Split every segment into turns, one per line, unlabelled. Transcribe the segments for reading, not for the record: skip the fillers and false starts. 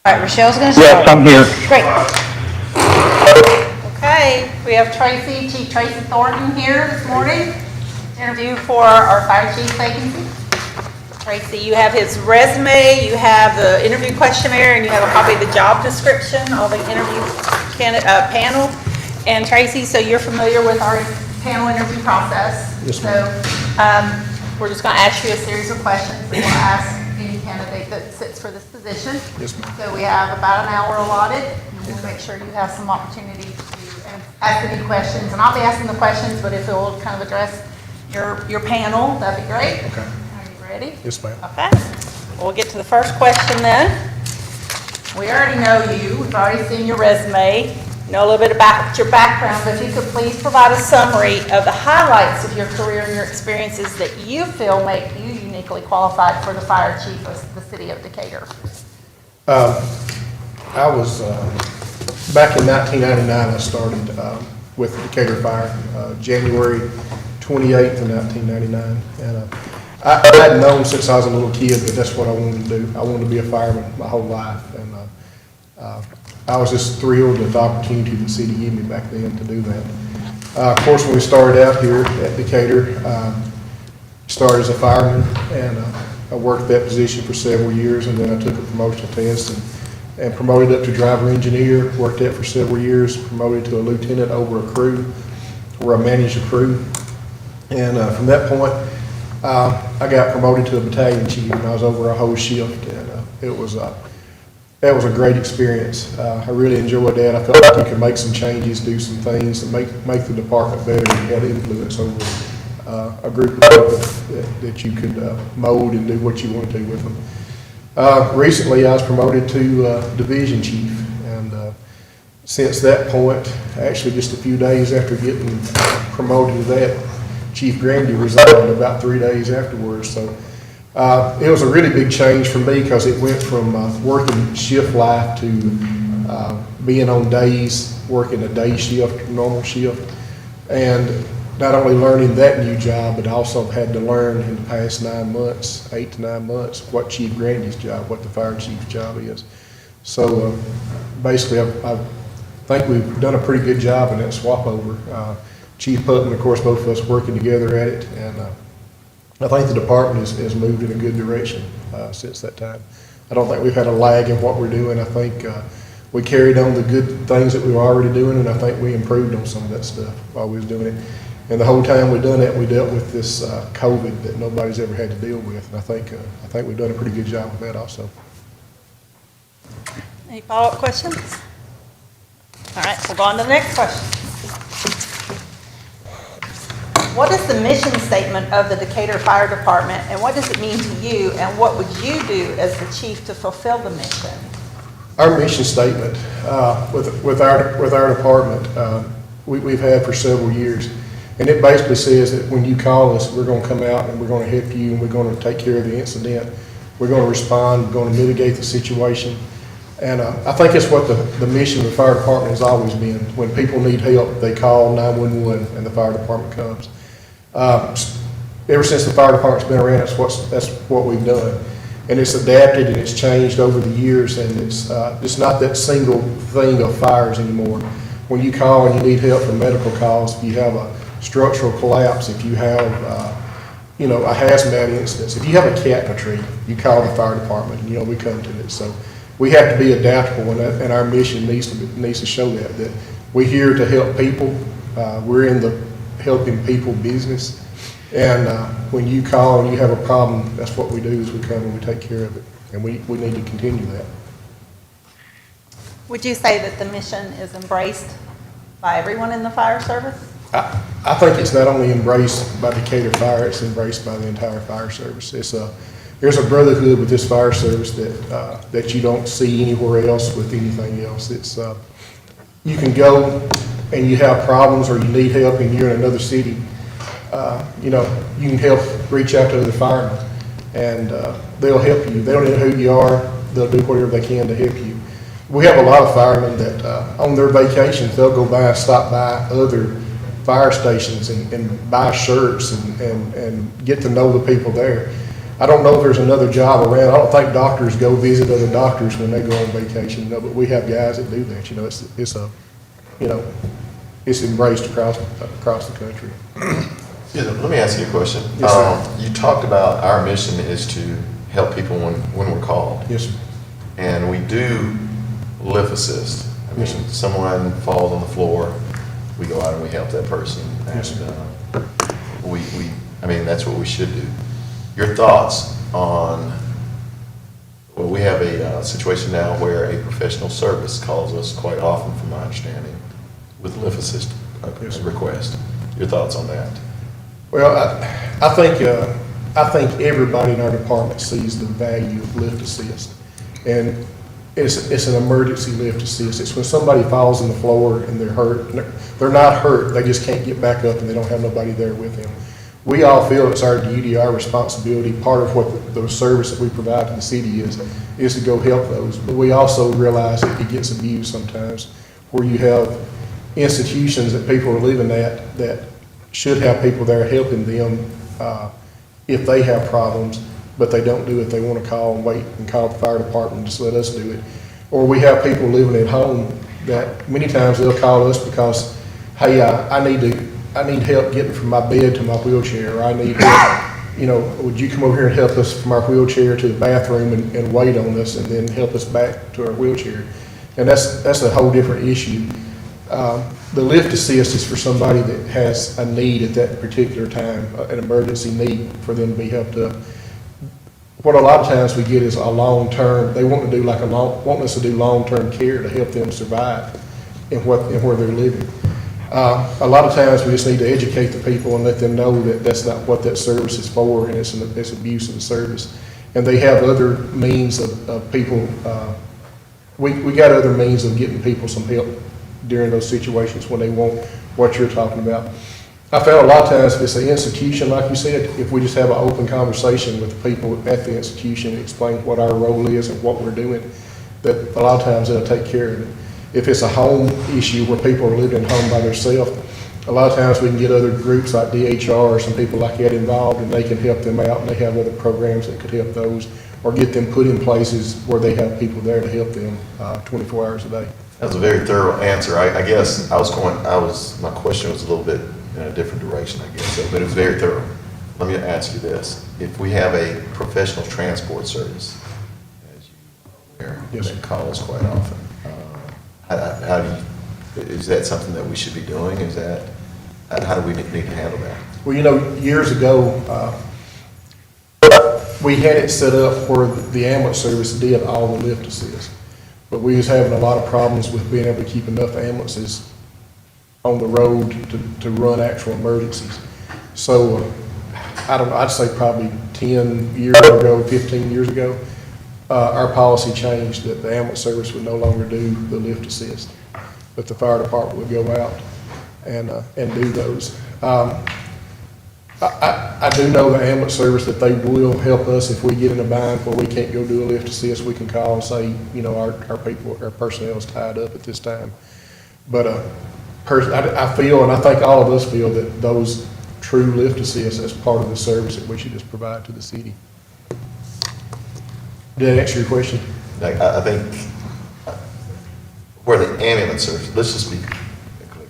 All right, Rochelle's going to
Yes,
start.
I'm here.
Great. Okay, we have Chief Tracy Thornton here this morning to interview for our fire chief vacancy. Tracy, you have his resume, you have the interview questionnaire, and you have a copy of the job description, all the interview panel. And Tracy, so you're familiar with our panel interview process.
Yes, ma'am.
So we're just going to ask you a series of questions that we'll ask any candidate that sits for this position.
Yes, ma'am.
So we have about an hour allotted, and we'll make sure you have some opportunity to ask any questions. And I'll be asking the questions, but if it will kind of address your panel, that'd be great.
Okay.
Are you ready?
Yes, ma'am.
Okay. We'll get to the first question then. We already know you. We've already seen your resume. Know a little bit about your background, but if you could please provide a summary of the highlights of your career and your experiences that you feel make you uniquely qualified for the fire chief of the city of Decatur.
I was, back in 1999, I started with the Decatur Fire, January 28th of 1999. And I had known since I was a little kid that that's what I wanted to do. I wanted to be a fireman my whole life. And I was just thrilled at the opportunity the city gave me back then to do that. Of course, when we started out here at Decatur, started as a fireman, and I worked that position for several years, and then I took a promotional test and promoted up to driver engineer, worked that for several years, promoted to a lieutenant over a crew, where I managed a crew. And from that point, I got promoted to a battalion chief, and I was over a whole shift, and that was a great experience. I really enjoyed that. I felt like you could make some changes, do some things, and make the department better, and you had influence over a group of people that you could mold and do what you want to do with them. Recently, I was promoted to division chief, and since that point, actually just a few days after getting promoted to that, Chief Grandy resigned about 3 days afterwards. So it was a really big change for me because it went from working shift life to being on days, working a day shift, normal shift, and not only learning that new job, but also had to learn in the past 9 months, 8 to 9 months, what Chief Grandy's job, what the fire chief's job is. So basically, I think we've done a pretty good job in that swap over. Chief Putnam, of course, both of us working together at it, and I think the department has moved in a good direction since that time. I don't think we've had a lag in what we're doing. I think we carried on the good things that we were already doing, and I think we improved on some of that stuff while we was doing it. And the whole time we've done that, we dealt with this COVID that nobody's ever had to deal with, and I think we've done a pretty good job with that also.
Any follow-up questions? All right, we'll go on to the next question. What is the mission statement of the Decatur Fire Department, and what does it mean to you, and what would you do as the chief to fulfill the mission?
Our mission statement with our department, we've had for several years, and it basically says that when you call us, we're going to come out and we're going to help you, and we're going to take care of the incident. We're going to respond, we're going to mitigate the situation. And I think it's what the mission of the fire department has always been. When people need help, they call 911 and the fire department comes. Ever since the fire department's been around, that's what we've done. And it's adapted and it's changed over the years, and it's not that single thing of fires anymore. When you call and you need help for medical calls, if you have a structural collapse, if you have a hazmat instance, if you have a cat in a tree, you call the fire department, and we come to it. So we have to be adaptable, and our mission needs to show that we're here to help people. We're in the helping people business, and when you call and you have a problem, that's what we do, is we come and we take care of it, and we need to continue that.
Would you say that the mission is embraced by everyone in the fire service?
I think it's not only embraced by Decatur Fire, it's embraced by the entire fire service. There's a brotherhood with this fire service that you don't see anywhere else with anything else. It's you can go and you have problems or you need help and you're in another city, you can help reach out to other firemen, and they'll help you. They don't know who you are. They'll do whatever they can to help you. We have a lot of firemen that on their vacations, they'll go by and stop by other fire stations and buy shirts and get to know the people there. I don't know if there's another job around. I don't think doctors go visit other doctors when they go on vacation, but we have guys that do that. It's embraced across the country.
Yeah, let me ask you a question.
Yes, sir.
You talked about our mission is to help people when we're called.
Yes, sir.
And we do lift assist. I mean,
Yes, sir.
someone falls on the floor, we go out and we help that person.
Yes,
And
sir.
I mean, that's what we should do. Your thoughts on, well, we have a situation now where a professional service calls us quite often, from my understanding, with lift assist
Yes, sir.
request. Your thoughts on that?
Well, I think everybody in our department sees the value of lift assist. And it's an emergency lift assist. It's when somebody falls on the floor and they're hurt. They're not hurt, they just can't get back up and they don't have nobody there with them. We all feel it's our duty, our responsibility, part of what the service that we provide to the city is to go help those. But we also realize that it gets abused sometimes, where you have institutions that people are living at that should have people there helping them if they have problems, but they don't do it. They want to call and wait and call the fire department and just let us do it. Or we have people living at home that many times they'll call us because, hey, I need help getting from my bed to my wheelchair, or I need help, would you come over here and help us from our wheelchair to the bathroom and wait on us and then help us back to our wheelchair? And that's a whole different issue. The lift assist is for somebody that has a need at that particular time, an emergency need for them to be helped up. What a lot of times we get is a long-term, they want us to do long-term care to help them survive in where they're living. A lot of times we just need to educate the people and let them know that that's not what that service is for, and it's abuse of the service. And they have other means of people, we got other means of getting people some help during those situations when they want what you're talking about. I found a lot of times if it's an institution, like you said, if we just have an open conversation with the people at the institution and explain what our role is and what we're doing, that a lot of times they'll take care of it. If it's a home issue where people are living at home by themselves, a lot of times we can get other groups like DHR or some people like that involved, and they can help them out, and they have other programs that could help those, or get them put in places where they have people there to help them 24 hours a day.
That was a very thorough answer. I guess my question was a little bit in a different direction, I guess, but it was very thorough. Let me ask you this. If we have a professional transport service, as you are aware,
Yes,
they
sir.
call us quite often, is that something that we should be doing? How do we need to handle that?
Well, years ago, we had it set up where the ambulance service did all the lift assist. But we was having a lot of problems with being able to keep enough ambulances on the road to run actual emergencies. So, I don't know, I'd say probably 10 years ago, 15 years ago, our policy changed that the ambulance service would no longer do the lift assist, but the fire department would go out and do those. I do know the ambulance service that they will help us if we get in a bind where we can't go do a lift assist. We can call and say, our personnel is tied up at this time. But I feel, and I think all of us feel, that those true lift assists as part of the service that we should just provide to the city. Did that answer your question?
I think where the ambulance service, let's just be clear,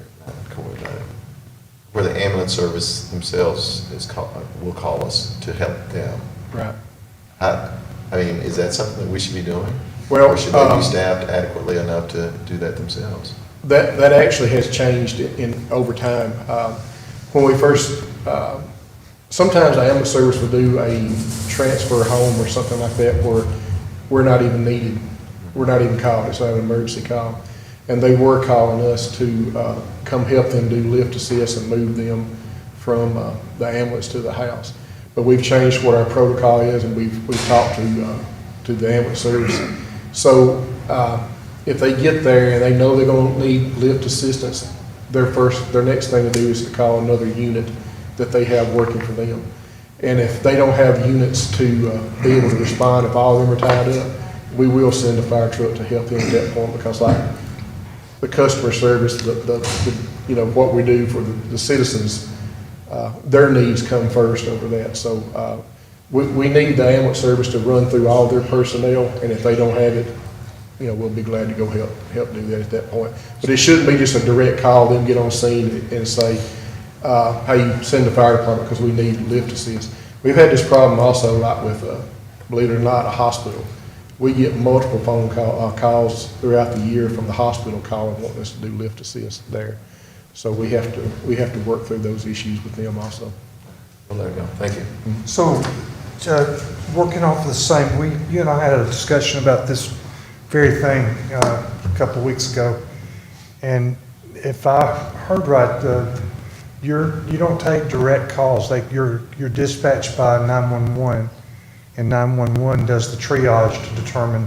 where the ambulance service themselves will call us to help them.
Right.
I mean, is that something that we should be doing?
Well,
Or should they be staffed adequately enough to do that themselves?
That actually has changed over time. When we first, sometimes the ambulance service will do a transfer home or something like that where we're not even needed. We're not even called. It's not an emergency call. And they were calling us to come help them do lift assist and move them from the ambulance to the house. But we've changed what our protocol is, and we've talked to the ambulance service. So if they get there and they know they're going to need lift assistance, their next thing to do is to call another unit that they have working for them. And if they don't have units to be able to respond, if all of them are tied up, we will send a fire truck to help them at that point, because like the customer service, what we do for the citizens, their needs come first over that. So we need the ambulance service to run through all their personnel, and if they don't have it, you know, we'll be glad to go help do that at that point. But it shouldn't be just a direct call, then get on scene and say, hey, send the fire department because we need lift assist. We've had this problem also, like with, believe it or not, a hospital. We get multiple phone calls throughout the year from the hospital calling, wanting us to do lift assist there. So we have to work through those issues with them also.
Well, there you go. Thank you.
So, working off the same, you and I had a discussion about this very thing a couple of weeks ago, and if I heard right, you don't take direct calls. Like you're dispatched by 911, and 911 does the triage to determine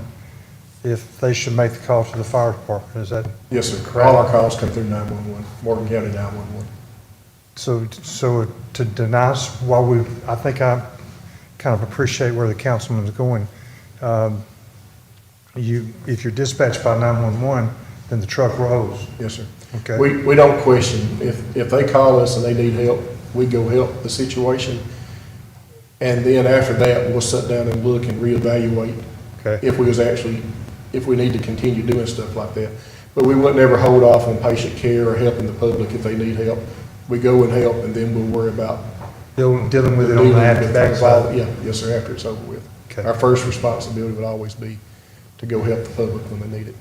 if they should make the call to the fire department. Is that?
Yes, sir. Correct. All our calls come through 911, Morgan County 911.
So to deny, I think I kind of appreciate where the councilman is going. If you're dispatched by 911, then the truck rolls.
Yes, sir.
Okay.
We don't question. If they call us and they need help, we go help the situation. And then after that, we'll sit down and look and reevaluate
Okay.
if we need to continue doing stuff like that. But we would never hold off on patient care or helping the public if they need help. We go and help, and then we'll worry about
Dealing with it on the backside.
Yeah, yes, sir, after it's over with.
Okay.
Our first responsibility would always be to go help the public when they need it.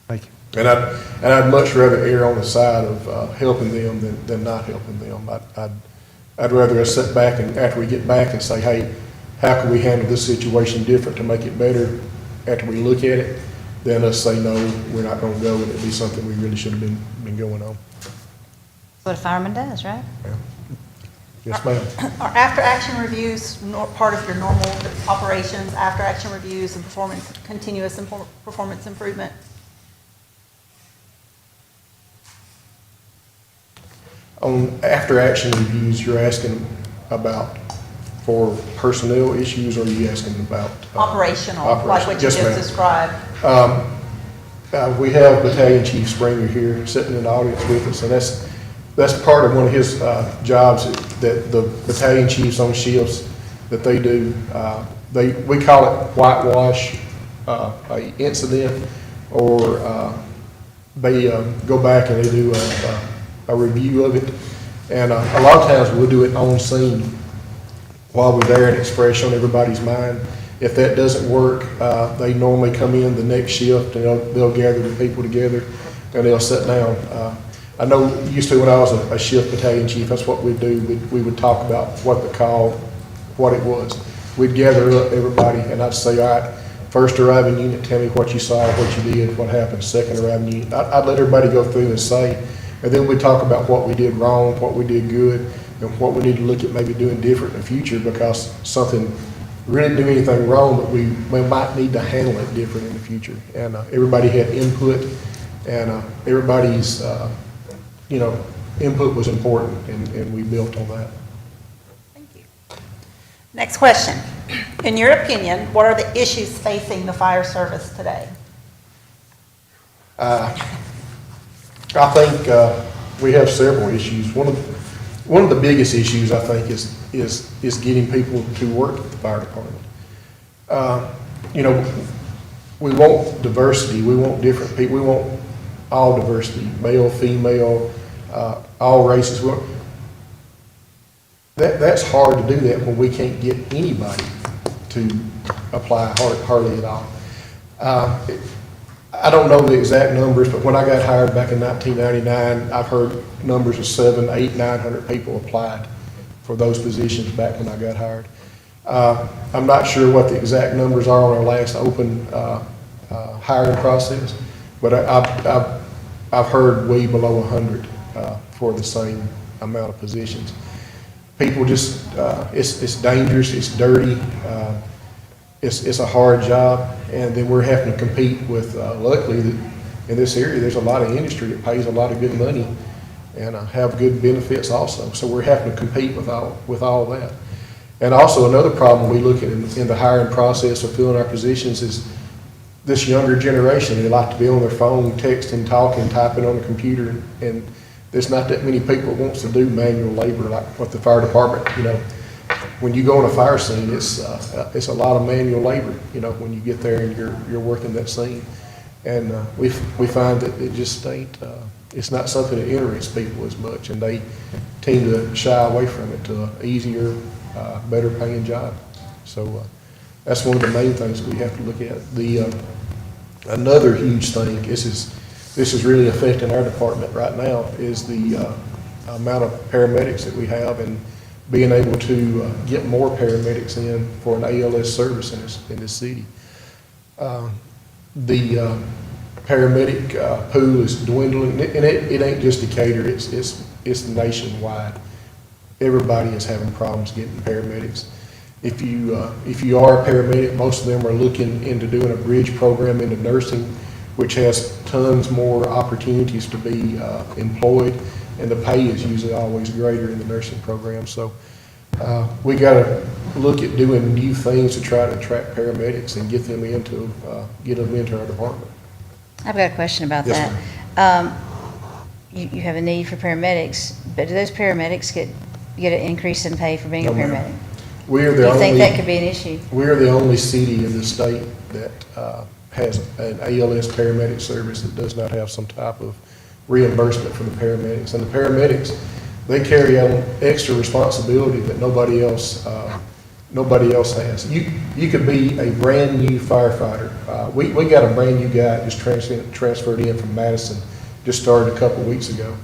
Thank you.
And I'd much rather err on the side of helping them than not helping them. I'd rather us sit back and after we get back and say, hey, how can we handle this situation different to make it better after we look at it, than us say, no, we're not gonna go, and it'd be something we really should have been going on.
That's what a fireman does, right?
Yeah. Yes, ma'am.
Are after-action reviews part of your normal operations, after-action reviews and continuous performance improvement?
On after-action reviews, you're asking about for personnel issues, or are you asking about?
Operational, like what you
Yes,
just
ma'am.
described.
We have Battalion Chief Springer here sitting in the audience with us, and that's part of one of his jobs that the battalion chiefs on shifts that they do. We call it whitewash a incident, or they go back and they do a review of it. And a lot of times we'll do it on scene while we're there and it's fresh on everybody's mind. If that doesn't work, they normally come in the next shift and they'll gather the people together and they'll sit down. I know used to when I was a shift battalion chief, that's what we'd do. We would talk about what the call, what it was. We'd gather up everybody and I'd say, all right, first arriving unit, tell me what you saw, what you did, what happened. Second arriving unit, I'd let everybody go through and say, and then we'd talk about what we did wrong, what we did good, and what we need to look at maybe doing different in the future, because something, we didn't do anything wrong, but we might need to handle it different in the future. And everybody had input, and everybody's input was important, and we built on that.
Thank you. Next question. In your opinion, what are the issues facing the fire service today?
I think we have several issues. One of the biggest issues, I think, is getting people to work at the fire department. We want diversity. We want different people. We want all diversity, male, female, all races. That's hard to do that when we can't get anybody to apply hardly at all. I don't know the exact numbers, but when I got hired back in 1999, I've heard numbers of 700, 800, 900 people applied for those positions back when I got hired. I'm not sure what the exact numbers are on our last open hiring process, but I've heard way below 100 for the same amount of positions. People just, it's dangerous, it's dirty, it's a hard job, and then we're having to compete with, luckily, in this area, there's a lot of industry that pays a lot of good money and have good benefits also. So we're having to compete with all that. And also another problem we look at in the hiring process of filling our positions is this younger generation. They like to be on their phone, texting, talking, typing on the computer, and there's not that many people that wants to do manual labor like what the fire department, when you go on a fire scene, it's a lot of manual labor, you know, when you get there and you're working that scene. And we find that it just ain't, it's not something that interests people as much, and they tend to shy away from it to an easier, better paying job. So that's one of the main things that we have to look at. Another huge thing, this is really affecting our department right now, is the amount of paramedics that we have, and being able to get more paramedics in for an ALS service in this city. The paramedic pool is dwindling, and it ain't just Decatur, it's nationwide. Everybody is having problems getting paramedics. If you are a paramedic, most of them are looking into doing a bridge program into nursing, which has tons more opportunities to be employed, and the pay is usually always greater in the nursing program. So we got to look at doing new things to try to attract paramedics and get them into our department.
I've got a question about
Yes,
that. You have a need for paramedics, but do those paramedics get an increase in pay for being a
No, ma'am.
paramedic?
We are
Do
the
you
only.
think that could be an issue?
We are the only city in the state that has an ALS paramedic service that does not have some type of reimbursement for the paramedics. And the paramedics, they carry out extra responsibility that nobody else has. You could be a brand new firefighter. We got a brand new guy just transferred in from Madison, just started a couple weeks ago.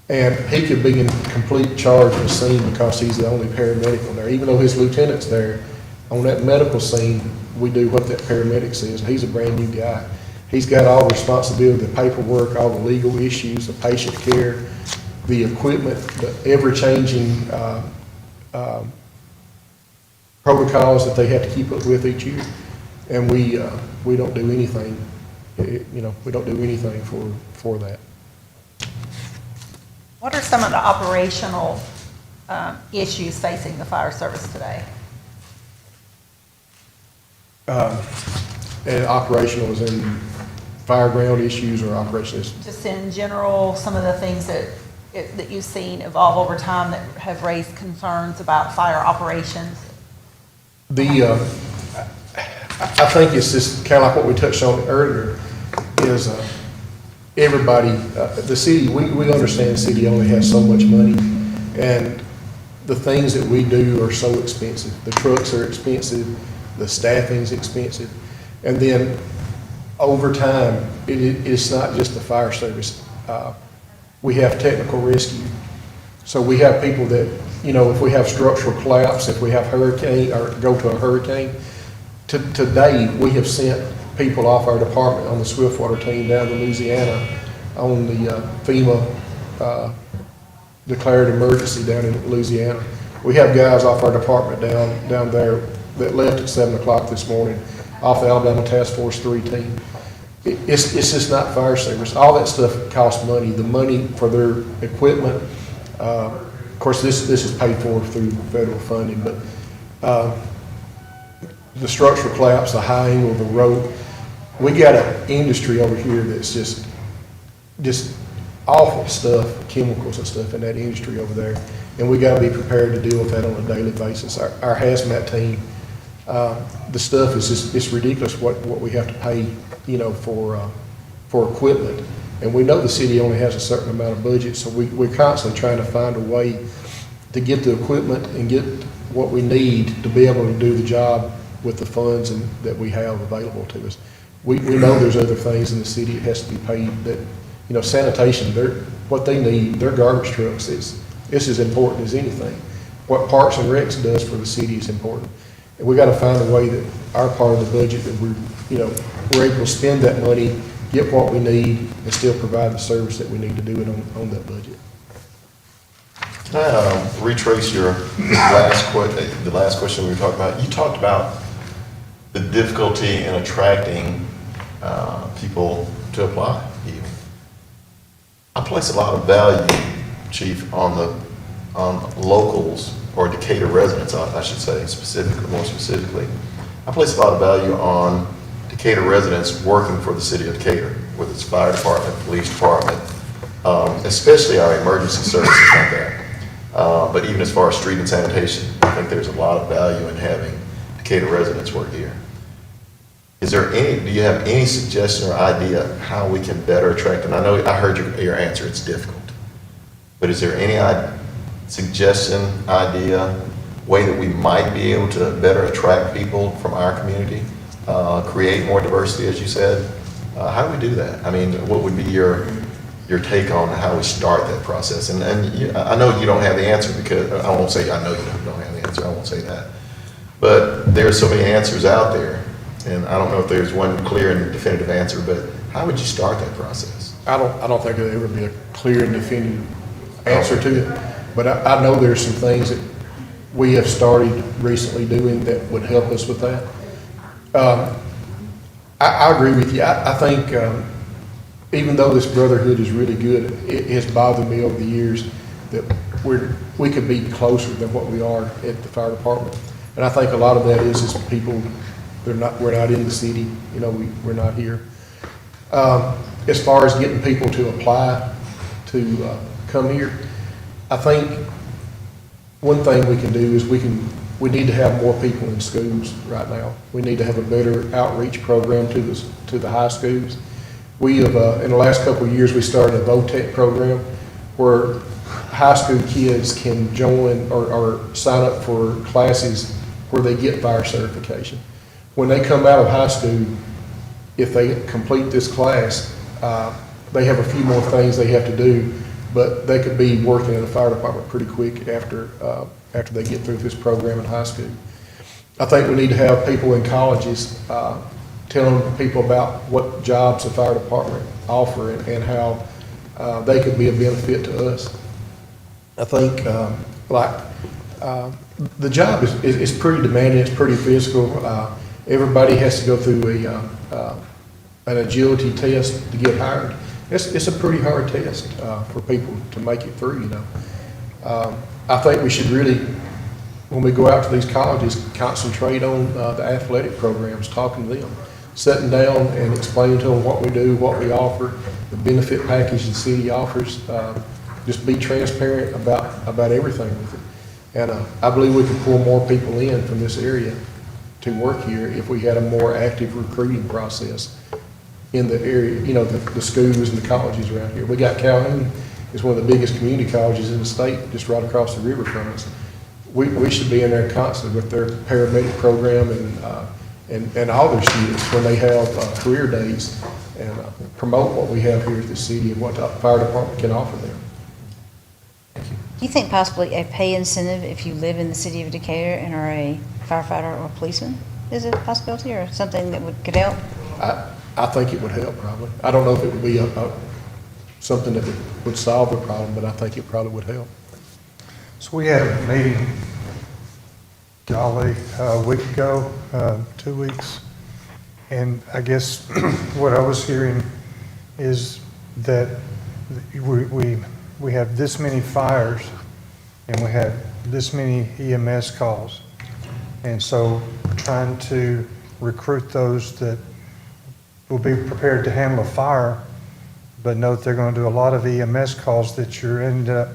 And he could be in complete charge of the scene because he's the only paramedic on there. Even though his lieutenant's there, on that medical scene, we do what that paramedic says. He's a brand new guy. He's got all the responsibility, the paperwork, all the legal issues, the patient care, the equipment, the ever-changing protocols that they have to keep up with each year. And we don't do anything, we don't do anything for that.
What are some of the operational issues facing the fire service today?
And operational is in fireground issues or operations?
Just in general, some of the things that you've seen evolve over time that have raised concerns about fire operations?
I think it's just kind of like what we touched on earlier, is everybody, the city, we understand the city only has so much money, and the things that we do are so expensive. The trucks are expensive, the staffing's expensive, and then over time, it's not just the fire service. We have technical rescue. So we have people that, if we have structural collapse, if we have hurricane, or go to a hurricane, today we have sent people off our department on the Swiftwater team down to Louisiana on the FEMA declared emergency down in Louisiana. We have guys off our department down there that left at 7 o'clock this morning off the Alabama Task Force 3 team. It's just not fire service. All that stuff costs money. The money for their equipment, of course, this is paid for through federal funding, but the structural collapse, the high angle of the rope, we got an industry over here that's just awful stuff, chemicals and stuff in that industry over there, and we got to be prepared to deal with that on a daily basis. Our hazmat team, the stuff is just, it's ridiculous what we have to pay, for equipment. And we know the city only has a certain amount of budget, so we're constantly trying to find a way to get the equipment and get what we need to be able to do the job with the funds that we have available to us. We know there's other things in the city that has to be paid, that, sanitation, what they need, their garbage trucks, it's as important as anything. What Parks and Recs does for the city is important. And we got to find a way that our part of the budget, that we're able to spend that money, get what we need, and still provide the service that we need to do it on that budget.
Can I retrace your the last question we were talking about? You talked about the difficulty in attracting people to apply. I place a lot of value, Chief, on locals, or Decatur residents, I should say, more specifically. I place a lot of value on Decatur residents working for the city of Decatur, with its fire department, police department, especially our emergency services like that. But even as far as street and sanitation, I think there's a lot of value in having Decatur residents work here. Do you have any suggestion or idea how we can better attract, and I know I heard your answer, it's difficult. But is there any suggestion, idea, way that we might be able to better attract people from our community, create more diversity, as you said? How do we do that? I mean, what would be your take on how we start that process? And I know you don't have the answer, because I won't say I know you don't have the answer. I won't say that. But there are so many answers out there, and I don't know if there's one clear and definitive answer. But how would you start that process?
I don't think there'll ever be a clear and definitive answer to it, but I know there's some things that we have started recently doing that would help us with that. I agree with you. I think even though this brotherhood is really good, it has bothered me over the years that we could be closer than what we are at the fire department. And I think a lot of that is people, we're not in the city, you know, we're not here. As far as getting people to apply to come here, I think one thing we can do is we need to have more people in schools right now. We need to have a better outreach program to the high schools. We have, in the last couple of years, we started a VOTEC program where high school kids can join or sign up for classes where they get fire certification. When they come out of high school, if they complete this class, they have a few more things they have to do, but they could be working in the fire department pretty quick after they get through this program in high school. I think we need to have people in colleges telling people about what jobs the fire department offer and how they could be a benefit to us. I think the job is pretty demanding, it's pretty physical. Everybody has to go through an agility test to get hired. It's a pretty hard test for people to make it through, you know. I think we should really, when we go out to these colleges, concentrate on the athletic programs, talking to them, sitting down and explaining to them what we do, what we offer, the benefit package the city offers. Just be transparent about everything with it. And I believe we can pull more people in from this area to work here if we had a more active recruiting process in the area, you know, the schools and the colleges around here. We got Calhoun, it's one of the biggest community colleges in the state, just right across the river from us. We should be in there constantly with their paramedic program and all their students when they have career days and promote what we have here at the city and what the fire department can offer them.
Do you think possibly a pay incentive if you live in the city of Decatur and are a firefighter or a policeman is a possibility or something that could help?
I think it would help probably. I don't know if it would be something that would solve the problem, but I think it probably would help.
So we had a meeting, a week ago, 2 weeks, and I guess what I was hearing is that we have this many fires and we have this many EMS calls. And so trying to recruit those that will be prepared to handle a fire, but know that they're going to do a lot of EMS calls, that you're end up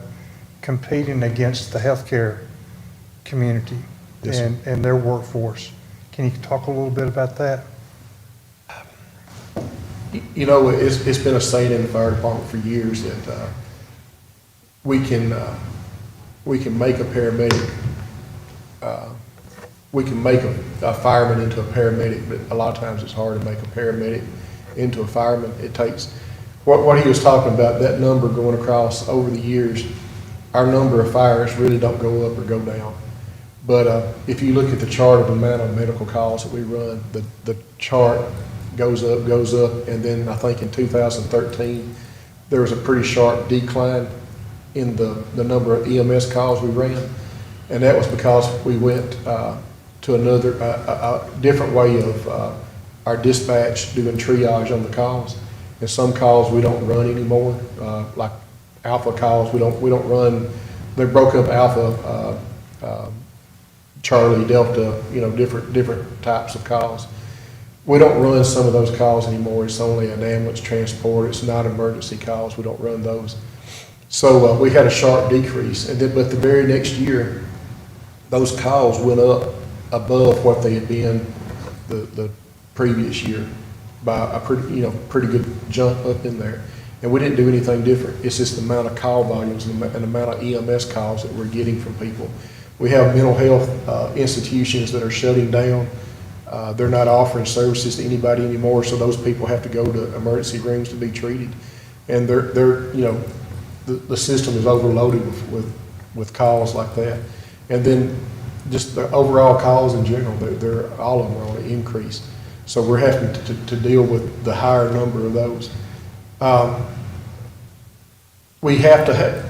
competing against the healthcare community.
Yes,
and their workforce. Can you talk a little bit about that?
You know, it's been a saying in the fire department for years that we can make a paramedic, we can make a fireman into a paramedic, but a lot of times it's hard to make a paramedic into a fireman. It takes, what he was talking about, that number going across over the years, our number of fires really don't go up or go down. But if you look at the chart of the amount of medical calls that we run, the chart goes up, and then I think in 2013, there was a pretty sharp decline in the number of EMS calls we ran, and that was because we went to another, a different way of our dispatch doing triage on the calls. And some calls we don't run anymore, like alpha calls, we don't run. They broke up alpha, Charlie, Delta, you know, different types of calls. We don't run some of those calls anymore. It's only an ambulance transport. It's not emergency calls. We don't run those. So we had a sharp decrease, and then, but the very next year, those calls went up above what they had been the previous year by a pretty good jump up in there. And we didn't do anything different. It's just the amount of call volumes and the amount of EMS calls that we're getting from people. We have mental health institutions that are shutting down. They're not offering services to anybody anymore, so those people have to go to emergency rooms to be treated. And the system is overloaded with calls like that. And then just the overall calls in general, they're all of them are on an increase. So we're having to deal with the higher number of those. We have to have,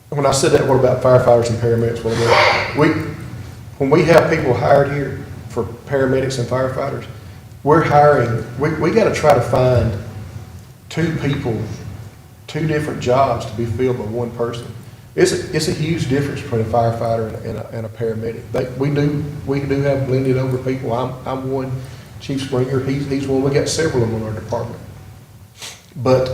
when I said that, what about firefighters and paramedics? When we have people hired here for paramedics and firefighters, we're hiring, we got to try to find two different jobs to be filled by one person. It's a huge difference between a firefighter and a paramedic. We do have blended over people. I'm one, Chief Springer, he's one. We got several of them in our department. But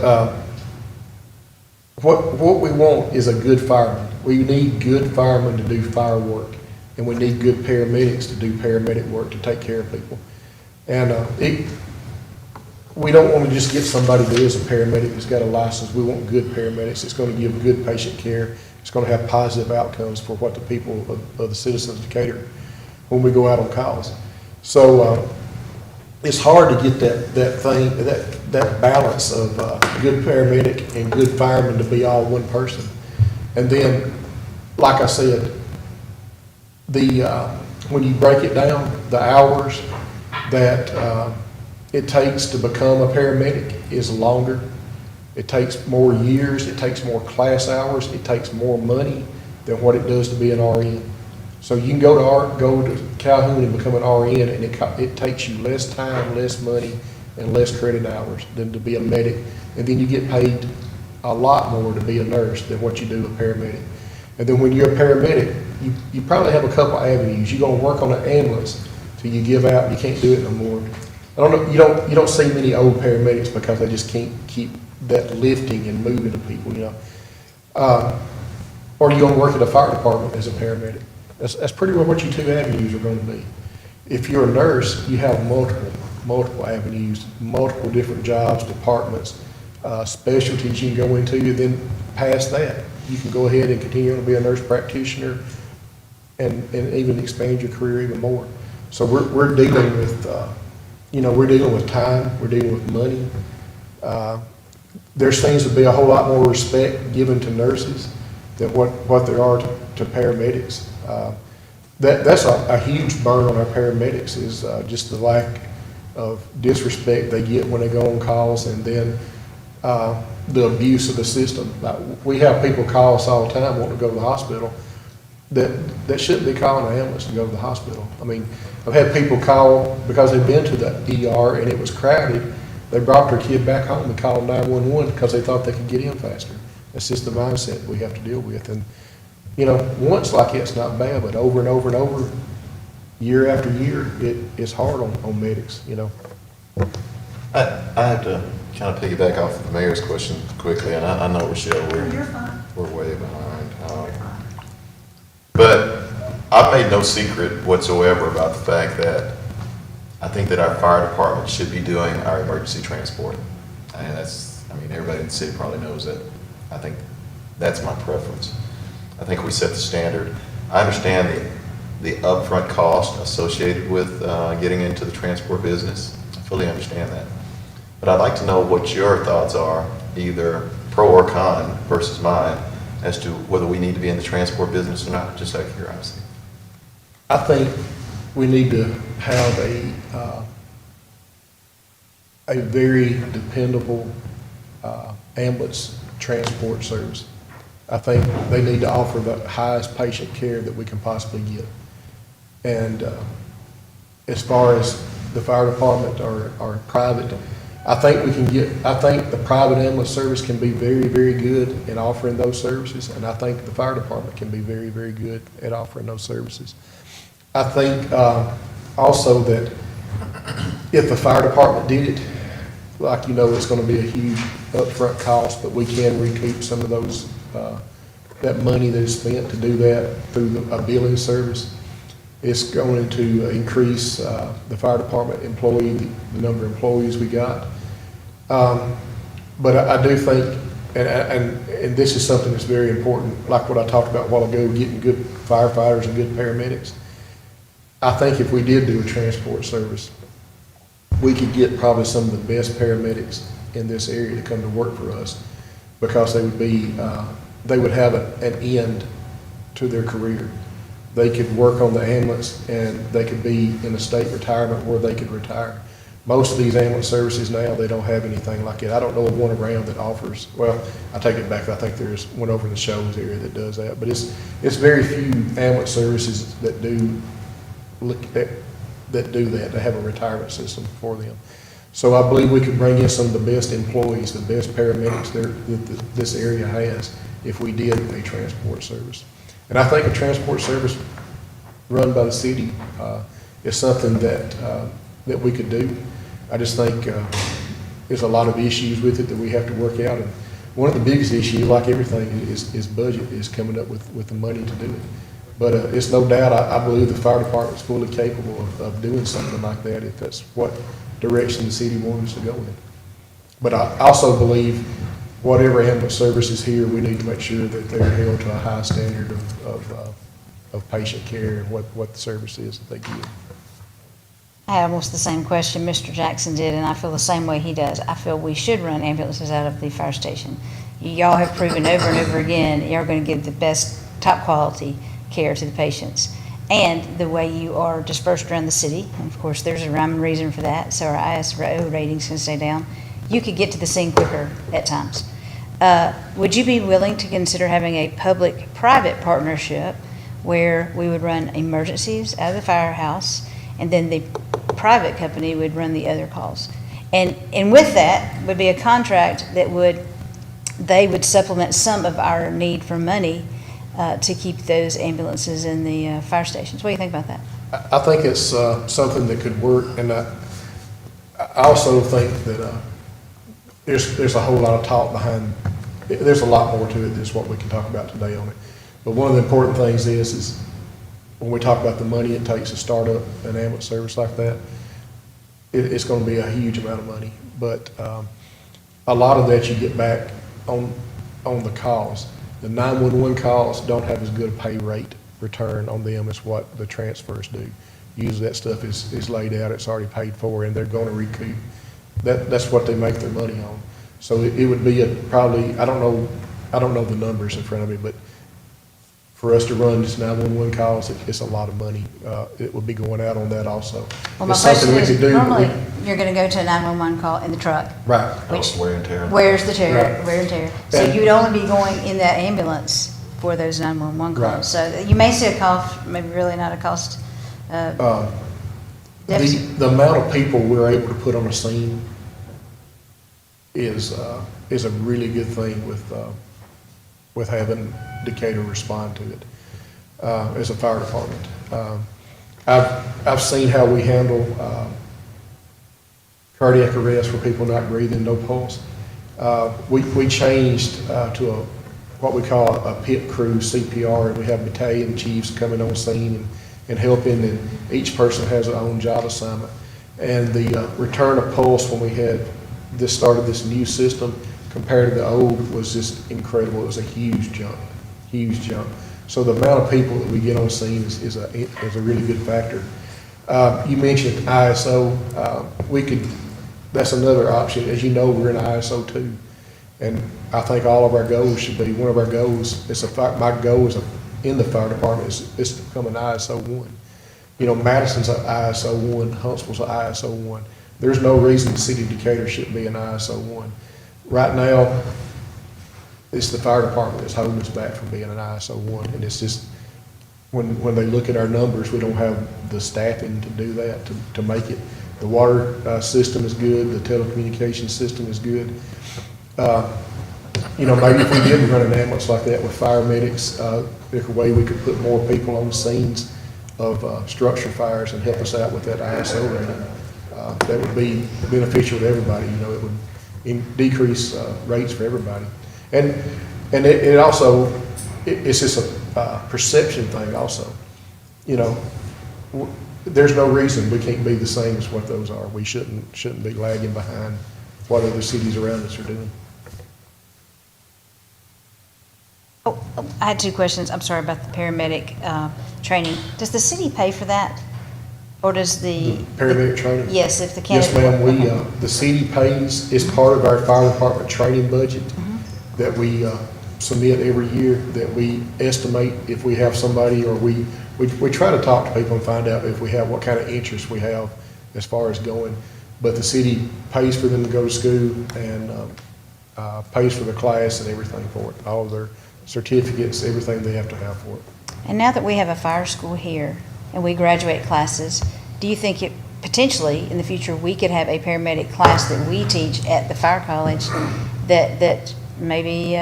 what we want is a good fireman. We need good firemen to do fire work, and we need good paramedics to do paramedic work to take care of people. And we don't want to just get somebody that is a paramedic that's got a license. We want good paramedics. It's going to give good patient care. It's going to have positive outcomes for what the people of the citizens of Decatur when we go out on calls. So it's hard to get that balance of good paramedic and good fireman to be all one person. And then, like I said, when you break it down, the hours that it takes to become a paramedic is longer. It takes more years, it takes more class hours, it takes more money than what it does to be an RN. So you can go to Calhoun and become an RN, and it takes you less time, less money, and less credit hours than to be a medic. And then you get paid a lot more to be a nurse than what you do a paramedic. And then when you're a paramedic, you probably have a couple avenues. You're going to work on an ambulance till you give out and you can't do it no more. I don't know, you don't see many old paramedics because they just can't keep that lifting and moving to people, or you're going to work at a fire department as a paramedic. That's pretty well what your two avenues are going to be. If you're a nurse, you have multiple avenues, multiple different jobs, departments, specialties you can go into. Then past that, you can go ahead and continue to be a nurse practitioner and even expand your career even more. So we're dealing with, we're dealing with time, we're dealing with money. There seems to be a whole lot more respect given to nurses than what there are to paramedics. That's a huge burn on our paramedics is just the lack of disrespect they get when they go on calls, and then the abuse of the system. We have people call us all the time wanting to go to the hospital that shouldn't be calling an ambulance to go to the hospital. I mean, I've had people call because they've been to the ER and it was crowded. They brought their kid back home and called 911 because they thought they could get in faster. That's just the mindset we have to deal with. And, once like it's not bad, but over and over and over, year after year, it's hard on medics,
I have to kind of piggyback off of the mayor's question quickly, and I know, Rochelle, we're way behind. But I've made no secret whatsoever about the fact that I think that our fire department should be doing our emergency transport. And everybody in the city probably knows that. I think that's my preference. I think we set the standard. I understand the upfront cost associated with getting into the transport business. I fully understand that. But I'd like to know what your thoughts are, either pro or con versus mine, as to whether we need to be in the transport business or not, just out of curiosity.
I think we need to have a very dependable ambulance transport service. I think they need to offer the highest patient care that we can possibly get. And as far as the fire department or private, I think the private ambulance service can be very, very good in offering those services, and I think the fire department can be very, very good at offering those services. I think also that if the fire department did it, it's going to be a huge upfront cost, but we can recoup some of those that money that is spent to do that through a billing service. It's going to increase the fire department the number of employees we got. But I do think, and this is something that's very important, like what I talked about a while ago, getting good firefighters and good paramedics. I think if we did do a transport service, we could get probably some of the best paramedics in this area to come to work for us, because they would have an end to their career. They could work on the ambulance, and they could be in a state retirement where they could retire. Most of these ambulance services now, they don't have anything like it. I don't know of one around that offers, well, I take it back, I think there's one over in the Shoals area that does that, but it's very few ambulance services that do that, to have a retirement system for them. So I believe we could bring in some of the best employees, the best paramedics that this area has, if we did a transport service. And I think a transport service run by the city is something that we could do. I just think there's a lot of issues with it that we have to work out. And one of the biggest issues, like everything, is budget, is coming up with the money to do it. But it's no doubt, I believe the fire department is fully capable of doing something like that if that's what direction the city wants us to go in. But I also believe whatever ambulance service is here, we need to make sure that they're held to a high standard of patient care and what the service is that they give.
I had almost the same question Mr. Jackson did, and I feel the same way he does. I feel we should run ambulances out of the fire station. Y'all have proven over and over again, you're going to give the best, top quality care to the patients. And the way you are dispersed around the city, and of course there's a rhyme and reason for that, so our ISO ratings can stay down. You could get to the scene quicker at times. Would you be willing to consider having a public-private partnership where we would run emergencies out of the firehouse, and then the private company would run the other calls? And with that would be a contract that they would supplement some of our need for money to keep those ambulances in the fire stations. What do you think about that?
I think it's something that could work, and I also think that there's a whole lot of talk behind. There's a lot more to it than just what we can talk about today on it. But one of the important things is when we talk about the money it takes to start up an ambulance service like that, it's going to be a huge amount of money. But a lot of that you get back on the calls. The 911 calls don't have as good a pay rate return on them as what the transfers do. Usually that stuff is laid out, it's already paid for, and they're going to recoup. That's what they make their money on. So it would be probably, I don't know the numbers in front of me, but for us to run just 911 calls, it's a lot of money. It would be going out on that also.
Well, my
It's something
question
we
is,
could do.
normally you're going to go to a 911 call in the truck.
Right.
Which
Wear and tear.
wears the tear,
Right.
wear and tear. So
And-
you'd only be going in that ambulance for those 911 calls.
Right.
So you may see a cost, maybe really not a cost. deficit.
The amount of people we're able to put on a scene is a really good thing with having Decatur respond to it as a fire department. I've seen how we handle cardiac arrest for people not breathing, no pulse. We changed to what we call a pit crew CPR, and we have battalion chiefs coming on scene and helping, and each person has their own job assignment. And the return of pulse when we had started this new system compared to the old was just incredible. It was a huge jump. So the amount of people that we get on scene is a really good factor. You mentioned ISO. That's another option. As you know, we're in ISO 2. And I think all of our goals should be, one of our goals, my goal in the fire department is to become an ISO 1. You know, Madison's an ISO 1, Huntsville's an ISO 1. There's no reason the city of Decatur shouldn't be an ISO 1. Right now, it's the fire department that's holding us back from being an ISO 1. And it's just, when they look at our numbers, we don't have the staffing to do that, to make it. The water system is good, the telecommunications system is good. You know, maybe if we did run an ambulance like that with fire medics, there's a way we could put more people on scenes of structure fires and help us out with that ISO rating. That would be beneficial to everybody. You know, it would decrease rates for everybody. And And it also, it's just a perception thing also. You know, there's no reason we can't be the same as what those are. We shouldn't be lagging behind what other cities around us are doing.
Oh, I had two questions. I'm sorry about the paramedic training. Does the city pay for that? Or does the?
Paramedic training?
Yes, if the county.
Yes, ma'am,
Okay.
the city pays, it's part of our fire department training budget that we submit every year, that we estimate if we have somebody, or we try to talk to people and find out if we have, what kind of interest we have as far as going. But the city pays for them to go to school and pays for the class and everything for it, all of their certificates, everything they have to have for it.
And now that we have a fire school here and we graduate classes, do you think it potentially in the future we could have a paramedic class that we teach at the fire college that may be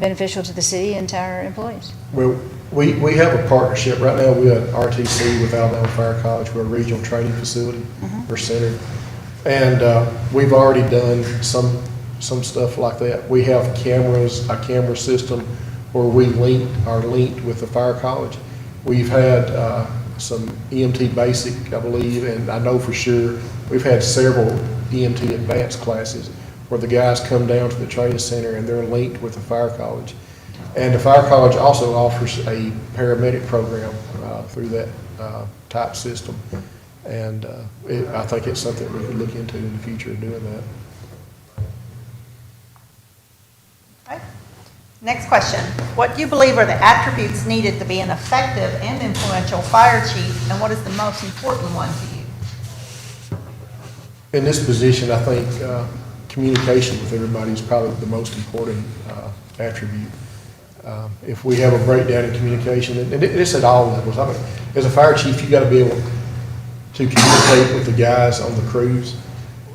beneficial to the city and to our employees?
Well, we have a partnership. Right now, we're at RTC with Alabama Fire College. We're a regional training facility or center. And we've already done some stuff like that. We have cameras, a camera system where we are linked with the fire college. We've had some EMT basic, I believe, and I know for sure, we've had several EMT advanced classes where the guys come down to the training center and they're linked with the fire college. And the fire college also offers a paramedic program through that type system. And I think it's something we could look into in the future, doing that.
Okay. Next question. What do you believe are the attributes needed to be an effective and influential fire chief, and what is the most important one to you?
In this position, I think communication with everybody is probably the most important attribute. If we have a breakdown in communication, and it's at all levels. I mean, as a fire chief, you got to be able to communicate with the guys on the crews.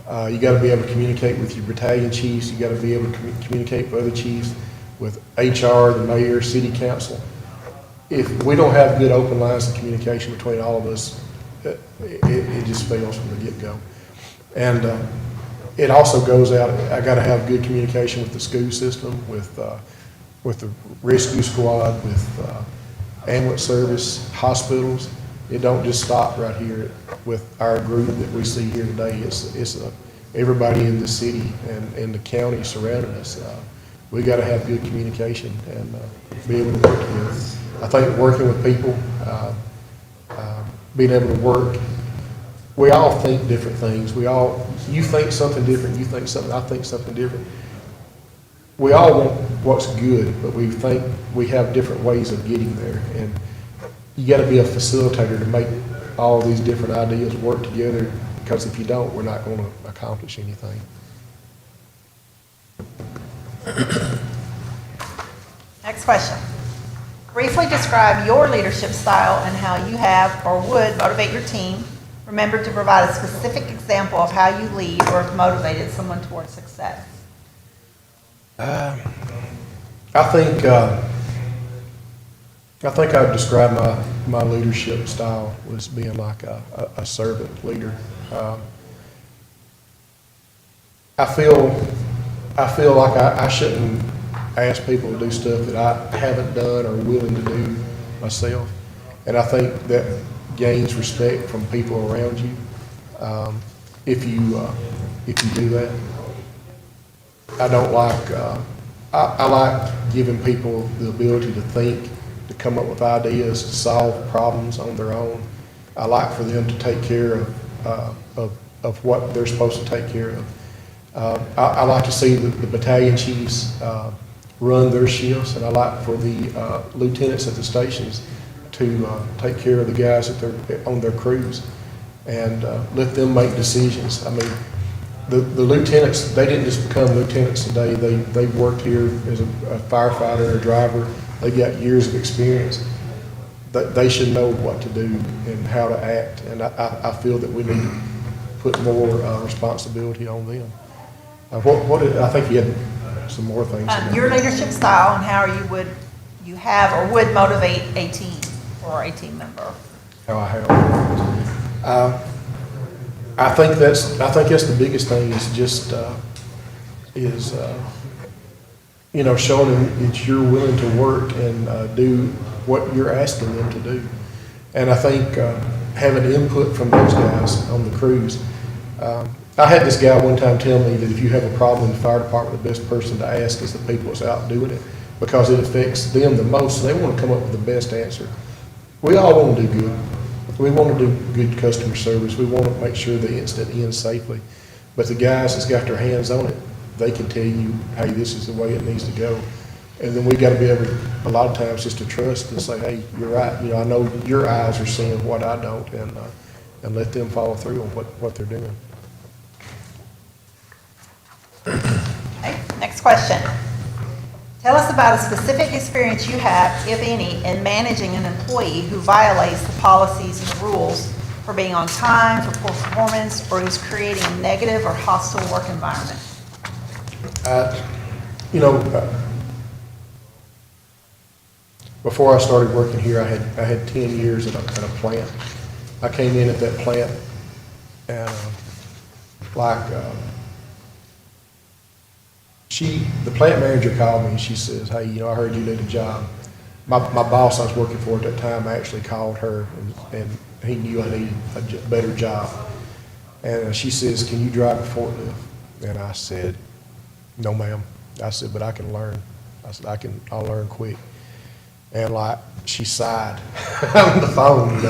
You got to be able to communicate with your battalion chiefs. You got to be able to communicate with other chiefs, with HR, the mayor, city council. If we don't have good open lines of communication between all of us, it just fails from the get-go. And it also goes out, I got to have good communication with the school system, with the rescue squad, with ambulance service, hospitals. It don't just stop right here with our group that we see here today. It's everybody in the city and the county surrounding us. We got to have good communication and be able to work together. I think working with people, being able to work, we all think different things. You think something different, you think something, I think something different. We all want what's good, but we think we have different ways of getting there. And you got to be a facilitator to make all these different ideas work together, because if you don't, we're not going to accomplish anything.
Next question. Briefly describe your leadership style and how you have or would motivate your team. Remember to provide a specific example of how you lead or have motivated someone towards success.
I think I'd describe my leadership style as being like a servant leader. I feel like I shouldn't ask people to do stuff that I haven't done or willing to do myself, and I think that gains respect from people around you if you do that. I don't like. I like giving people the ability to think, to come up with ideas, to solve problems on their own. I like for them to take care of what they're supposed to take care of. I like to see the battalion chiefs run their shifts, and I like for the lieutenants at the stations to take care of the guys that they're on their crews and let them make decisions. I mean, the lieutenants, they didn't just become lieutenants today. They worked here as a firefighter and a driver. They got years of experience. They should know what to do and how to act, and I feel that we need to put more responsibility on them. I think you had some more things.
Your leadership style and how you have or would motivate a team or a team member.
How I have. I think that's the biggest thing is just showing them that you're willing to work and do what you're asking them to do. And I think having input from those guys on the crews. I had this guy one time tell me that if you have a problem in the fire department, the best person to ask is the people that's out doing it, because it affects them the most. So they want to come up with the best answer. We all want to do good. We want to do good customer service. We want to make sure the incident ends safely. But the guys that's got their hands on it, they can tell you, hey, this is the way it needs to go. And then we got to be able, a lot of times, just to trust and say, hey, you're right. I know your eyes are seeing what I don't, and let them follow through on what they're doing.
Okay, next question. Tell us about a specific experience you have, if any, in managing an employee who violates the policies and rules for being on time, for poor performance, or who's creating a negative or hostile work environment.
Before I started working here, I had 10 years at a plant. I came in at that plant and the plant manager called me and she says, hey, I heard you need a job. My boss I was working for at that time actually called her and he knew I needed a better job. And she says, can you drive a forklift? And I said, no, ma'am. I said, but I can learn. I said, I'll learn quick. And she sighed on the phone,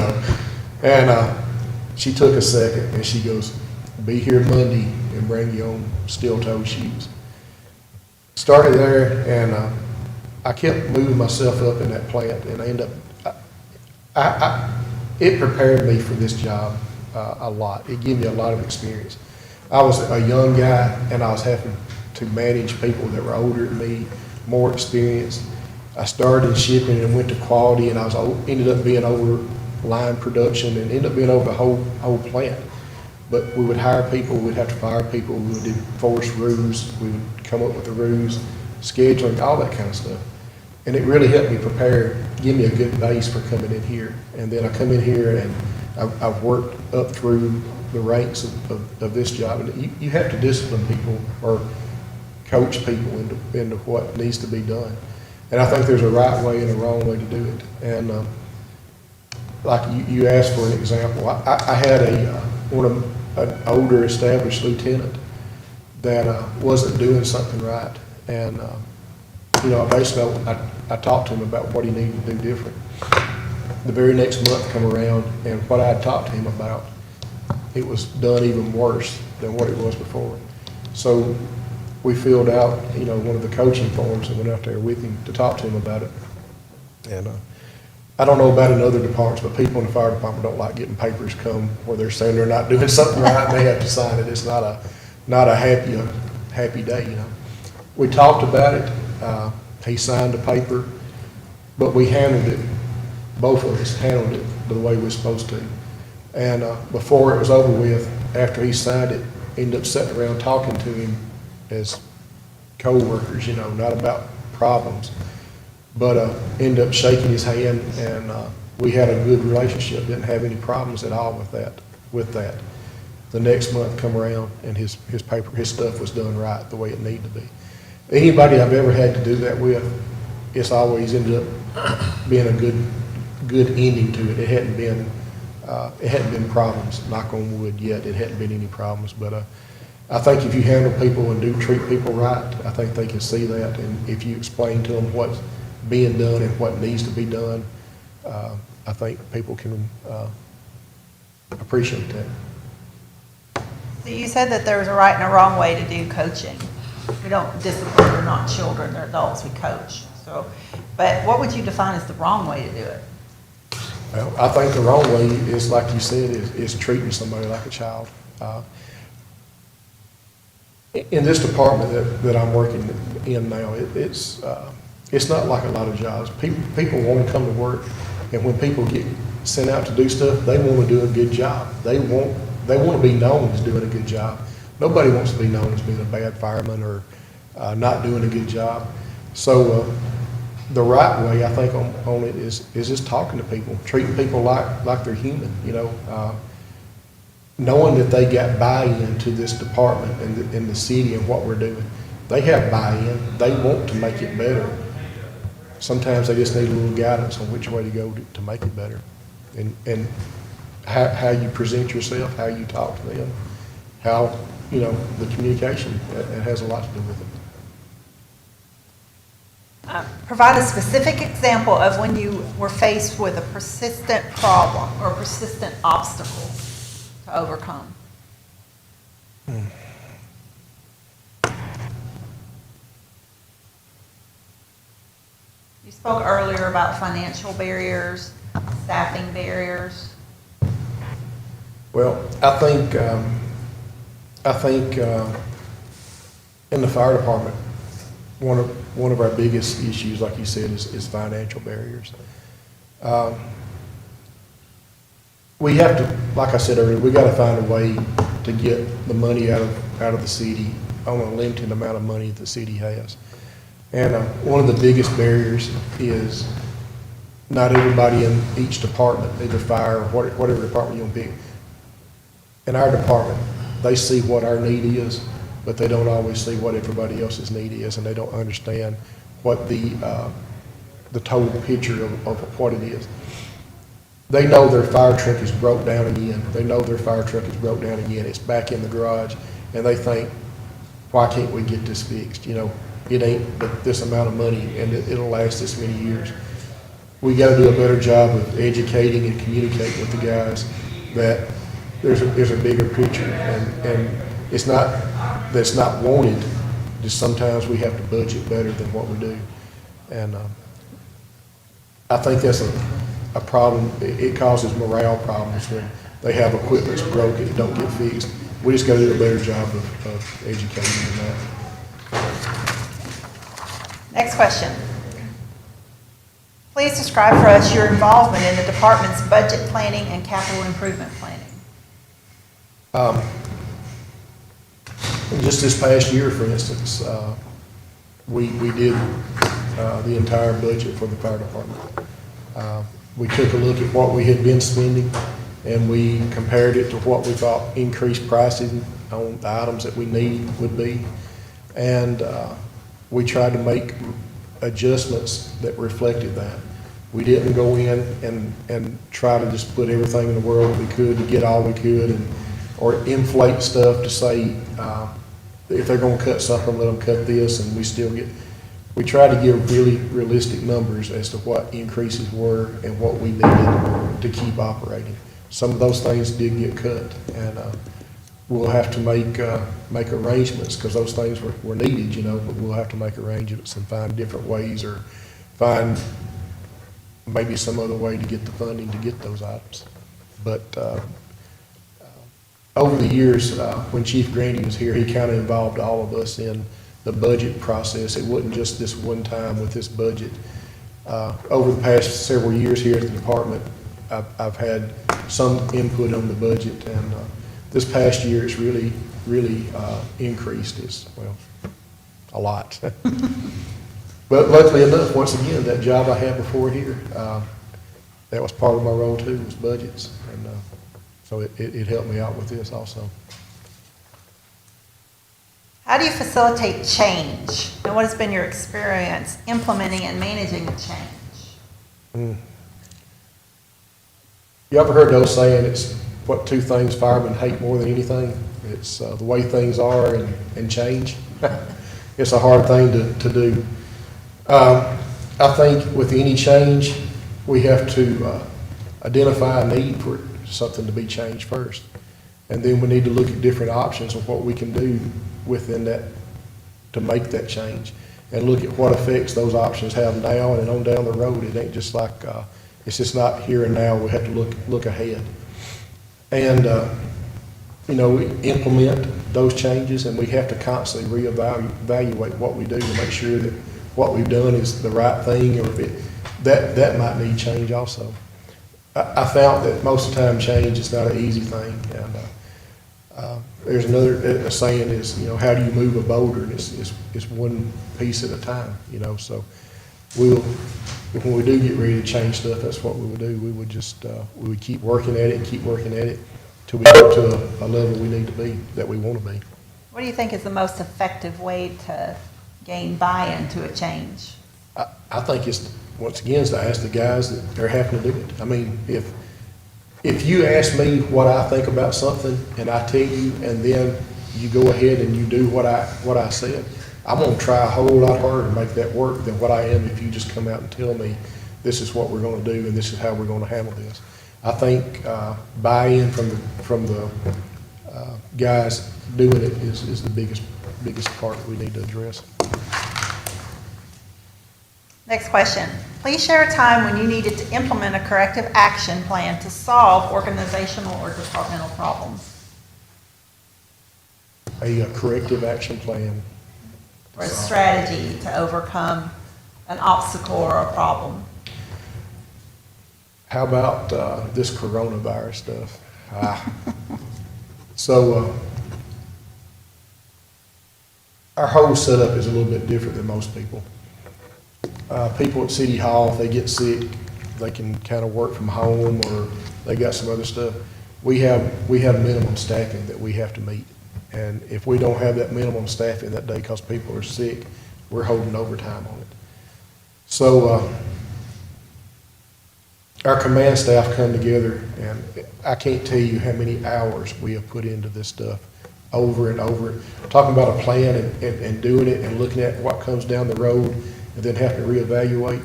And she took a second and she goes, be here Monday and bring your own steel-toed shoes. Started there and I kept moving myself up in that plant and I ended up, it prepared me for this job a lot. It gave me a lot of experience. I was a young guy and I was having to manage people that were older than me, more experienced. I started in shipping and went to quality, and I ended up being over line production and ended up being over the whole plant. But we would hire people, we'd have to fire people, we would do force rules, we would come up with the rules, scheduling, all that kind of stuff. And it really helped me prepare, give me a good base for coming in here. And then I come in here and I've worked up through the ranks of this job. And you have to discipline people or coach people into what needs to be done. And I think there's a right way and a wrong way to do it. And like you asked for an example, I had an older established lieutenant that wasn't doing something right. And basically I talked to him about what he needed to do different. The very next month come around, and what I had talked to him about, it was done even worse than what it was before. So we filled out, one of the coaching forms and went out there with him to talk to him about it. And I don't know about in other departments, but people in the fire department don't like getting papers come where they're saying they're not doing something right and they have to sign it. It's not a happy day, We talked about it. He signed the paper, but we handled it. Both of us handled it the way we're supposed to. And before it was over with, after he signed it, ended up sitting around talking to him as co-workers, not about problems, but ended up shaking his hand, and we had a good relationship. Didn't have any problems at all with that. The next month come around, and his stuff was done right the way it needed to be. Anybody I've ever had to do that with, it's always ended up being a good ending to it. It hadn't been problems, knock on wood yet. It hadn't been any problems, but I think if you handle people and do treat people right, I think they can see that. And if you explain to them what's being done and what needs to be done, I think people can appreciate that.
So you said that there was a right and a wrong way to do coaching. We don't discipline, we're not children, they're adults, we coach. So, but what would you define as the wrong way to do it?
Well, I think the wrong way is, like you said, is treating somebody like a child. In this department that I'm working in now, it's not like a lot of jobs. People want to come to work, and when people get sent out to do stuff, they want to do a good job. They want to be known as doing a good job. Nobody wants to be known as being a bad fireman or not doing a good job. So the right way, I think, on it is just talking to people, treating people like they're human, knowing that they got buy-in to this department and the city and what we're doing. they have buy-in, they want to make it better. Sometimes they just need a little guidance on which way to go to make it better. And how you present yourself, how you talk to them, how, the communication, it has a lot to do with it.
Provide a specific example of when you were faced with a persistent problem or a persistent obstacle to overcome. You spoke earlier about financial barriers, staffing barriers.
Well, I think in the fire department, one of our biggest issues, like you said, is financial barriers. We have to, like I said earlier, we got to find a way to get the money out of the city on a limited amount of money that the city has. And one of the biggest barriers is not everybody in each department, either fire or whatever department you want to pick. In our department, they see what our need is, but they don't always see what everybody else's need is, and they don't understand what the total picture of what it is. They know their fire truck is broke down again. They know their fire truck is broke down again. It's back in the garage, and they think, why can't we get this fixed? It ain't but this amount of money, and it'll last this many years. We got to do a better job of educating and communicating with the guys that there's a bigger picture, and it's not that's not wanted. Just sometimes we have to budget better than what we do, and I think that's a problem. It causes morale problems when they have equipment that's broken and it don't get fixed. We just got to do a better job of educating them that.
Next question. Please describe for us your involvement in the department's budget planning and capital improvement planning.
Just this past year, for instance, we did the entire budget for the fire department. We took a look at what we had been spending, and we compared it to what we thought increased pricing on the items that we need would be. And we tried to make adjustments that reflected that. We didn't go in and try to just put everything in the world that we could to get all we could, or inflate stuff to say, if they're gonna cut something, let them cut this, and we tried to give really realistic numbers as to what increases were and what we needed to keep operating. Some of those things did get cut, and we'll have to make arrangements, because those things were needed, but we'll have to make arrangements and find different ways, or find maybe some other way to get the funding to get those items. But over the years, when Chief Grandy was here, he kind of involved all of us in the budget process. It wasn't just this one time with this budget. Over the past several years here at the department, I've had some input on the budget, and this past year it's really increased. It's, a lot. But luckily enough, once again, that job I had before here, that was part of my role too, was budgets. And so it helped me out with this also.
How do you facilitate change? And what has been your experience implementing and managing the change?
You ever heard those saying, it's what two things firemen hate more than anything? It's the way things are and change. It's a hard thing to do. I think with any change, we have to identify a need for something to be changed first. And then we need to look at different options of what we can do within that to make that change, and look at what effects those options have now and on down the road. It ain't just like, it's just not here and now. We have to look ahead. And, we implement those changes, and we have to constantly reevaluate what we do to make sure that what we've done is the right thing, or if that might need change also. I found that most of the time change is not an easy thing. And there's another saying is, how do you move a boulder? And it's one piece at a time, so when we do get ready to change stuff, that's what we would do. We would just, we would keep working at it and keep working at it till we get to a level we need to be, that we want to be.
What do you think is the most effective way to gain buy-in to a change?
I think it's, once again, is to ask the guys that are having to do it. I mean, if you ask me what I think about something and I tell you, and then you go ahead and you do what I said, I'm gonna try a whole lot harder to make that work than what I am if you just come out and tell me, this is what we're gonna do and this is how we're gonna handle this. I think buy-in from the guys doing it is the biggest part that we need to address.
Next question. Please share a time when you needed to implement a corrective action plan to solve organizational or departmental problems.
A corrective action plan.
Or a strategy to overcome an obstacle or a problem.
How about this coronavirus stuff? So our whole setup is a little bit different than most people. People at City Hall, if they get sick, they can kind of work from home or they got some other stuff. We have minimum staffing that we have to meet. And if we don't have that minimum staffing that day because people are sick, we're holding overtime on it. So our command staff come together, and I can't tell you how many hours we have put into this stuff over and over. Talking about a plan and doing it and looking at what comes down the road and then having to reevaluate.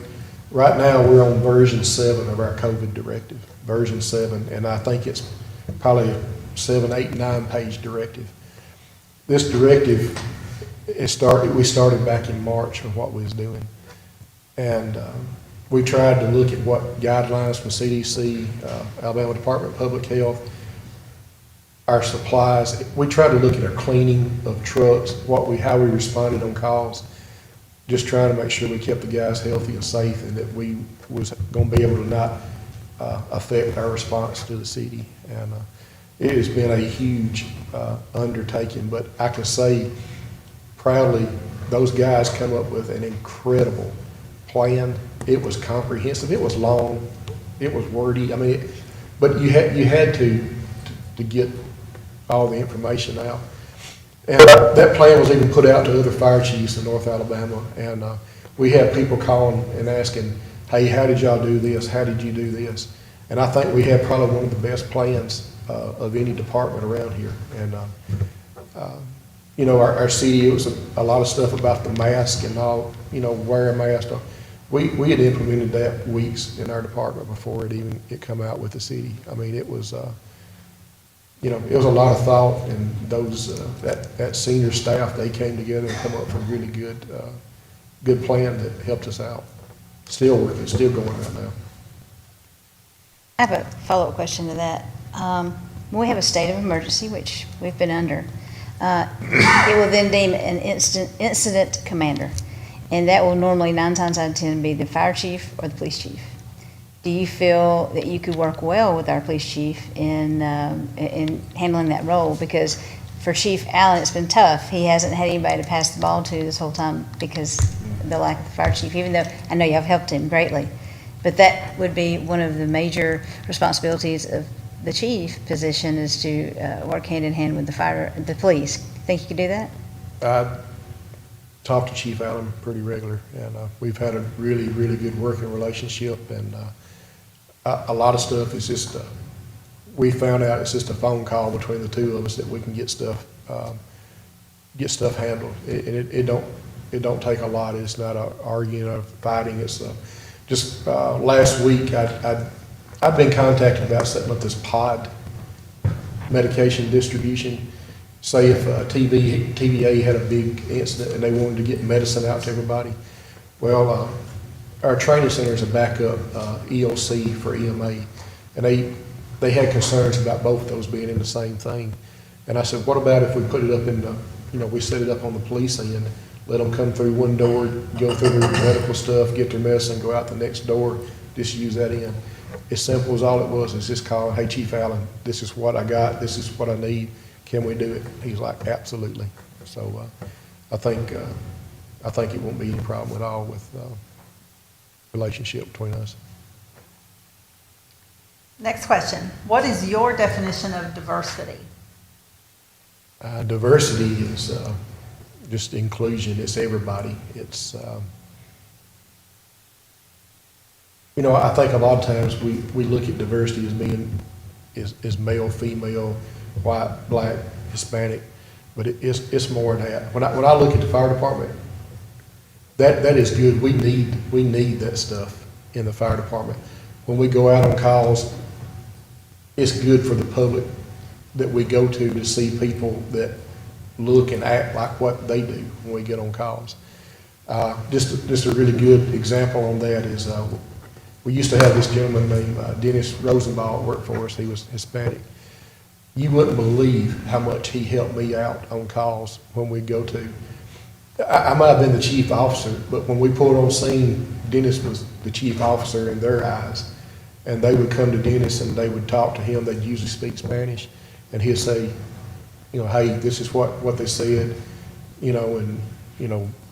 Right now, we're on version 7 of our COVID directive, version 7, and I think it's probably a 7, 8, 9-page directive. This directive, we started back in March on what we was doing. And we tried to look at what guidelines from CDC, Alabama Department of Public Health, our supplies. We tried to look at our cleaning of trucks, how we responded on calls, just trying to make sure we kept the guys healthy and safe and that we was going to be able to not affect our response to the city. And it has been a huge undertaking, but I can say proudly, those guys come up with an incredible plan. It was comprehensive. It was long. It was wordy. I mean, but you had to get all the information out. And that plan was even put out to other fire chiefs in North Alabama. And we had people calling and asking, hey, how did y'all do this? How did you do this? And I think we had probably one of the best plans of any department around here. And, you know, our city, it was a lot of stuff about the mask and all, you know, wear a mask. We had implemented that weeks in our department before it come out with the city. I mean, it was, you know, it was a lot of thought, and those, that senior staff, they came together and come up with a really good plan that helped us out. Still working, still going right now.
I have a follow-up question to that. When we have a state of emergency, which we've been under, it will then deem an incident commander, and that will normally 9 times out of 10 be the fire chief or the police chief. Do you feel that you could work well with our police chief in handling that role? Because for Chief Allen, it's been tough. He hasn't had anybody to pass the ball to this whole time because of the lack of the fire chief, even though I know y'all have helped him greatly. But that would be one of the major responsibilities of the chief position, is to work hand in hand with the police. Think you could do that?
I talk to Chief Allen pretty regular, and we've had a really, really good working relationship. And a lot of stuff is just, we found out it's just a phone call between the two of us that we can get stuff handled. It don't take a lot. It's not arguing or fighting. It's just last week I'd been contacted about setting up this pod medication distribution. Say if TVA had a big incident and they wanted to get medicine out to everybody. Well, our training center is a backup EOC for EMA, and they had concerns about both of those being in the same thing. And I said, what about if we put it up in the, you know, we set it up on the police end, let them come through one door, go through their medical stuff, get their medicine, go out the next door, just use that end. As simple as all it was, is just calling, hey, Chief Allen, this is what I got, this is what I need, can we do it? He's like, absolutely. So I think it won't be any problem at all with relationship between us.
Next question. What is your definition of diversity?
Diversity is just inclusion. It's everybody. It's, I think a lot of times we look at diversity as being is male, female, white, black, Hispanic, but it's more than that. When I look at the fire department, that is good. We need that stuff in the fire department. When we go out on calls, it's good for the public that we go to see people that look and act like what they do when we get on calls. Just a really good example on that is we used to have this gentleman named Dennis Rosenbaum work for us. He was Hispanic. You wouldn't believe how much he helped me out on calls when we go to. I might have been the chief officer, but when we pulled on scene, Dennis was the chief officer in their eyes. And they would come to Dennis and they would talk to him. They'd usually speak Spanish. And he'd say, hey, this is what they said, and,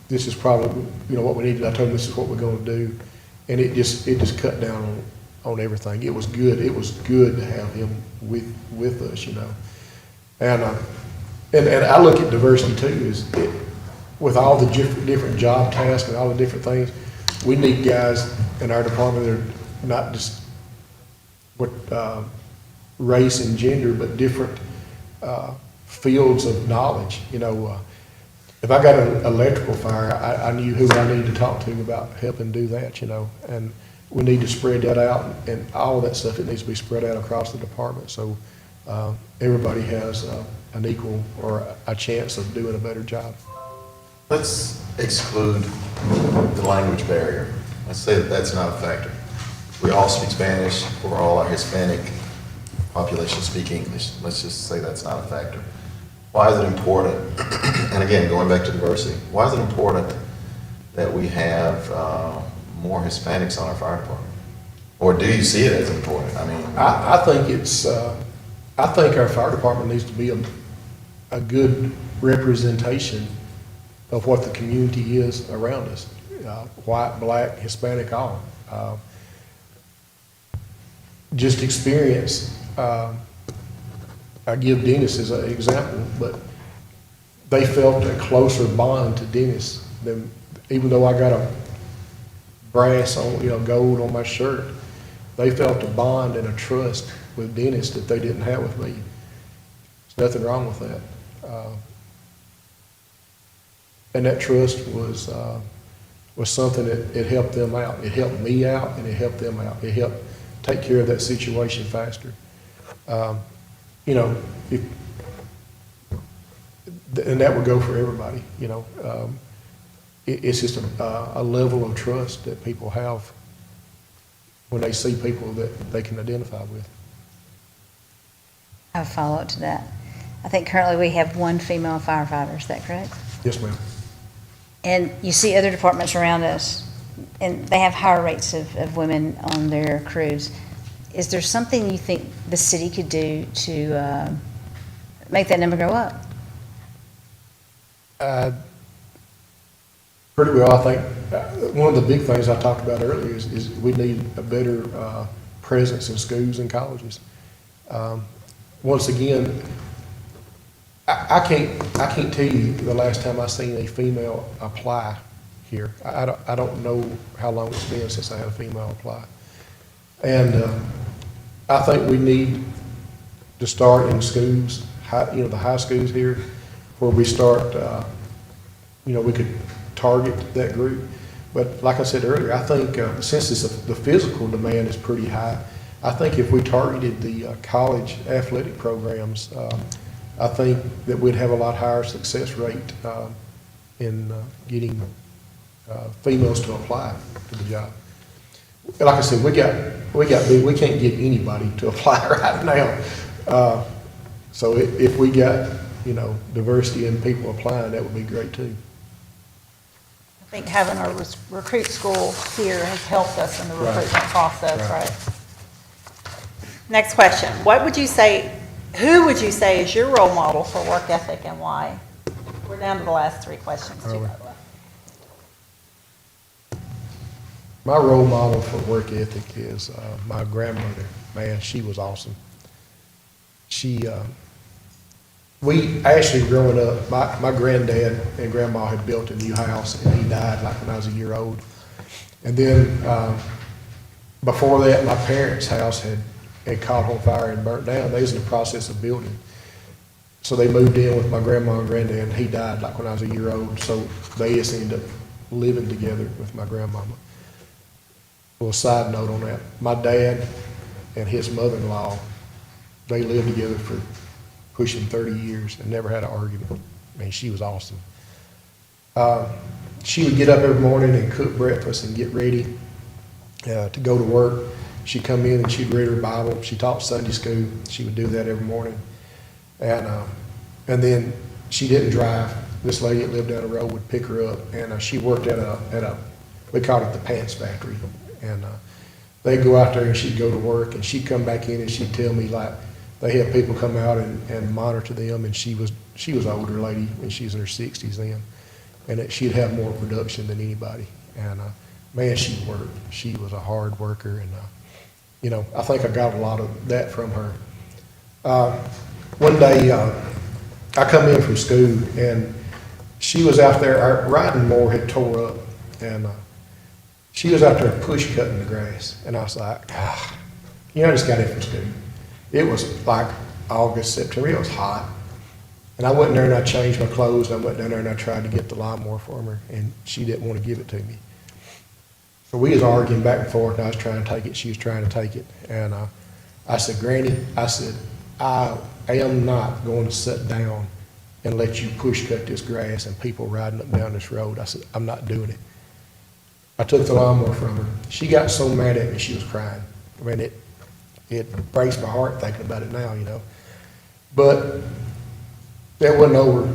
this is probably, what we need. I told him this is what we're going to do. And it just cut down on everything. It was good. It was good to have him with us, And I look at diversity too, with all the different job tasks and all the different things, we need guys in our department that are not just race and gender, but different fields of knowledge. If I got an electrical fire, I knew who I needed to talk to about helping do that, and we need to spread that out, and all of that stuff, it needs to be spread out across the department, so everybody has an equal or a chance of doing a better job.
Let's exclude the language barrier. Let's say that that's not a factor. We all speak Spanish, or all our Hispanic population speak English. Let's just say that's not a factor. Why is it important, and again, going back to diversity, why is it important that we have more Hispanics on our fire department? Or do you see it as important?
I think I think our fire department needs to be a good representation of what the community is around us, white, black, Hispanic, all. Just experience, I give Dennis as an example, but they felt a closer bond to Dennis than, even though I got a brass on, gold on my shirt, they felt a bond and a trust with Dennis that they didn't have with me. There's nothing wrong with that. And that trust was something that it helped them out. It helped me out, and it helped them out. It helped take care of that situation faster. And that would go for everybody. It's just a level of trust that people have when they see people that they can identify with.
I have a follow-up to that. I think currently we have one female firefighter, is that correct?
Yes, ma'am.
And you see other departments around us, and they have higher rates of women on their crews. Is there something you think the city could do to make that number go up?
Pretty well, I think. One of the big things I talked about earlier is we need a better presence in schools and colleges. Once again, I can't tell you the last time I seen a female apply here. I don't know how long it's been since I had a female apply. And I think we need to start in schools, the high schools here, where we start, we could target that group. But like I said earlier, I think since the physical demand is pretty high, I think if we targeted the college athletic programs, I think that we'd have a lot higher success rate in getting females to apply to the job. Like I said, we can't get anybody to apply right now. So if we got, diversity in people applying, that would be great too.
I think having our recruit school here has helped us in the
Right.
recruitment process,
Right.
right? Next question. Who would you say is your role model for work ethic and why? We're down to the last three questions.
Are we? My role model for work ethic is my grandmother. Man, she was awesome. She We actually growing up, my granddad and grandma had built a new house and he died like when I was a year old. And then, before that, my parents' house had caught on fire and burnt down. They was in the process of building. So they moved in with my grandma and granddad and he died like when I was a year old. So they just ended up living together with my grandmama. Well, side note on that, my dad and his mother-in-law, they lived together for pushing 30 years and never had an argument. I mean, she was awesome. She would get up every morning and cook breakfast and get ready to go to work. She'd come in and she'd read her Bible. She taught Sunday school. She would do that every morning. And then she didn't drive. This lady that lived down the road would pick her up, and she worked at a we called it the pants factory. And they'd go out there and she'd go to work, and she'd come back in and she'd tell me like they had people come out and monitor them, and she was an older lady and she was in her 60s then, and that she'd have more production than anybody. And man, she worked. She was a hard worker, and you know, I think I got a lot of that from her. One day, I come in from school, and she was out there, our riding mower had tore up, and she was out there push cutting the grass. And I was like, you know, I just got in from school. It was like August, September, it was hot. And I went in there and I changed my clothes, and I went down there and I tried to get the lawnmower from her, and she didn't want to give it to me. So we was arguing back and forth, and I was trying to take it, she was trying to take it. And I said, Granny, I said, I am not going to sit down and let you push cut this grass and people riding up and down this road. I said, I'm not doing it. I took the lawnmower from her. She got so mad at me, she was crying. I mean, it breaks my heart thinking about it now, you know. But that wasn't over.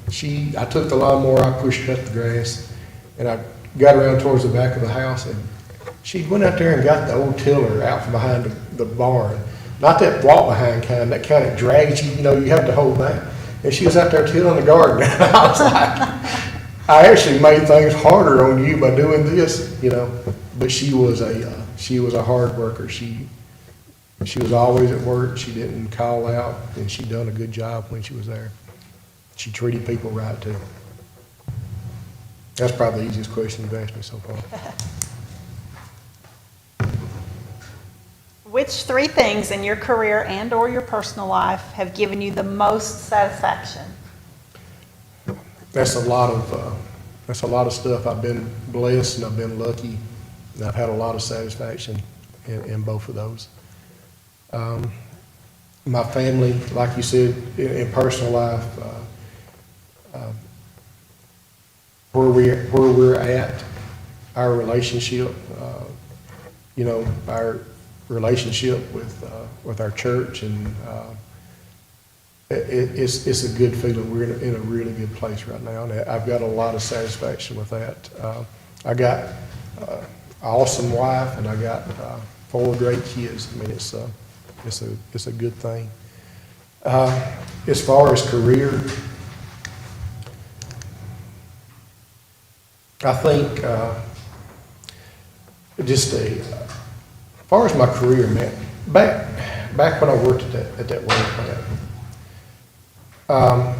I took the lawnmower, I push cut the grass, and I got around towards the back of the house, and she went out there and got the old tiller out from behind the barn. Not that walk behind kind, that kind of drags you, you know, you have to hold back. And she was out there tilling the garden. And I was like, I actually made things harder on you by doing this, you know. But she was a hard worker. She was always at work. She didn't call out, and she done a good job when she was there. She treated people right too. That's probably the easiest question you've asked me so far.
Which three things in your career and or your personal life have given you the most satisfaction?
That's a lot of stuff. I've been blessed and I've been lucky, and I've had a lot of satisfaction in both of those. My family, like you said, in personal life, where we're at, our relationship, you know, our relationship with our church, and it's a good feeling. We're in a really good place right now, and I've got a lot of satisfaction with that. I got an awesome wife, and I got 4 great kids. I mean, it's a good thing. As far as career, I think as far as my career, man, back when I worked at that water plant,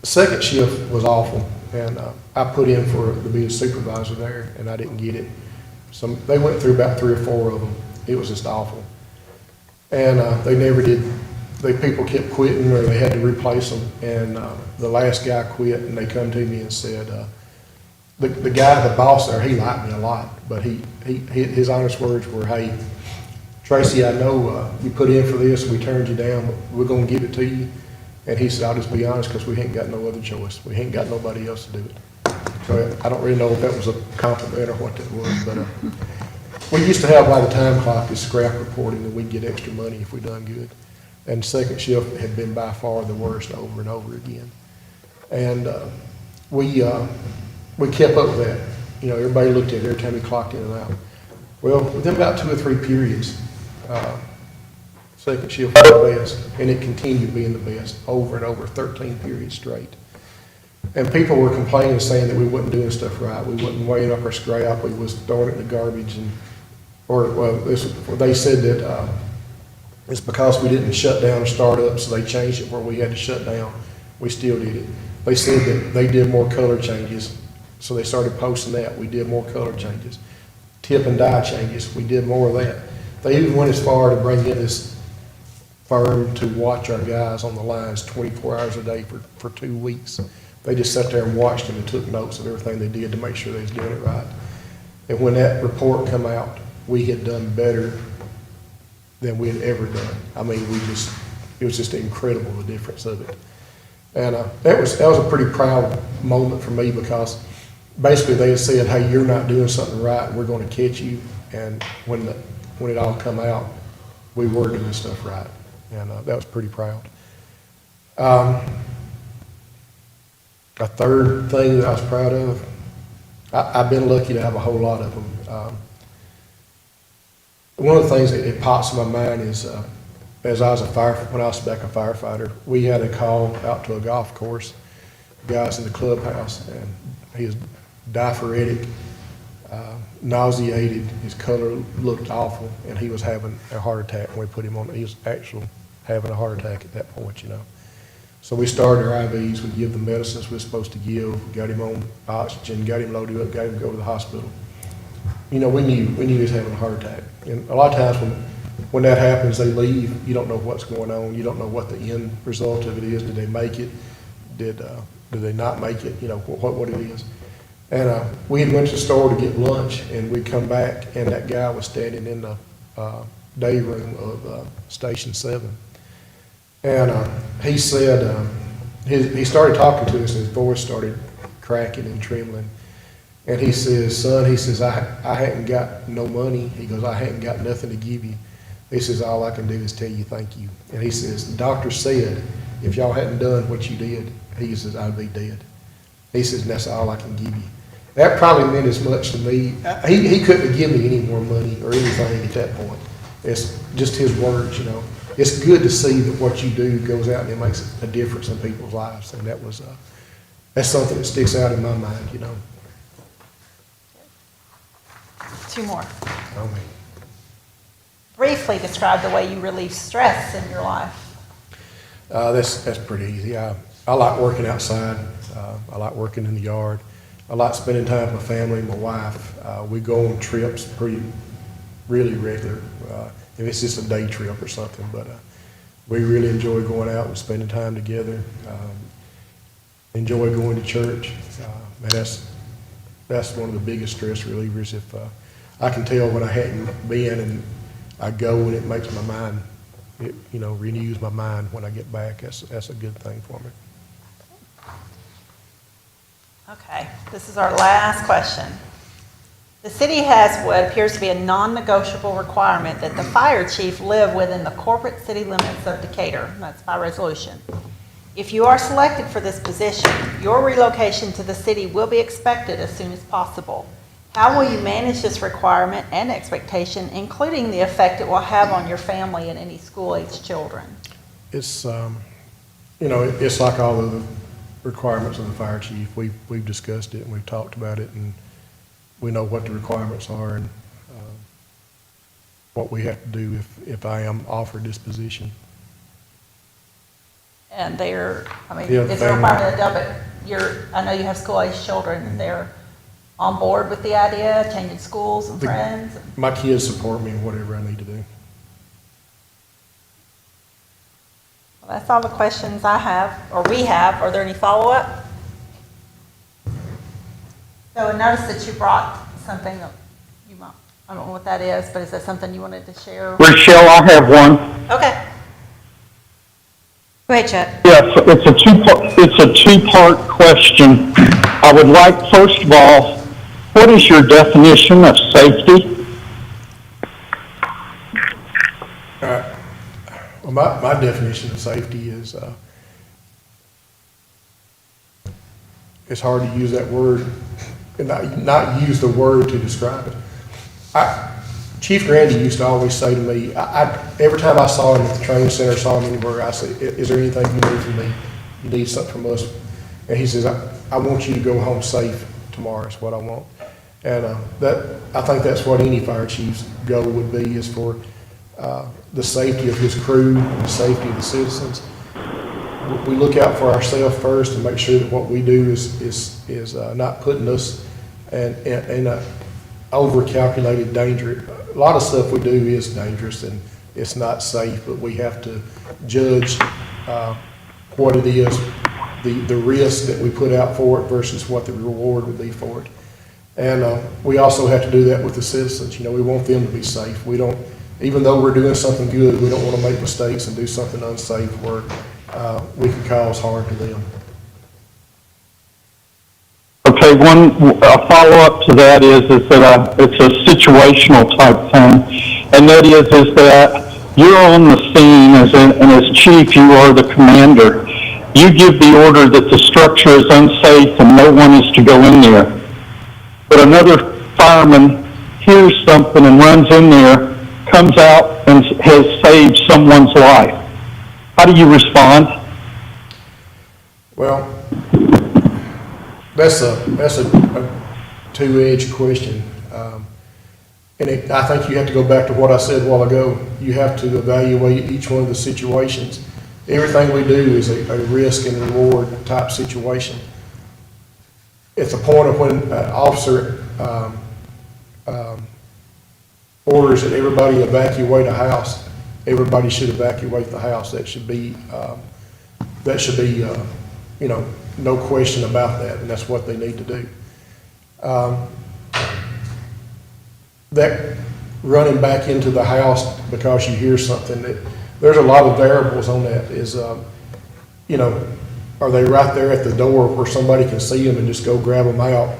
second shift was awful, and I put in to be a supervisor there, and I didn't get it. They went through about 3 or 4 of them. It was just awful, and they never did. People kept quitting, or they had to replace them. And the last guy quit, and they come to me and said, the guy, the boss there, he liked me a lot, but his honest words were, "Hey, Tracy, I know you put in for this, we turned you down, but we're going to give it to you." And he said, "I'll just be honest, because we ain't got no other choice. We ain't got nobody else to do it." So I don't really know if that was a compliment or what that was, but we used to have, by the time clock, is scrap reporting, and we'd get extra money if we done good. And second shift had been by far the worst over and over again. And we kept up with that. You know, everybody looked at it every time we clocked in and out. Well, within about 2 or 3 periods, second shift was the best, and it continued being the best over and over, 13 periods straight. And people were complaining, saying that we wasn't doing stuff right. We wasn't weighing up our scrap. We was throwing it in the garbage. They said that It's because we didn't shut down or start up, so they changed it where we had to shut down. We still did it. They said that they did more color changes, so they started posting that. We did more color changes. Tip and dye changes, we did more of that. They even went as far to bring in this firm to watch our guys on the lines 24 hours a day for 2 weeks. They just sat there and watched them and took notes of everything they did to make sure they was doing it right. And when that report come out, we had done better than we had ever done. I mean, it was just incredible, the difference of it. And that was a pretty proud moment for me, because basically they had said, hey, you're not doing something right, and we're going to catch you. And when it all come out, we were doing stuff right. And that was pretty proud. A third thing that I was proud of, I've been lucky to have a whole lot of them. One of the things that pops in my mind is, when I was back a firefighter, we had a call out to a golf course, guys in the clubhouse, and he was diaphoretic, nauseated, his color looked awful, and he was having a heart attack when we put him on. He was actually having a heart attack at that point, you know. So we started our IVs, we give the medicines we're supposed to give, got him on oxygen, got him loaded up, got him to go to the hospital. You know, we knew he was having a heart attack. And a lot of times when that happens, they leave, you don't know what's going on, you don't know what the end result of it is. Did they make it? Did they not make it? You know, what it is. And we had went to the store to get lunch, and we come back, and that guy was standing in the day room of Station 7. And he said, he started talking to us, and his voice started cracking and trembling. And he says, son, he says, I hadn't got no money. He goes, I hadn't got nothing to give you. He says, all I can do is tell you thank you. And he says, the doctor said, if y'all hadn't done what you did, he says, I'd be dead. He says, and that's all I can give you. That probably meant as much to me. He couldn't have given me any more money or anything at that point. It's just his words, you know. It's good to see that what you do goes out and it makes a difference in people's lives. And that's something that sticks out in my mind, you know.
2 more.
I mean,
Briefly describe the way you relieve stress in your life.
that's pretty easy. I like working outside. I like working in the yard. I like spending time with my family and my wife. We go on trips really regular. If it's just a day trip or something, but we really enjoy going out and spending time together. Enjoy going to church. And that's one of the biggest stress relievers. If I can tell when I hadn't been, and I go and it makes my mind, it, you know, renews my mind when I get back. That's a good thing for me.
Okay, this is our last question. The city has what appears to be a non-negotiable requirement that the fire chief live within the corporate city limits of Decatur. That's by resolution. If you are selected for this position, your relocation to the city will be expected as soon as possible. How will you manage this requirement and expectation, including the effect it will have on your family and any school-aged children?
It's, you know, it's like all of the requirements of the fire chief. We've discussed it and we've talked about it, and we know what the requirements are and what we have to do if I am offered this position.
And they're, I mean,
Yeah,
is there a
family.
requirement that I know you have school-aged children, and they're on board with the idea, changing schools and friends?
My kids support me in whatever I need to do.
Well, that's all the questions I have, or we have. Are there any follow-up? So I noticed that you brought something that you might, I don't know what that is, but is that something you wanted to share?
Rochelle, I have one.
Okay.
Go ahead, Chuck.
Yes, it's a two-part question. I would like, first of all, what is your definition of safety?
Well, my definition of safety is, it's hard to use that word and not use the word to describe it. Chief Grandy used to always say to me, every time I saw him at the training center, saw him anywhere, I said, is there anything you need from me? You need something from us? And he says, I want you to go home safe tomorrow is what I want. And I think that's what any fire chief's goal would be, is for the safety of his crew, and the safety of the citizens. We look out for ourselves first and make sure that what we do is not putting us in a over-calculated danger. A lot of stuff we do is dangerous and it's not safe, but we have to judge what it is, the risk that we put out for it versus what the reward would be for it. And we also have to do that with the citizens. You know, we want them to be safe. We don't, even though we're doing something good, we don't want to make mistakes and do something unsafe where we can cause harm to them.
Okay, a follow-up to that is that it's a situational type thing, and that is that you're on the scene and as chief, you are the commander. You give the order that the structure is unsafe and no one is to go in there. But another fireman hears something and runs in there, comes out and has saved someone's life. How do you respond?
Well, that's a two-edged question. I think you have to go back to what I said a while ago. You have to evaluate each one of the situations. Everything we do is a risk and reward type situation. At the point of when an officer orders that everybody evacuate a house, everybody should evacuate the house. That should be you know, no question about that, and that's what they need to do. That running back into the house because you hear something, there's a lot of variables on that. Is you know, are they right there at the door where somebody can see them and just go grab them out?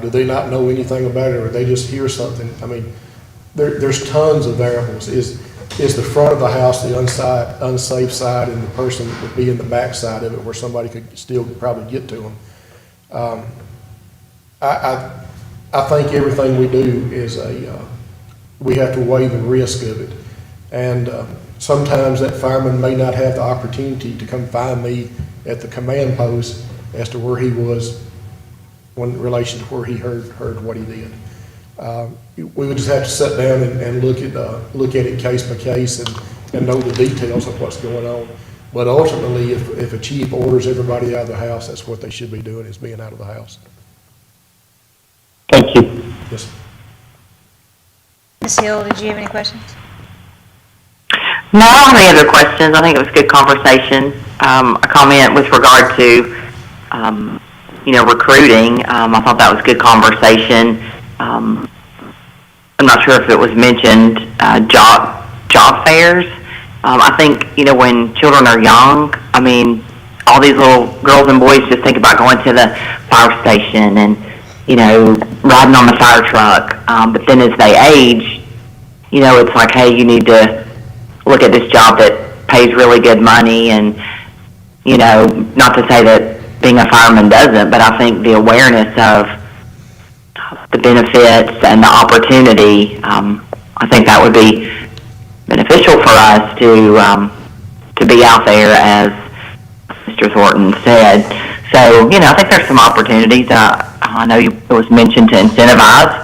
Do they not know anything about it, or they just hear something? I mean, there's tons of variables. Is the front of the house the unsafe side, and the person would be in the back side of it where somebody could still probably get to them? I think everything we do is we have to weigh the risk of it. And sometimes that fireman may not have the opportunity to come find me at the command post as to where he was in relation to where he heard what he did. We would just have to sit down and look at it case by case and know the details of what's going on. But ultimately, if a chief orders everybody out of the house, that's what they should be doing, is being out of the house.
Thank you.
Yes.
Ms. Hill, did you have any questions?
No, I don't have any other questions. I think it was a good conversation. A comment with regard to, recruiting. I thought that was good conversation. I'm not sure if it was mentioned, job fairs. I think, when children are young, I mean, all these little girls and boys just think about going to the fire station and, riding on the fire truck. But then as they age, it's like, hey, you need to look at this job that pays really good money. And, not to say that being a fireman doesn't, but I think the awareness of the benefits and the opportunity, I think that would be beneficial for us to be out there, as Mr. Thornton said. So, I think there's some opportunities. I know it was mentioned to incentivize,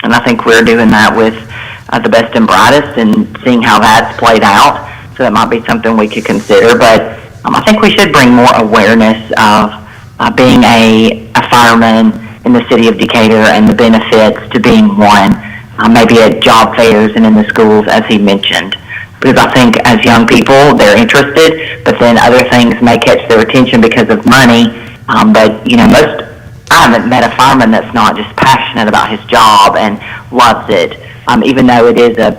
and I think we're doing that with the best and brightest and seeing how that's played out. So that might be something we could consider. But I think we should bring more awareness of being a fireman in the city of Decatur and the benefits to being one, maybe at job fairs and in the schools, as he mentioned. Because I think as young people, they're interested, but then other things may catch their attention because of money. But, I haven't met a fireman that's not just passionate about his job and loves it, even though it is a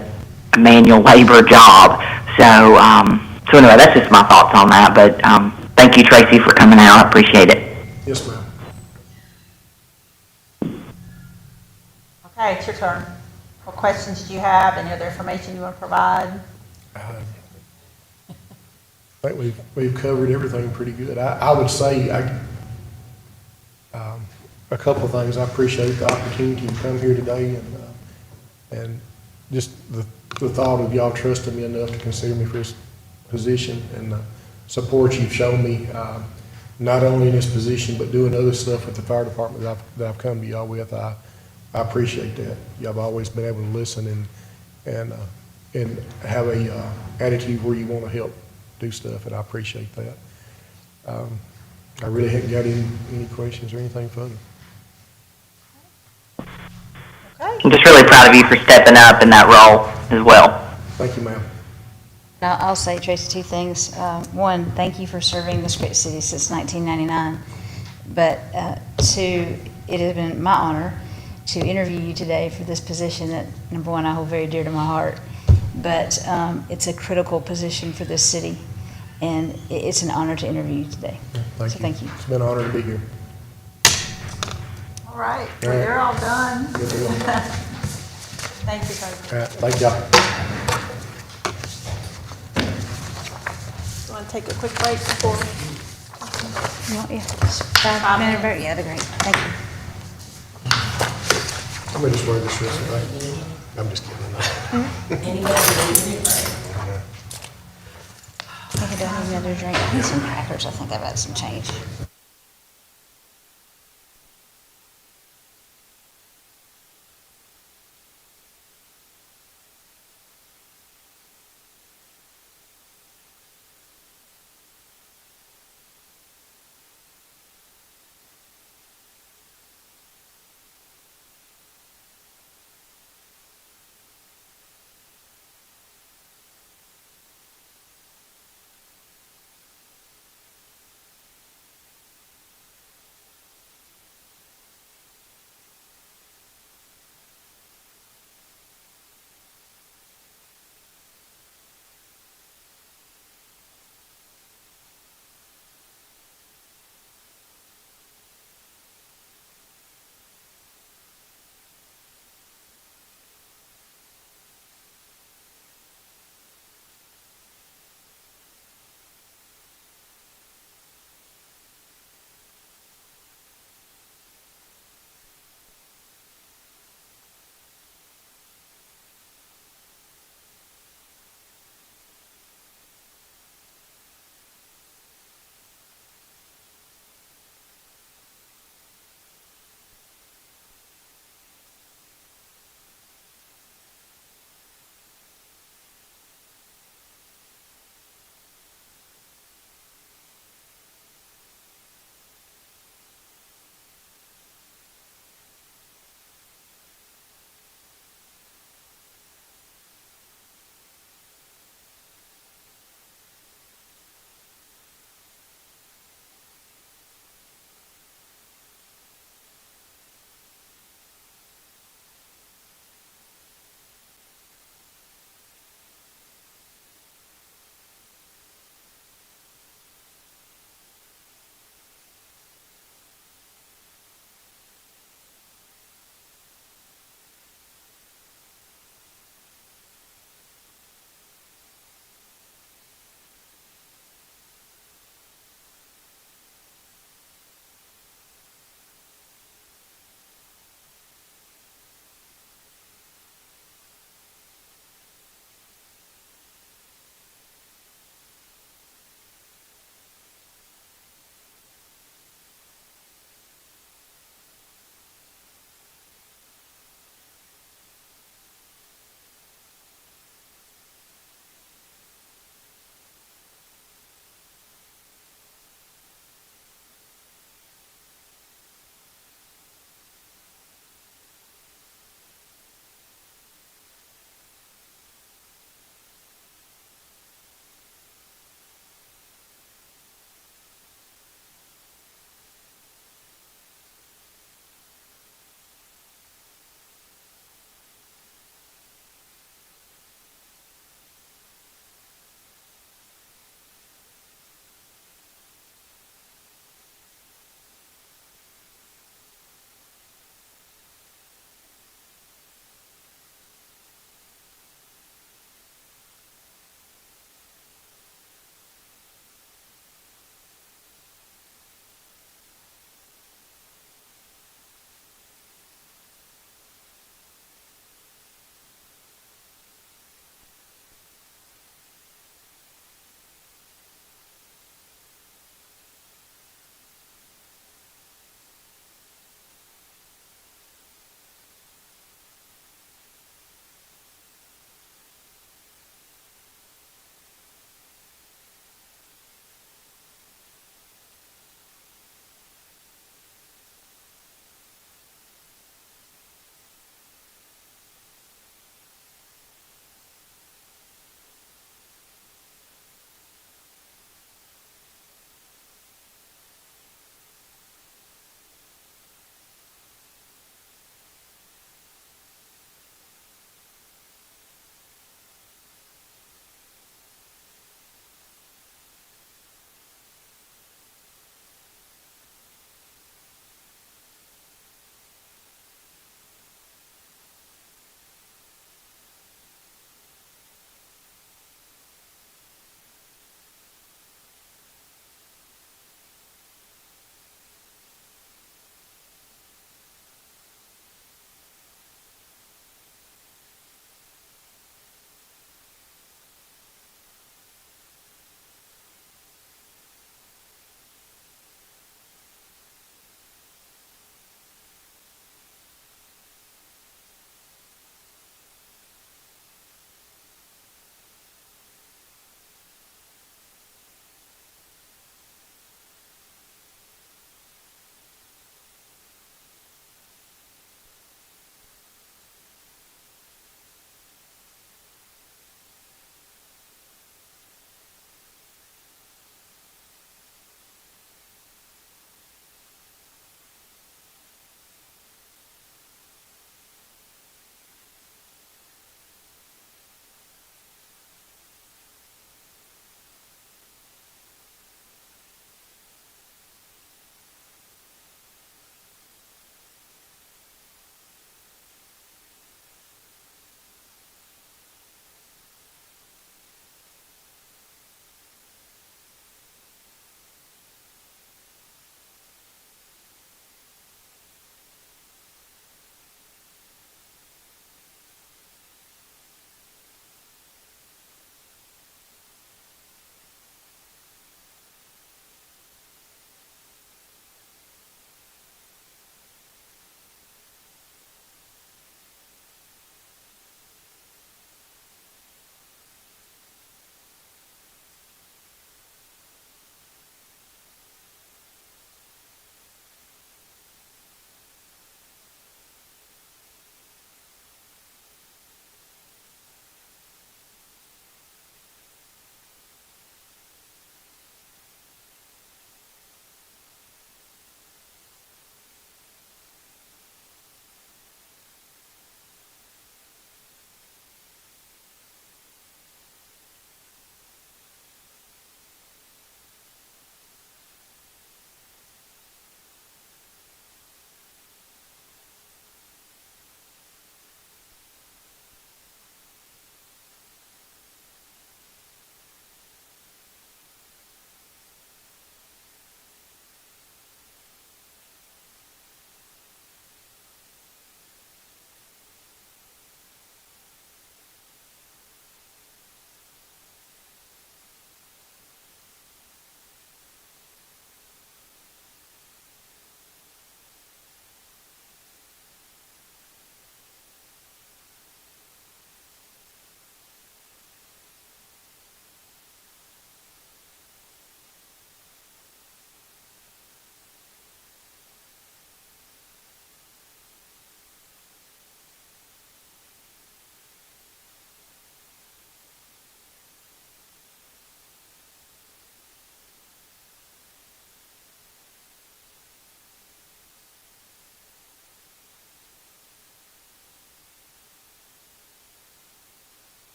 manual labor job. So anyway, that's just my thoughts on that. But thank you, Tracy, for coming out. I appreciate it.
Yes, ma'am.
Okay, it's your turn. What questions do you have? Any other information you want to provide?
I think we've covered everything pretty good. I would say a couple of things. I appreciate the opportunity to come here today and just the thought of y'all trusting me enough to consider me for this position, and the support you've shown me, not only in this position but doing other stuff with the fire department that I've come to y'all with. I appreciate that. Y'all have always been able to listen and and have a attitude where you want to help do stuff, and I appreciate that. I really haven't got any questions or anything further.
I'm just really proud of you for stepping up in that role as well.
Thank you, ma'am.
Now, I'll say, Tracy, two things. One, thank you for serving this great city since 1999. But two, it has been my honor to interview you today for this position that, number one, I hold very dear to my heart. But it's a critical position for this city, and it's an honor to interview you today.
Thank
So
you.
thank you.
It's been an honor to be here.
All right,
All right.
they're all done.
Good deal.
Thank you, Tracy.
All right, thank y'all.
You want to take a quick break before?
You want, yeah, just 5-minute break? Yeah, that'd be great. Thank you.
I'm gonna just wear this dress today. I'm just kidding.
I think I don't need another drink. I need some crackers. I think I've had some change.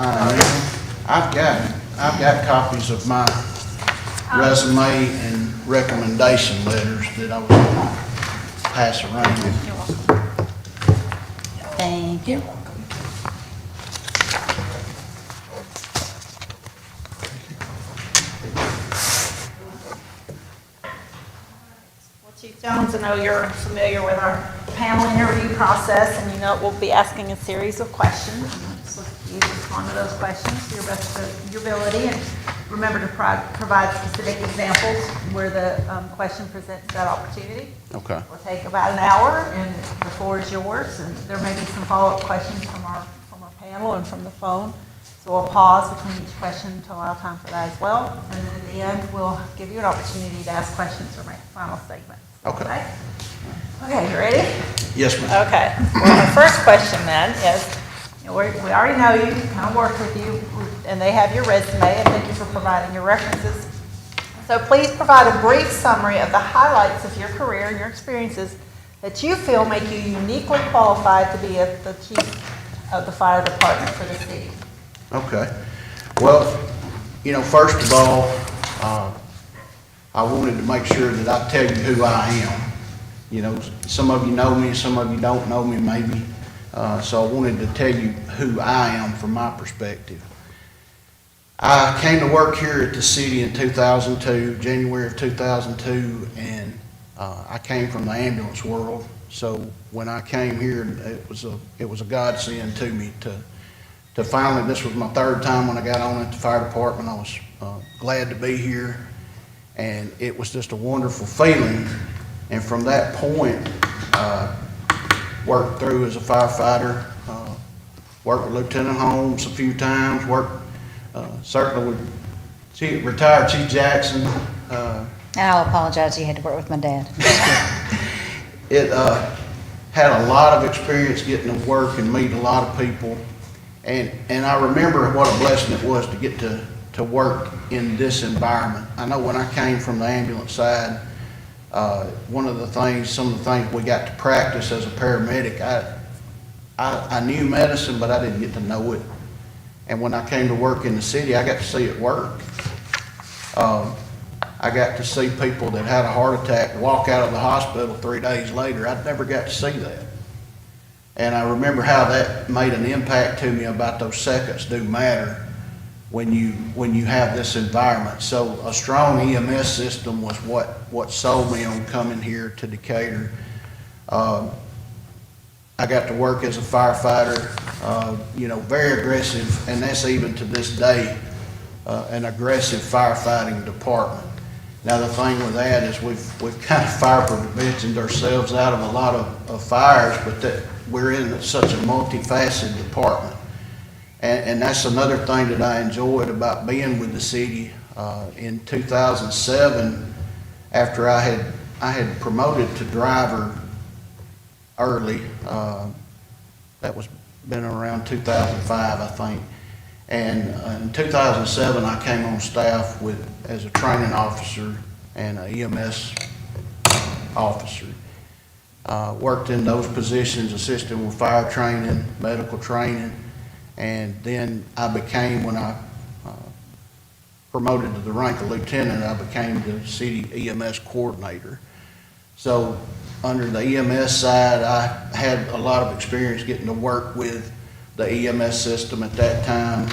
I've got copies of my resume and recommendation letters that I was gonna pass around.
Thank you.
Well, Chief Jones, I know you're familiar with our panel interview process, and you know we'll be asking a series of questions. Just look at you to respond to those questions to your best of your ability, and remember to provide specific examples where the question presents that opportunity.
Okay.
We'll take about an hour, and the floor is yours, and there may be some follow-up questions from our panel and from the phone. So we'll pause between each question to allow time for that as well. And then at the end, we'll give you an opportunity to ask questions or make final statements.
Okay.
Okay, you ready?
Yes, ma'am.
Okay. Well, the first question then is, you know, we already know you, kind of worked with you, and they have your resume, and thank you for providing your references. So please provide a brief summary of the highlights of your career and your experiences that you feel make you uniquely qualified to be the chief of the fire department for the city.
Okay. Well, you know, first of all, I wanted to make sure that I tell you who I am. You know, some of you know me, some of you don't know me maybe. So I wanted to tell you who I am from my perspective. I came to work here at the city in 2002, January of 2002, and I came from the ambulance world. So when I came here, it was a godsend to me to finally, this was my third time when I got on at the fire department. I was glad to be here, and it was just a wonderful feeling. And from that point, worked through as a firefighter, worked with Lieutenant Holmes a few times, worked certainly with retired Chief Jackson.
And I'll apologize, you had to work with my dad.
It had a lot of experience getting to work and meet a lot of people. And I remember what a blessing it was to get to work in this environment. I know when I came from the ambulance side, some of the things we got to practice as a paramedic, I knew medicine, but I didn't get to know it. And when I came to work in the city, I got to see it work. I got to see people that had a heart attack walk out of the hospital 3 days later. I'd never got to see that. And I remember how that made an impact to me about those seconds do matter when you have this environment. So a strong EMS system was what sold me on coming here to Decatur. I got to work as a firefighter, very aggressive, and that's even to this day, an aggressive firefighting department. Now the thing with that is we've kind of fire prevented ourselves out of a lot of fires, but that we're in such a multifaceted department. And that's another thing that I enjoyed about being with the city. In 2007, after I had promoted to driver early, that was been around 2005, I think. And in 2007, I came on staff as a training officer and an EMS officer. Worked in those positions, assisting with fire training, medical training, and then I became, when I promoted to the rank of lieutenant, I became the city EMS coordinator. So under the EMS side, I had a lot of experience getting to work with the EMS system at that time.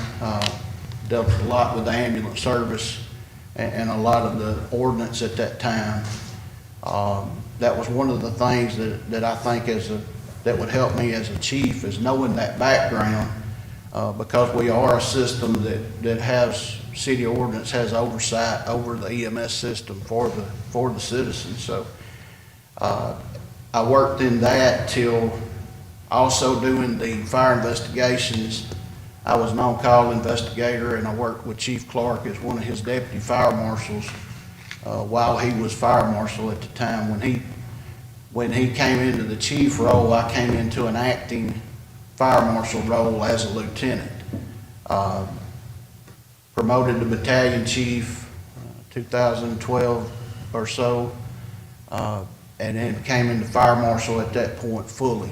Dealt a lot with the ambulance service and a lot of the ordinance at that time. That was one of the things that I think that would help me as a chief, is knowing that background, because we are a system that has, city ordinance has oversight over the EMS system for the citizens. So I worked in that till also doing the fire investigations. I was an on-call investigator, and I worked with Chief Clark as one of his deputy fire marshals while he was fire marshal at the time. When he came into the chief role, I came into an acting fire marshal role as a lieutenant. Promoted to battalion chief 2012 or so, and then came into fire marshal at that point fully.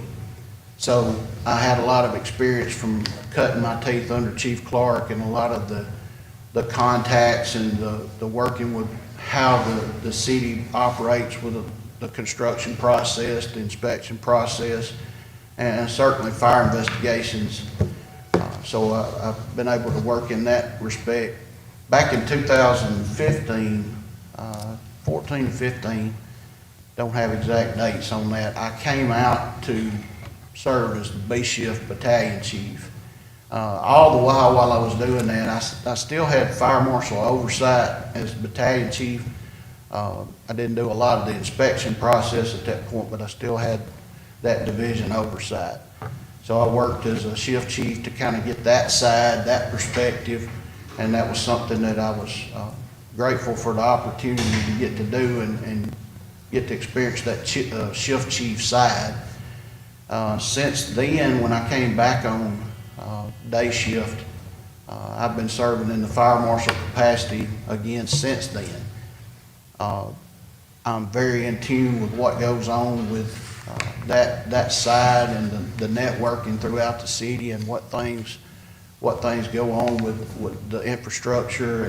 So I had a lot of experience from cutting my teeth under Chief Clark and a lot of the contacts and the working with how the city operates with the construction process, the inspection process, and certainly fire investigations. So I've been able to work in that respect. Back in 2015, 14 to 15, don't have exact dates on that, I came out to serve as the B shift battalion chief. All the while I was doing that, I still had fire marshal oversight as battalion chief. I didn't do a lot of the inspection process at that point, but I still had that division oversight. So I worked as a shift chief to kind of get that side, that perspective, and that was something that I was grateful for the opportunity to get to do and get to experience that shift chief side. Since then, when I came back on day shift, I've been serving in the fire marshal capacity again since then. I'm very in tune with what goes on with that side and the networking throughout the city and what things go on with the infrastructure,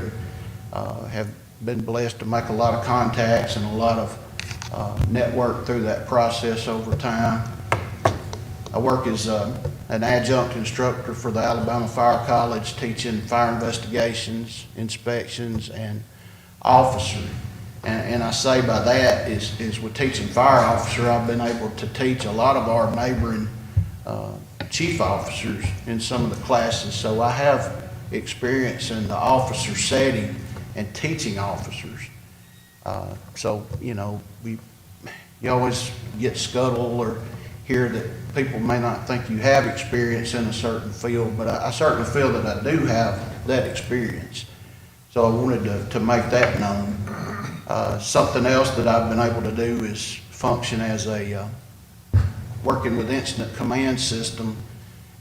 and have been blessed to make a lot of contacts and a lot of network through that process over time. I work as an adjunct instructor for the Alabama Fire College, teaching fire investigations, inspections, and officer. And I say by that is with teaching fire officer, I've been able to teach a lot of our neighboring chief officers in some of the classes. So I have experience in the officer setting and teaching officers. So, you know, you always get scuttle or hear that people may not think you have experience in a certain field, but I certainly feel that I do have that experience. So I wanted to make that known. Something else that I've been able to do is function as a working with incident command system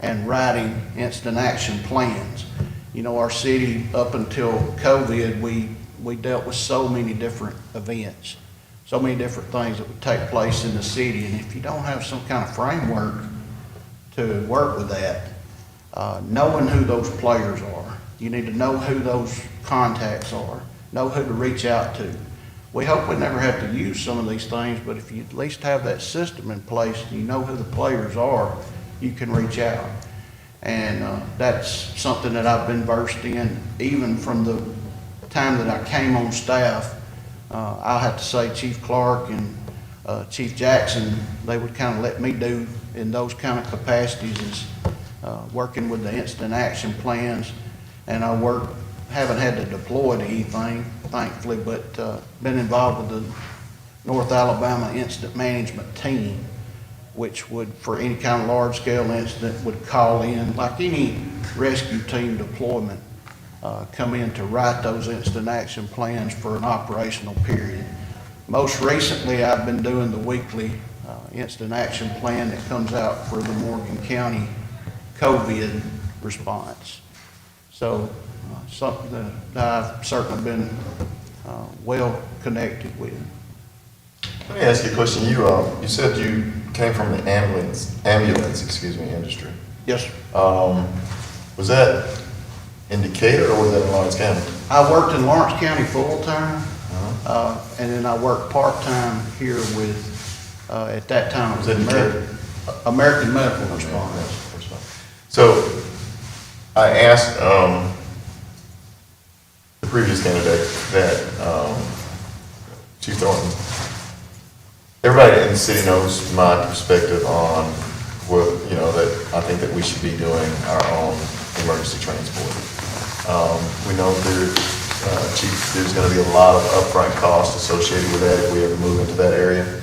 and writing incident action plans. You know, our city, up until COVID, we dealt with so many different events, so many different things that would take place in the city, and if you don't have some kind of framework to work with that, knowing who those players are, you need to know who those contacts are, know who to reach out to. We hope we never have to use some of these things, but if you at least have that system in place and you know who the players are, you can reach out. And that's something that I've been versed in even from the time that I came on staff. I'll have to say Chief Clark and Chief Jackson, they would kind of let me do in those kind of capacities is working with the instant action plans. And I haven't had to deploy to anything, thankfully, but been involved with the North Alabama Incident Management Team, which would, for any kind of large-scale incident, would call in, like any rescue team deployment, come in to write those instant action plans for an operational period. Most recently, I've been doing the weekly instant action plan that comes out for the Morgan County COVID response. So something that I've certainly been well connected with.
Let me ask you a question. You said you came from the ambulance industry.
Yes, sir.
Was that in Decatur or was that in Lawrence County?
I worked in Lawrence County full-time, and then I worked part-time here with, at that time, it was American Medical Response.
So I asked the previous candidate that Chief Thornton, everybody in the city knows my perspective on what, you know, that I think that we should be doing our own emergency transport. We know there's going to be a lot of upfront costs associated with that if we ever move into that area.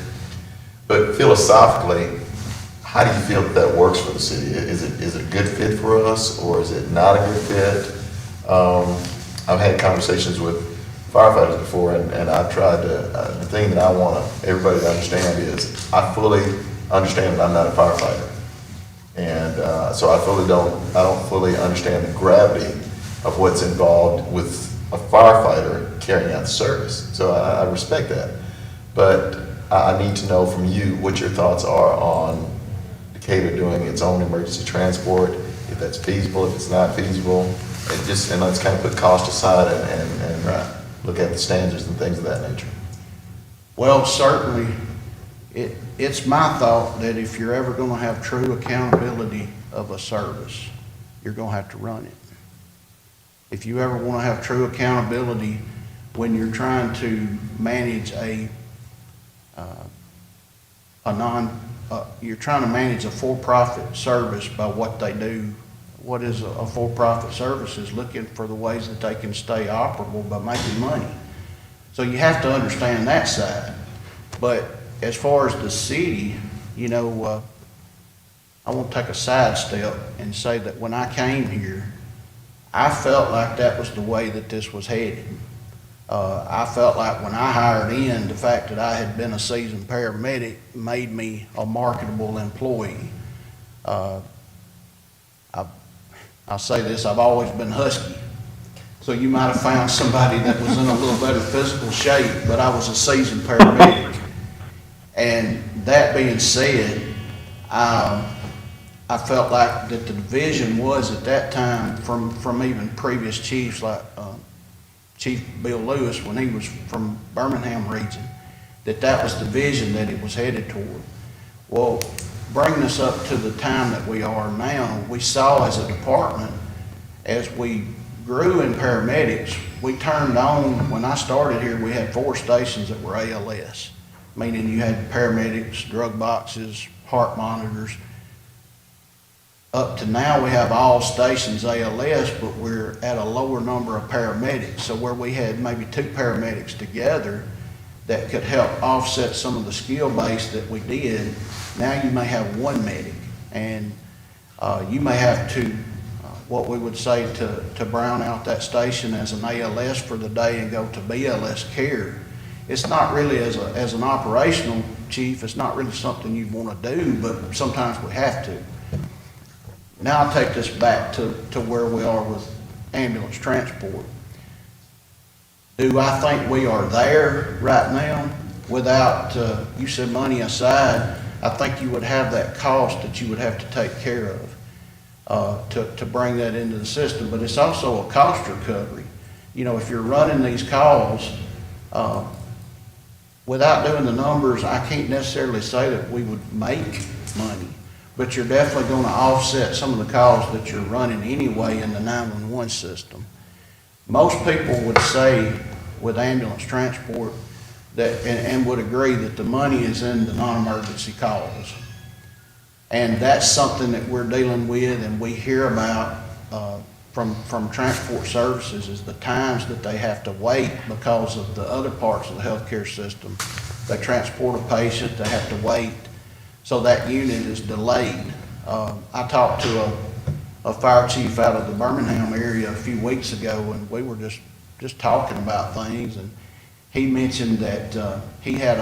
But philosophically, how do you feel that works for the city? Is it a good fit for us, or is it not a good fit? I've had conversations with firefighters before, and I've tried to, the thing that I want everybody to understand is I fully understand that I'm not a firefighter. And so I don't fully understand the gravity of what's involved with a firefighter carrying out the service. So I respect that. But I need to know from you what your thoughts are on the Decatur doing its own emergency transport, if that's feasible, if it's not feasible, and let's kind of put cost aside and look at the standards and things of that nature.
Well, certainly, it's my thought that if you're ever gonna have true accountability of a service, you're gonna have to run it. If you ever wanna have true accountability when you're trying to manage you're trying to manage a for-profit service by what they do. What is a for-profit service is looking for the ways that they can stay operable by making money. So you have to understand that side. But as far as the city, I want to take a side step and say that when I came here, I felt like that was the way that this was headed. I felt like when I hired in, the fact that I had been a seasoned paramedic made me a marketable employee. I'll say this, I've always been husky. So you might have found somebody that was in a little better physical shape, but I was a seasoned paramedic. And that being said, I felt like that the division was at that time from even previous chiefs like Chief Bill Lewis, when he was from Birmingham region, that was the vision that it was headed toward. Well, bringing us up to the time that we are now, we saw as a department, as we grew in paramedics, we turned on, when I started here, we had 4 stations that were ALS, meaning you had paramedics, drug boxes, heart monitors. Up to now, we have all stations ALS, but we're at a lower number of paramedics. So where we had maybe 2 paramedics together that could help offset some of the skill base that we did, now you may have 1 medic. And you may have to, what we would say, to brown out that station as an ALS for the day and go to BLS care. It's not really, as an operational chief, it's not really something you want to do, but sometimes we have to. Now I'll take this back to where we are with ambulance transport. Do I think we are there right now without, you said money aside, I think you would have that cost that you would have to take care of to bring that into the system, but it's also a cost recovery. If you're running these calls, without doing the numbers, I can't necessarily say that we would make money. But you're definitely going to offset some of the calls that you're running anyway in the 911 system. Most people would say with ambulance transport that, and would agree that the money is in the non-emergency calls. And that's something that we're dealing with and we hear about from transport services is the times that they have to wait because of the other parts of the healthcare system. They transport a patient, they have to wait. So that unit is delayed. I talked to a fire chief out of the Birmingham area a few weeks ago, and we were just talking about things, and he mentioned that he had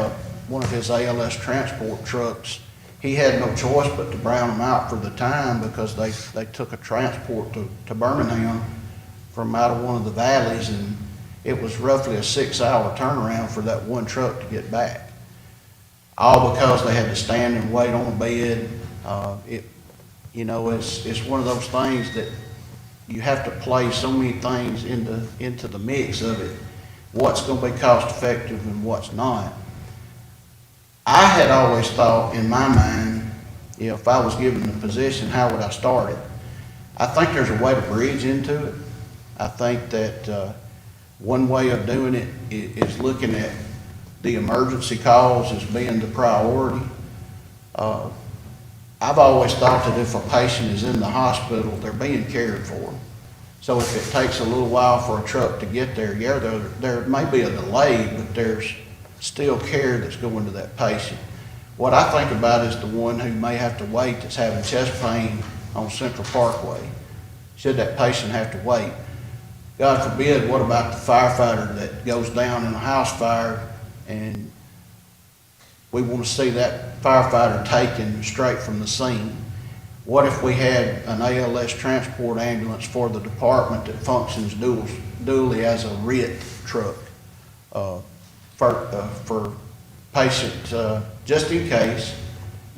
one of his ALS transport trucks. He had no choice but to brown them out for the time because they took a transport to Birmingham from out of one of the valleys, and it was roughly a 6-hour turnaround for that one truck to get back. All because they had to stand and wait on a bed. It's one of those things that you have to play so many things into the mix of it. What's going to be cost effective and what's not. I had always thought in my mind, if I was given the position, how would I start it? I think there's a way to bridge into it. I think that one way of doing it is looking at the emergency calls as being the priority. I've always thought that if a patient is in the hospital, they're being cared for. So if it takes a little while for a truck to get there, yeah, there may be a delay, but there's still care that's going to that patient. What I think about is the one who may have to wait that's having chest pain on Central Parkway. Should that patient have to wait? God forbid, what about the firefighter that goes down in a house fire and we want to see that firefighter taken straight from the scene? What if we had an ALS transport ambulance for the department that functions dually as a RIT truck for patients, just in case,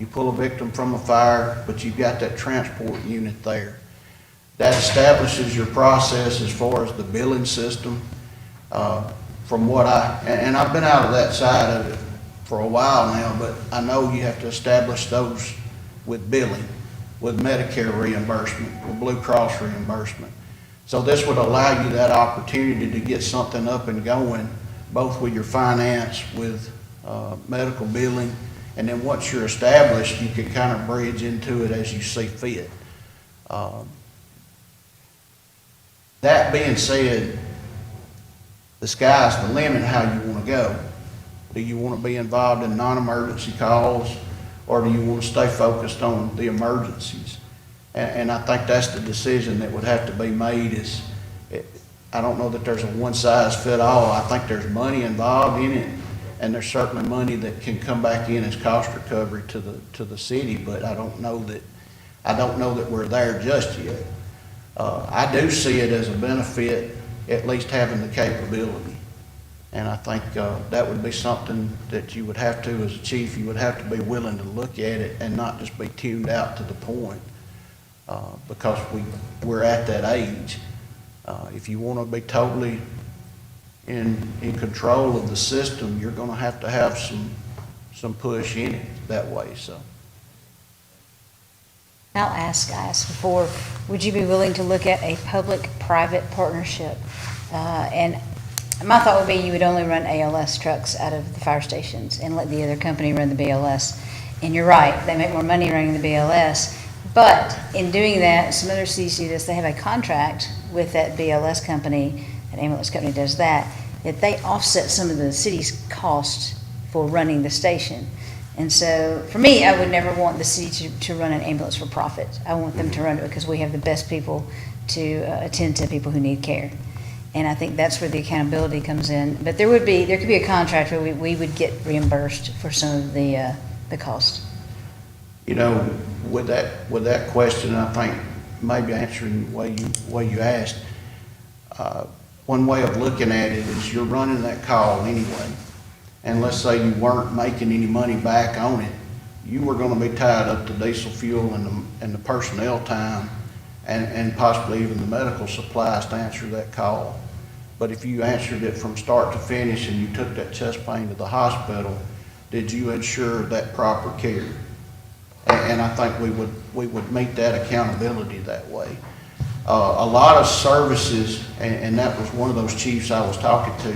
You pull a victim from a fire, but you've got that transport unit there. That establishes your process as far as the billing system. From what and I've been out of that side of it for a while now, but I know you have to establish those with billing, with Medicare reimbursement, with Blue Cross reimbursement. So this would allow you that opportunity to get something up and going, both with your finance, with medical billing, and then once you're established, you can kind of bridge into it as you see fit. That being said, the sky's the limit how you want to go. Do you want to be involved in non-emergency calls, or do you want to stay focused on the emergencies? And I think that's the decision that would have to be made. I don't know that there's a one-size-fit-all. I think there's money involved in it, and there's certainly money that can come back in as cost recovery to the city, but I don't know that we're there just yet. I do see it as a benefit, at least having the capability. And I think that would be something that you would have to, as a chief, you would have to be willing to look at it and not just be tuned out to the point, because we're at that age. If you want to be totally in control of the system, you're going to have some push in it that way. So.
I asked before, would you be willing to look at a public-private partnership? And my thought would be you would only run ALS trucks out of the fire stations and let the other company run the BLS. And you're right, they make more money running the BLS. But in doing that, some other cities do this, they have a contract with that BLS company, an ambulance company does that they offset some of the city's costs for running the station. And so, for me, I would never want the city to run an ambulance for profit. I want them to run it because we have the best people to attend to people who need care. And I think that's where the accountability comes in. But there could be a contract where we would get reimbursed for some of the cost.
You know, with that question, I think maybe answering the way you asked, one way of looking at it is you're running that call anyway. And let's say you weren't making any money back on it, you were going to be tied up to diesel fuel and the personnel time and possibly even the medical supplies to answer that call. But if you answered it from start to finish and you took that chest pain to the hospital, did you ensure that proper care? And I think we would meet that accountability that way. A lot of services, and that was one of those chiefs I was talking to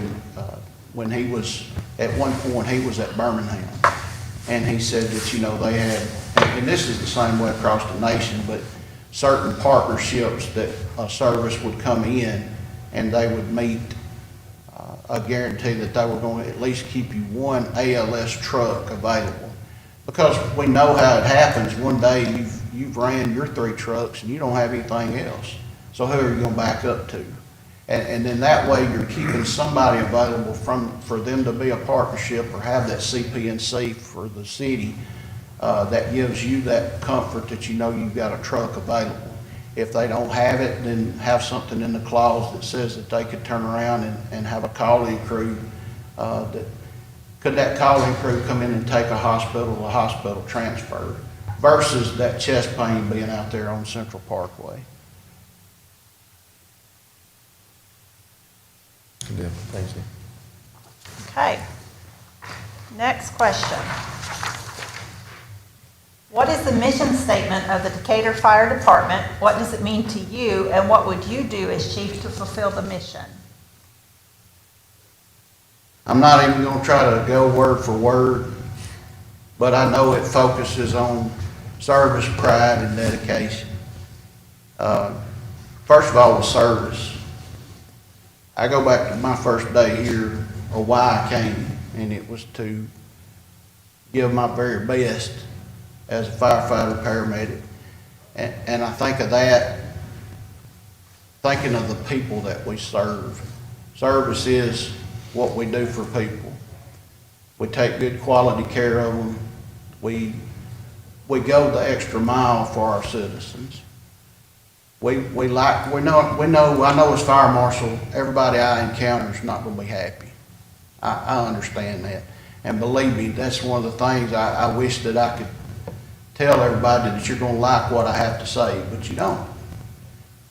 when he was, at one point, he was at Birmingham. And he said that, they had, and this is the same way across the nation, but certain partnerships that a service would come in and they would meet a guarantee that they were going to at least keep you one ALS truck available. Because we know how it happens. One day you've ran your 3 trucks and you don't have anything else. So who are you going to back up to? And then that way you're keeping somebody available for them to be a partnership or have that CP&C for the city that gives you that comfort that you've got a truck available. If they don't have it, then have something in the clause that says that they could turn around and have a calling crew. Could that calling crew come in and take a hospital transfer versus that chest pain being out there on Central Parkway?
Yeah, thank you.
Okay. Next question. What is the mission statement of the Decatur Fire Department? What does it mean to you, and what would you do as chief to fulfill the mission?
I'm not even going to try to go word for word, but I know it focuses on service, pride, and dedication. First of all, with service. I go back to my first day here, or why I came, and it was to give my very best as a firefighter, paramedic. And I think of that, thinking of the people that we serve. Service is what we do for people. We take good quality care of them. We go the extra mile for our citizens. I know as fire marshal, everybody I encounter is not going to be happy. I understand that. And believe me, that's one of the things I wish that I could tell everybody that you're gonna like what I have to say, but you don't.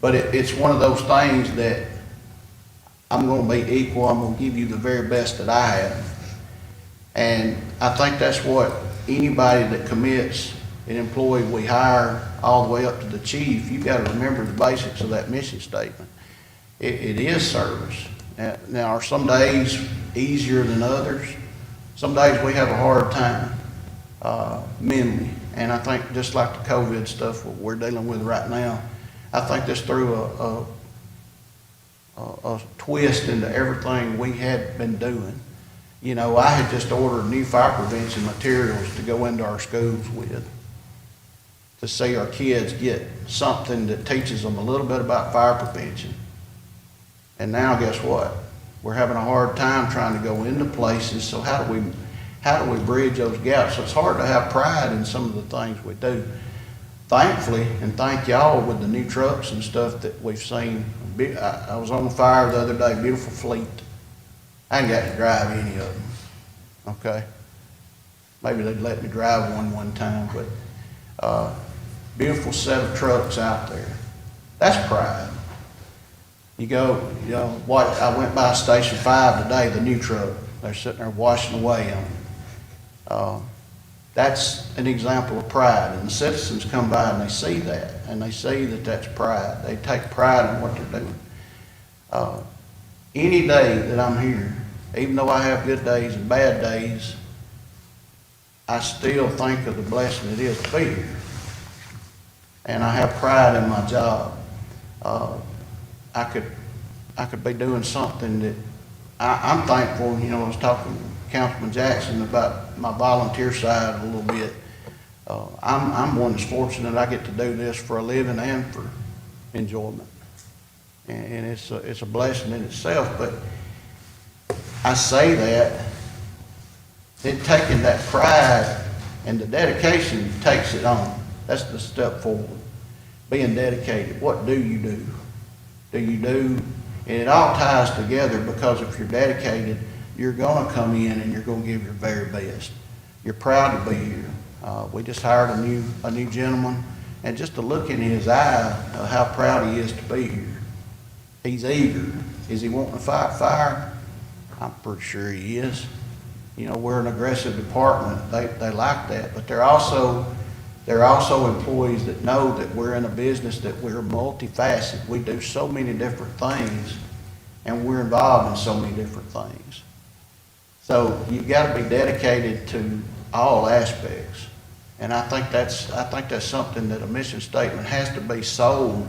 But it's one of those things that I'm gonna be equal, I'm gonna give you the very best that I have. And I think that's what anybody that commits an employee we hire all the way up to the chief, you gotta remember the basics of that mission statement. It is service. Now, are some days easier than others? Some days we have a hard time, mentally. And I think just like the COVID stuff what we're dealing with right now, I think this threw a twist into everything we had been doing. You know, I had just ordered new fire prevention materials to go into our schools with, to see our kids get something that teaches them a little bit about fire prevention. And now guess what? We're having a hard time trying to go into places, so how do we bridge those gaps? So it's hard to have pride in some of the things we do. Thankfully, and thank y'all with the new trucks and stuff that we've seen. I was on the fire the other day, beautiful fleet. I ain't got to drive any of them, okay? Maybe they'd let me drive one time, but beautiful set of trucks out there. That's pride. You know, what, I went by Station 5 today, the new truck. They're sitting there washing away on it. That's an example of pride, and the citizens come by and they see that, and they see that that's pride. They take pride in what they're doing. Any day that I'm here, even though I have good days and bad days, I still think of the blessing it is to be here. And I have pride in my job. I could be doing something that I'm thankful. You know, I was talking to Councilman Jackson about my volunteer side a little bit. I'm one that's fortunate I get to do this for a living and for enjoyment. And it's a blessing in itself, but I say that it taking that pride and the dedication takes it on. That's the step forward. Being dedicated. What do you do? And it all ties together, because if you're dedicated, you're gonna come in and you're gonna give your very best. You're proud to be here. We just hired a new gentleman, and just to look in his eye of how proud he is to be here. He's eager. Is he wanting to fight fire? I'm pretty sure he is. You know, we're an aggressive department. They like that, but they're also employees that know that we're in a business, that we're multifaceted. We do so many different things, and we're involved in so many different things. So you've got to be dedicated to all aspects. And I think that's something that a mission statement has to be sold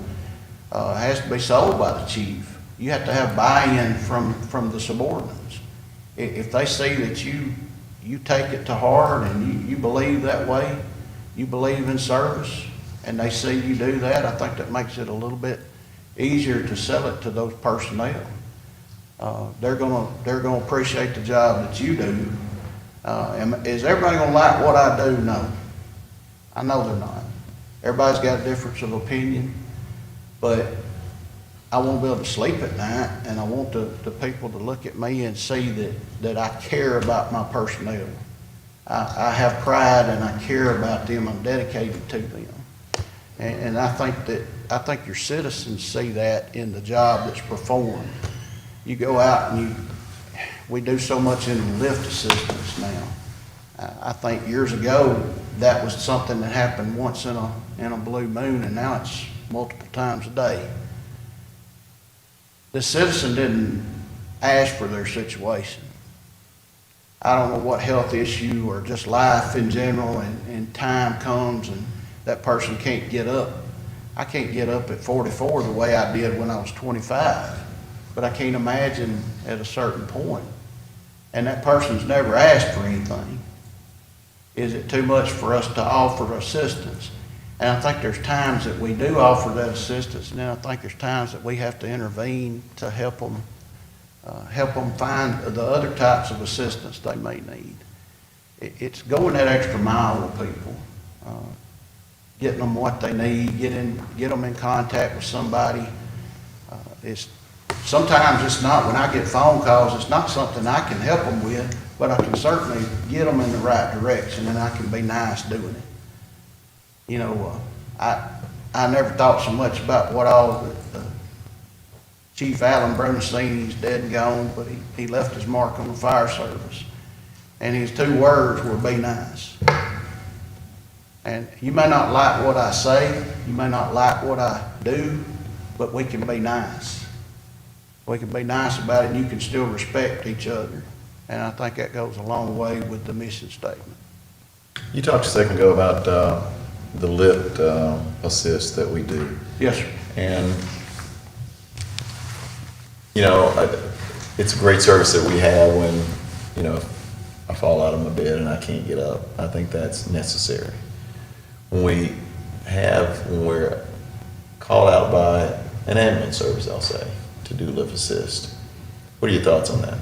by the chief. You have to have buy-in from the subordinates. If they see that you take it to heart and you believe that way, you believe in service, and they see you do that, I think that makes it a little bit easier to sell it to those personnel. They're gonna appreciate the job that you do. Is everybody gonna like what I do? No. I know they're not. Everybody's got a difference of opinion, but I want to be able to sleep at night, and I want the people to look at me and see that I care about my personnel. I have pride and I care about them. I'm dedicated to them. And I think your citizens see that in the job that's performed. You go out and we do so much in lift assistance now. I think years ago that was something that happened once in a blue moon, and now it's multiple times a day. The citizen didn't ask for their situation. I don't know what health issue or just life in general, and time comes and that person can't get up. I can't get up at 44 the way I did when I was 25, but I can't imagine at a certain point. And that person's never asked for anything. Is it too much for us to offer assistance? And I think there's times that we do offer that assistance, and then I think there's times that we have to intervene to help them find the other types of assistance they may need. It's going that extra mile with people, getting them what they need, get them in contact with somebody. Sometimes it's not, when I get phone calls, it's not something I can help them with, but I can certainly get them in the right direction, and I can be nice doing it. you know, I never thought so much about what all the Chief Allen Brunstein, he's dead and gone, but he left his mark on the fire service. And his 2 words were, be nice. And you may not like what I say, you may not like what I do, but we can be nice. We can be nice about it, and you can still respect each other. And I think that goes a long way with the mission statement.
You talked a second ago about the lift assist that we do.
Yes, sir.
And, you know, it's a great service that we have when, you know, I fall out of my bed and I can't get up. I think that's necessary. When we're called out by an ambulance service, I'll say, to do lift assist, what are your thoughts on that?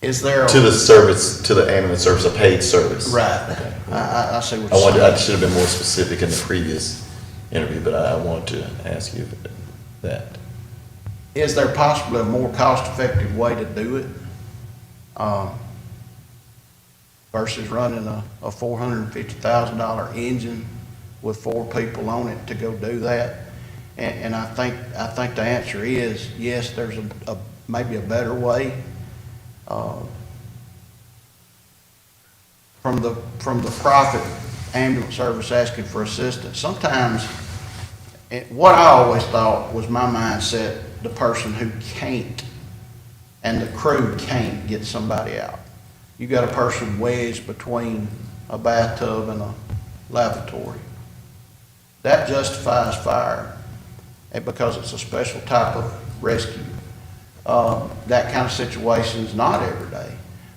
Is there
To the service, to the ambulance service, a paid service?
Right.
Okay.
I see what you're saying.
I should have been more specific in the previous interview, but I wanted to ask you that.
Is there possibly a more cost-effective way to do it? Versus running a $450,000 engine with 4 people on it to go do that? And I think the answer is yes, there's maybe a better way. From the private ambulance service asking for assistance, sometimes what I always thought was my mindset, the person who can't and the crew can't get somebody out. You got a person wedged between a bathtub and a lavatory. That justifies fire, and because it's a special type of rescue. That kind of situation is not every day,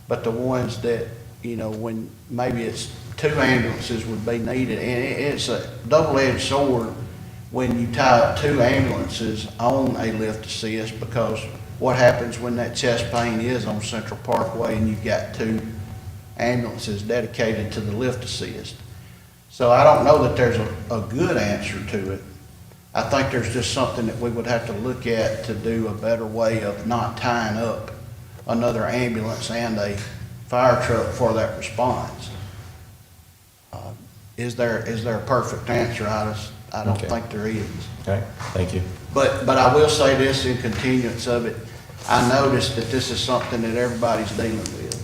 but the ones that, you know, when maybe it's 2 ambulances would be needed, and it's a double-edged sword when you tie up 2 ambulances on a lift assist, because what happens when that chest pain is on Central Parkway and you've got 2 ambulances dedicated to the lift assist? So I don't know that there's a good answer to it. I think there's just something that we would have to look at to do a better way of not tying up another ambulance and a fire truck for that response. Is there a perfect answer? I don't
Okay.
think there is.
Okay, thank you.
But I will say this in continuance of it, I noticed that this is something that everybody's dealing with.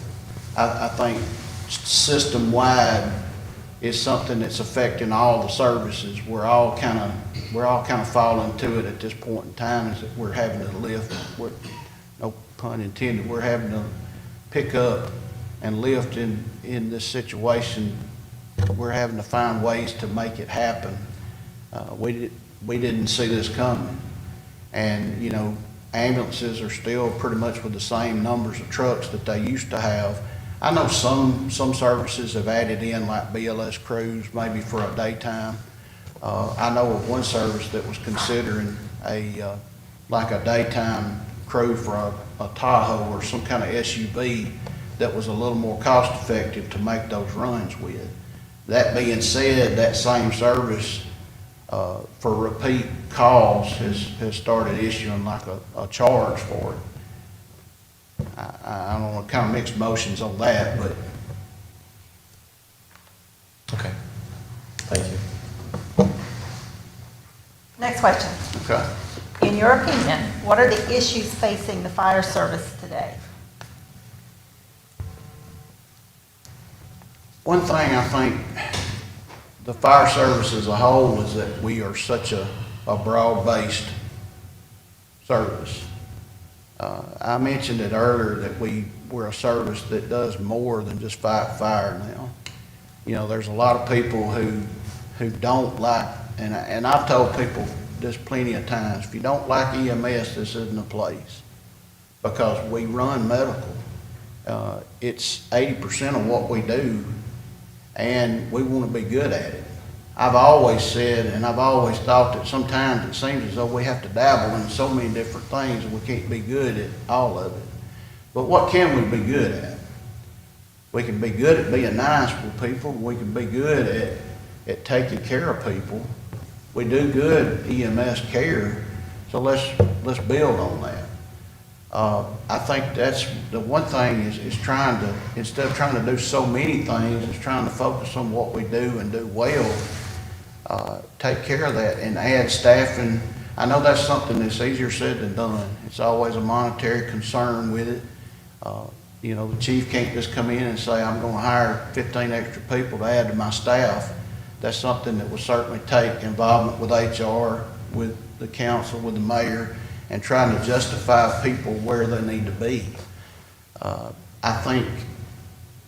I think system-wide is something that's affecting all the services. We're all kind of falling to it at this point in time, is that we're having to lift, no pun intended, we're having to pick up and lift in this situation. We're having to find ways to make it happen. We didn't see this coming. And, you know, ambulances are still pretty much with the same numbers of trucks that they used to have. I know some services have added in like BLS crews, maybe for a daytime. I know of one service that was considering like a daytime crew for a Tahoe or some kind of SUV that was a little more cost effective to make those runs with. That being said, that same service for repeat calls has started issuing like a charge for it. I don't know, kind of mixed emotions on that, but.
Okay, thank you.
Next question.
Okay.
In your opinion, what are the issues facing the fire service today?
One thing I think the fire service as a whole is that we are such a broad-based service. I mentioned it earlier that we're a service that does more than just fight fire now. You know, there's a lot of people who don't like, and I've told people this plenty of times, if you don't like EMS, this isn't a place, because we run medical. It's 80% of what we do, and we want to be good at it. I've always said, and I've always thought that sometimes it seems as though we have to dabble in so many different things and we can't be good at all of it. But what can we be good at? We can be good at being nice with people. We can be good at taking care of people. We do good EMS care, so let's build on that. I think that's the one thing is trying to, instead of trying to do so many things, is trying to focus on what we do and do well. Take care of that and add staffing. I know that's something that's easier said than done. It's always a monetary concern with it. You know, the chief can't just come in and say, I'm gonna hire 15 extra people to add to my staff. That's something that will certainly take involvement with HR, with the council, with the mayor, and trying to justify people where they need to be. I think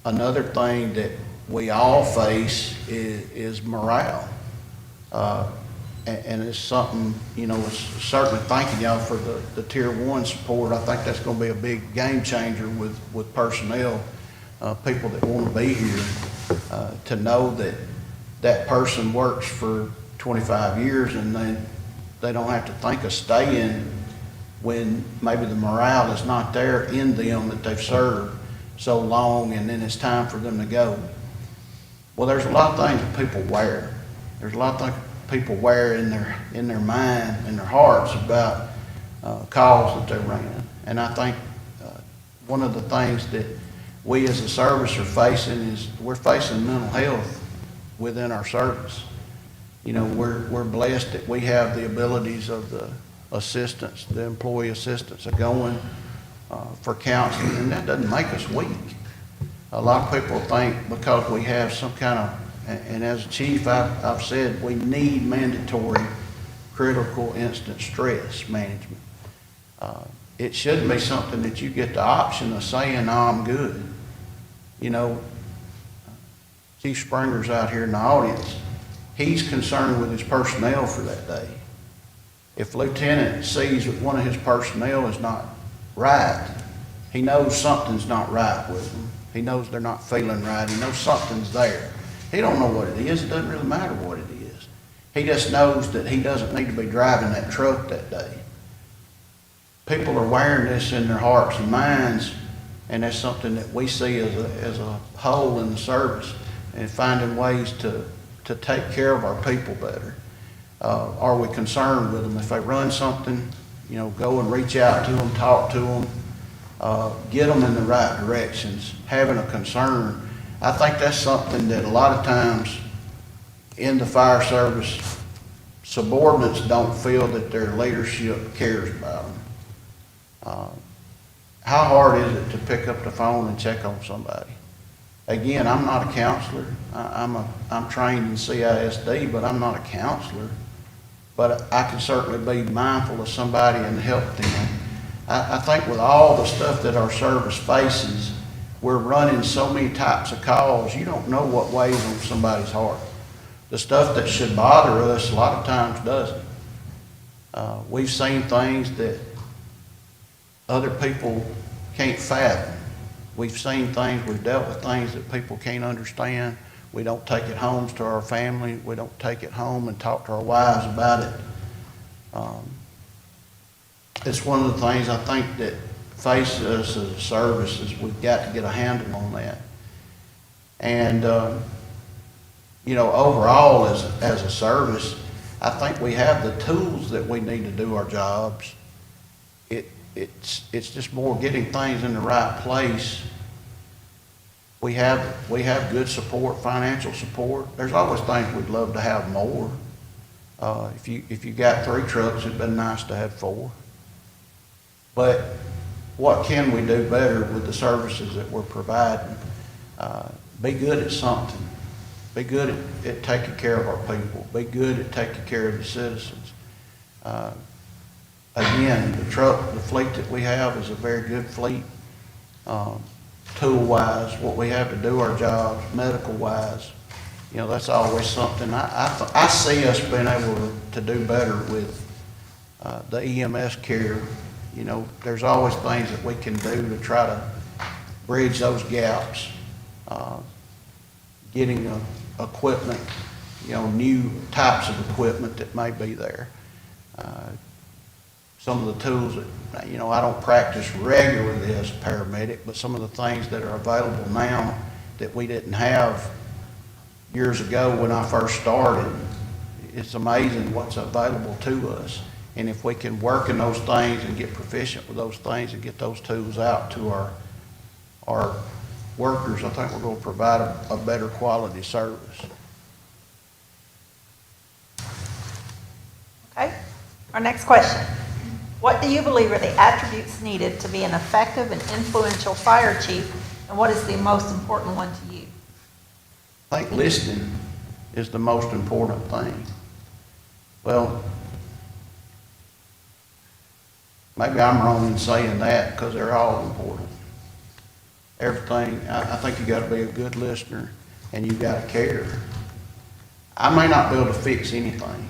another thing that we all face is morale. And it's something, you know, it's certainly thanking y'all for the Tier 1 support. I think that's gonna be a big game changer with personnel, people that wanna be here, to know that that person works for 25 years and they don't have to think of staying when maybe the morale is not there in them that they've served so long, and then it's time for them to go. Well, there's a lot of things that people wear. There's a lot of things people wear in their mind and their hearts about calls that they're running. And I think one of the things that we as a service are facing is we're facing mental health within our service. You know, we're blessed that we have the abilities of the assistants, the employee assistants are going for counseling, and that doesn't make us weak. A lot of people think because we have some kind of, and as a chief, I've said we need mandatory critical incident stress management. It shouldn't be something that you get the option of saying, no, I'm good. You know, Chief Springer's out here in the audience. He's concerned with his personnel for that day. If Lieutenant sees that one of his personnel is not right, he knows something's not right with them. He knows they're not feeling right. He knows something's there. He don't know what it is. It doesn't really matter what it is. He just knows that he doesn't need to be driving that truck that day. People are wearing this in their hearts and minds, and that's something that we see as a whole in the service, and finding ways to take care of our people better. Are we concerned with them? If they run something, you know, go and reach out to them, talk to them, get them in the right directions, having a concern. I think that's something that a lot of times in the fire service, subordinates don't feel that their leadership cares about them. How hard is it to pick up the phone and check on somebody? Again, I'm not a counselor. I'm trained in CISD, but I'm not a counselor. But I can certainly be mindful of somebody and help them. I think with all the stuff that our service faces, we're running so many types of calls, you don't know what weighs on somebody's heart. The stuff that should bother us a lot of times doesn't. We've seen things that other people can't fathom. We've seen things, we've dealt with things that people can't understand. We don't take it home to our family. We don't take it home and talk to our wives about it. It's one of the things I think that faces us as a service is we've got to get a handle on that. And, you know, overall as a service, I think we have the tools that we need to do our jobs. It's just more getting things in the right place. We have good support, financial support. There's always things we'd love to have more. If you got 3 trucks, it'd been nice to have 4. But what can we do better with the services that we're providing? Be good at something. Be good at taking care of our people. Be good at taking care of the citizens. Again, the fleet that we have is a very good fleet. Tool-wise, what we have to do our jobs, medical-wise, you know, that's always something. I see us being able to do better with the EMS care. You know, there's always things that we can do to try to bridge those gaps. Getting equipment, you know, new types of equipment that may be there. Some of the tools that, you know, I don't practice regularly as a paramedic, but some of the things that are available now that we didn't have years ago when I first started, it's amazing what's available to us. And if we can work in those things and get proficient with those things and get those tools out to our workers, I think we're going to provide a better quality service.
Okay. Our next question. What do you believe are the attributes needed to be an effective and influential fire chief, and what is the most important one to you?
I think listening is the most important thing. Well, maybe I'm wrong in saying that because they're all important. Everything, I think you got to be a good listener and you got to care. I may not be able to fix anything,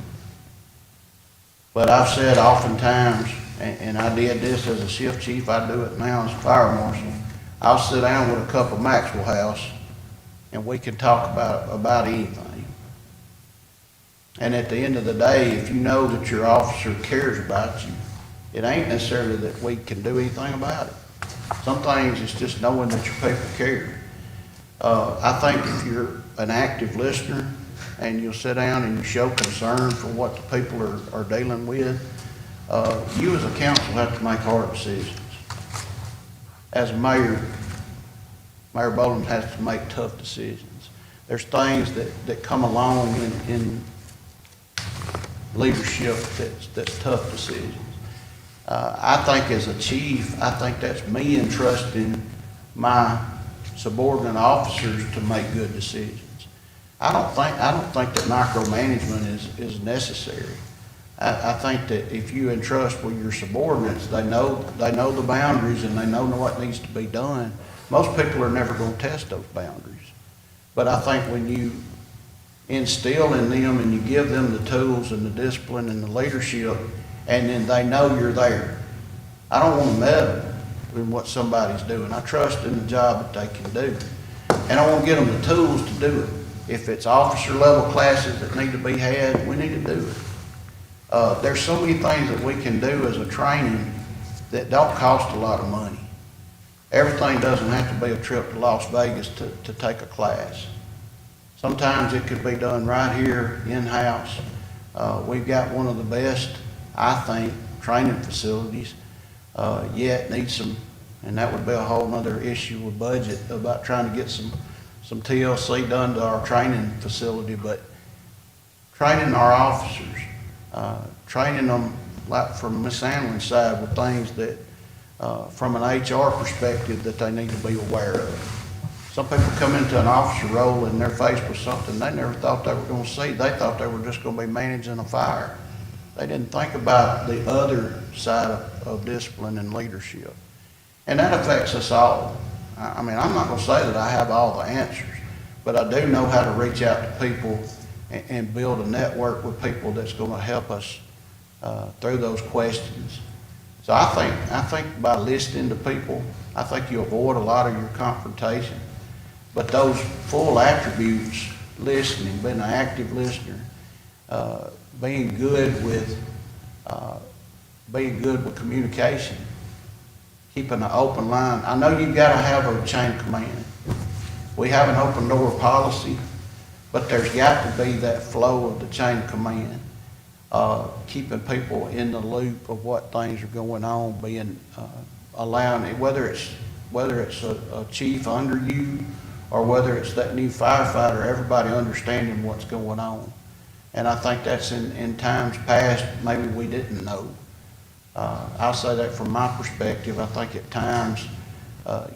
but I've said oftentimes, and I did this as a shift chief, I do it now as a fire marshal. I'll sit down with a couple of Maxwell House and we can talk about anything. And at the end of the day, if you know that your officer cares about you, it ain't necessarily that we can do anything about it. Some things it's just knowing that your people care. I think if you're an active listener and you'll sit down and you show concern for what the people are dealing with, you as a council have to make hard decisions. As a mayor, Mayor Boland has to make tough decisions. There's things that come along in leadership that's tough decisions. I think as a chief, I think that's me entrusting my subordinate officers to make good decisions. I don't think that micromanagement is necessary. I think that if you entrust with your subordinates, they know the boundaries and they know what needs to be done. Most people are never going to test those boundaries. But I think when you instill in them and you give them the tools and the discipline and the leadership, and then they know you're there. I don't want to meddle in what somebody's doing. I trust in the job that they can do. And I want to get them the tools to do it. If it's officer level classes that need to be had, we need to do it. There's so many things that we can do as a training that don't cost a lot of money. Everything doesn't have to be a trip to Las Vegas to take a class. Sometimes it could be done right here in-house. We've got one of the best, I think, training facilities, yet needs some, and that would be a whole nother issue with budget about trying to get some TLC done to our training facility, but training our officers, training them like from Miss Anlin's side with things that, from an HR perspective, that they need to be aware of. Some people come into an officer role and they're faced with something they never thought they were going to see. They thought they were just going to be managing a fire. They didn't think about the other side of discipline and leadership. And that affects us all. I mean, I'm not going to say that I have all the answers, but I do know how to reach out to people and build a network with people that's going to help us through those questions. So I think by listening to people, I think you avoid a lot of your confrontation. But those full attributes, listening, being an active listener, being good with communication, keeping an open line. I know you've got to have a chain of command. We have an open door policy, but there's got to be that flow of the chain of command, keeping people in the loop of what things are going on, being allowing it, whether it's a chief under you or whether it's that new firefighter, everybody understanding what's going on. And I think that's in times past, maybe we didn't know. I'll say that from my perspective. I think at times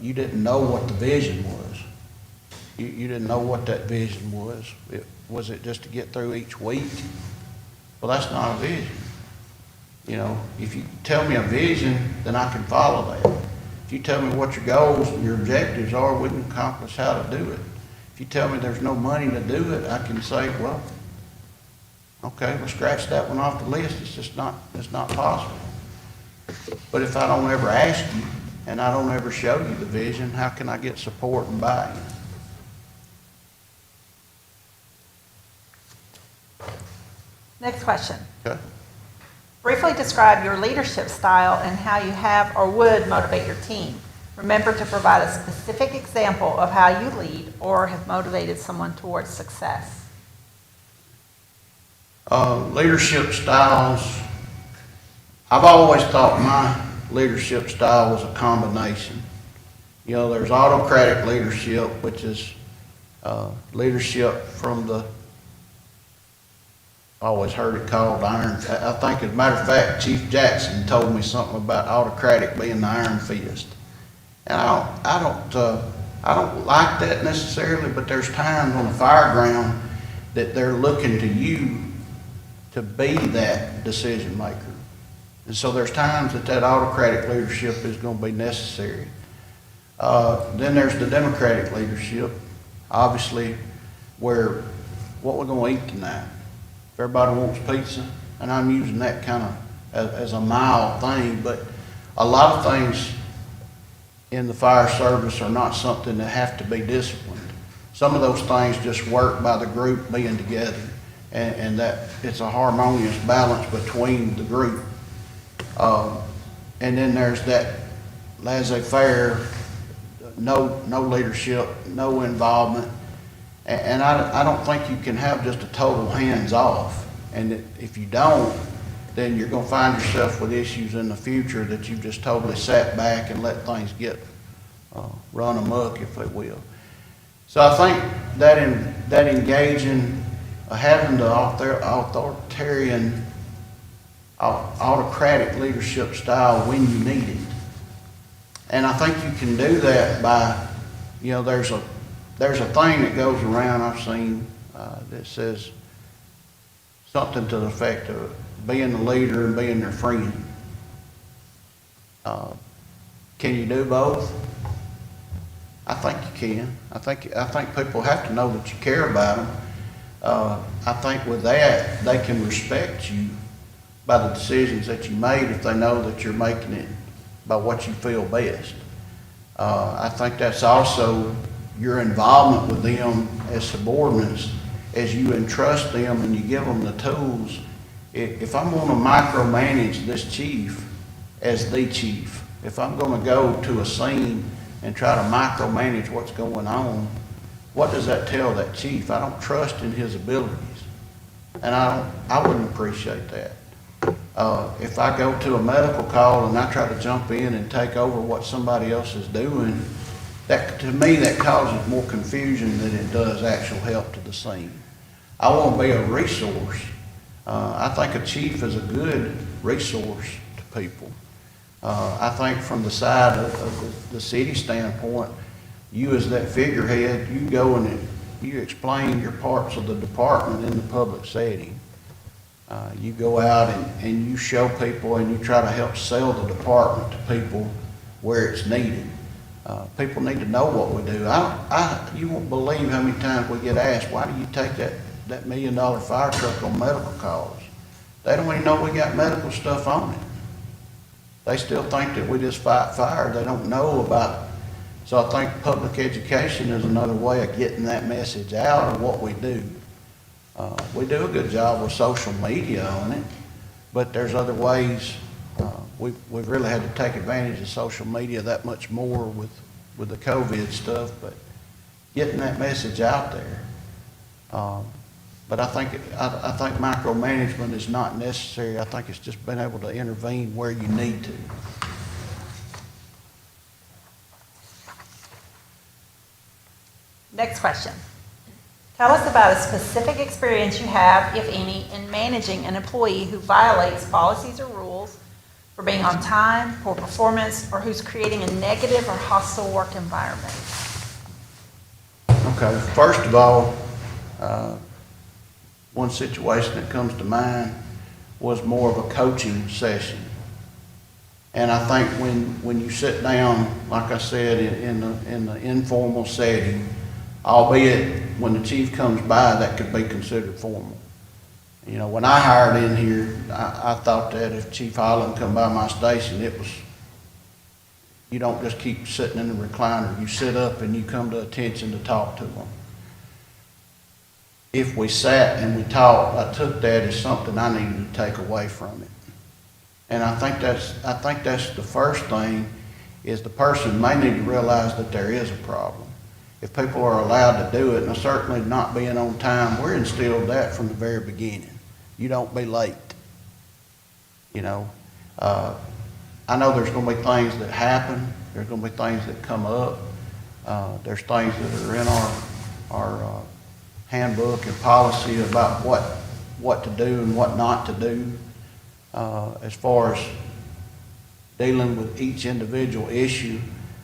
you didn't know what the vision was. You didn't know what that vision was. Was it just to get through each week? Well, that's not a vision. You know, if you tell me a vision, then I can follow that. If you tell me what your goals and your objectives are, we can accomplish how to do it. If you tell me there's no money to do it, I can say, well, okay, we'll scratch that one off the list. It's not possible. But if I don't ever ask you and I don't ever show you the vision, how can I get support and buy-in?
Next question.
Okay.
Briefly describe your leadership style and how you have or would motivate your team. Remember to provide a specific example of how you lead or have motivated someone towards success.
Leadership styles, I've always thought my leadership style was a combination. You know, there's autocratic leadership, which is leadership from the, I always heard it called iron. I think, as a matter of fact, Chief Jackson told me something about autocratic being the iron fist. And I don't like that necessarily, but there's times on the fire ground that they're looking to you to be that decision maker. And so there's times that autocratic leadership is going to be necessary. Then there's the democratic leadership, obviously, where what we're going to eat tonight. If everybody wants pizza, and I'm using that kind of as a mild thing, but a lot of things in the fire service are not something that have to be disciplined. Some of those things just work by the group being together, and that it's a harmonious balance between the group. And then there's that laissez-faire, no leadership, no involvement. And I don't think you can have just a total hands-off. And if you don't, then you're gonna find yourself with issues in the future that you've just totally sat back and let things get run amok, if they will. So I think that engaging, having the authoritarian, autocratic leadership style when you need it. And I think you can do that by, you know, there's a thing that goes around I've seen that says something to the effect of being the leader and being their friend. Can you do both? I think you can. I think people have to know that you care about them. I think with that, they can respect you by the decisions that you made if they know that you're making it by what you feel best. I think that's also your involvement with them as subordinates, as you entrust them and you give them the tools. If I'm going to micromanage this chief as the chief, if I'm going to go to a scene and try to micromanage what's going on, what does that tell that chief? I don't trust in his abilities, and I wouldn't appreciate that. If I go to a medical call and I try to jump in and take over what somebody else is doing, that, to me, that causes more confusion than it does actual help to the scene. I want to be a resource. I think a chief is a good resource to people. I think from the side of the city standpoint, you as that figurehead, you go and you explain your parts of the department in the public setting. You go out and you show people and you try to help sell the department to people where it's needed. People need to know what we do. You won't believe how many times we get asked, why do you take that $1 million fire truck on medical calls? They don't even know we got medical stuff on it. They still think that we just fight fire. They don't know about it. So I think public education is another way of getting that message out of what we do. We do a good job with social media on it, but there's other ways. We've really had to take advantage of social media that much more with the COVID stuff, but getting that message out there. But I think micromanagement is not necessary. I think it's just being able to intervene where you need to.
Next question. Tell us about a specific experience you have, if any, in managing an employee who violates policies or rules for being on time, poor performance, or who's creating a negative or hostile work environment.
Okay, first of all, one situation that comes to mind was more of a coaching session. And I think when you sit down, like I said, in the informal setting, albeit when the chief comes by, that could be considered formal. You know, when I hired in here, I thought that if Chief Holland come by my station, you don't just keep sitting in the recliner. You sit up and you come to attention to talk to them. If we sat and we talked, I took that as something I needed to take away from it. And I think that's the first thing, is the person may need to realize that there is a problem. If people are allowed to do it, and certainly not being on time, we're instilled that from the very beginning. You don't be late. You know, I know there's gonna be things that happen, there's gonna be things that come up. There's things that are in our handbook and policy about what to do and what not to do. As far as dealing with each individual issue,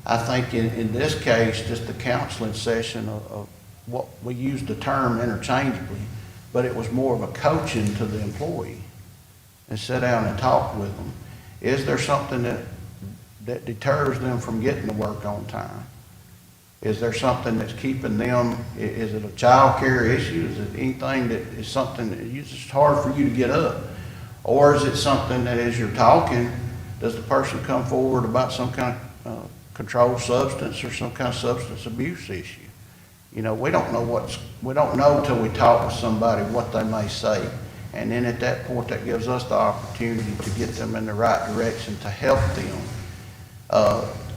I think in this case, just the counseling session of what we use the term interchangeably, but it was more of a coaching to the employee and sit down and talk with them. Is there something that deters them from getting to work on time? Is there something that's keeping them, is it a child care issue? Is it anything that is something that it's just hard for you to get up? Or is it something that as you're talking, does the person come forward about some kind of controlled substance or some kind of substance abuse issue? You know, we don't know until we talk with somebody what they may say. And then at that point, that gives us the opportunity to get them in the right direction to help them.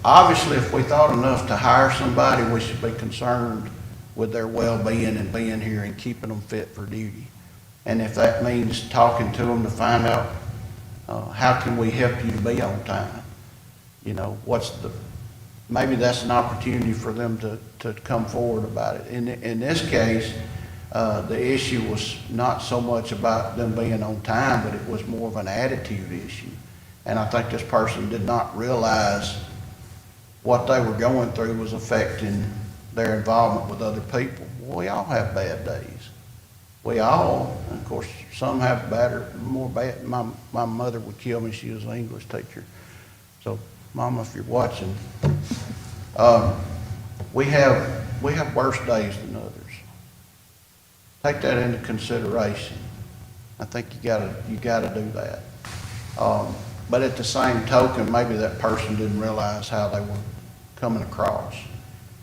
Obviously, if we thought enough to hire somebody, we should be concerned with their well-being and being here and keeping them fit for duty. And if that means talking to them to find out, how can we help you to be on time? You know, maybe that's an opportunity for them to come forward about it. In this case, the issue was not so much about them being on time, but it was more of an attitude issue. And I think this person did not realize what they were going through was affecting their involvement with other people. Well, we all have bad days. We all, of course, some have more bad. My mother would kill me. She was an English teacher. So, Mama, if you're watching, we have worse days than others. Take that into consideration. I think you gotta do that. But at the same token, maybe that person didn't realize how they were coming across.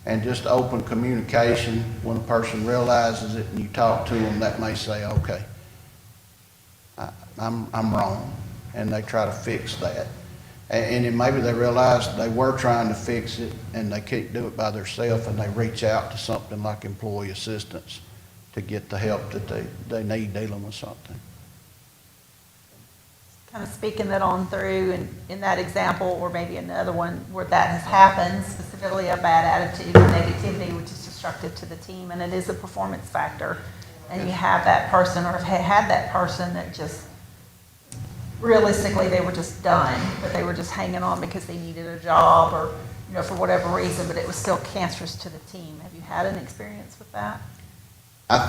And just open communication, when a person realizes it and you talk to them, that may say, okay, I'm wrong, and they try to fix that. And then maybe they realize they were trying to fix it and they can't do it by themselves, and they reach out to something like employee assistance to get the help that they need dealing with something.
Kind of speaking that on through, and in that example, or maybe another one where that has happened, specifically a bad attitude or negativity, which is destructive to the team, and it is a performance factor, and you have that person, or have had that person that just, realistically, they were just done, but they were just hanging on because they needed a job, or, you know, for whatever reason, but it was still cancerous to the team. Have you had an experience with that?
I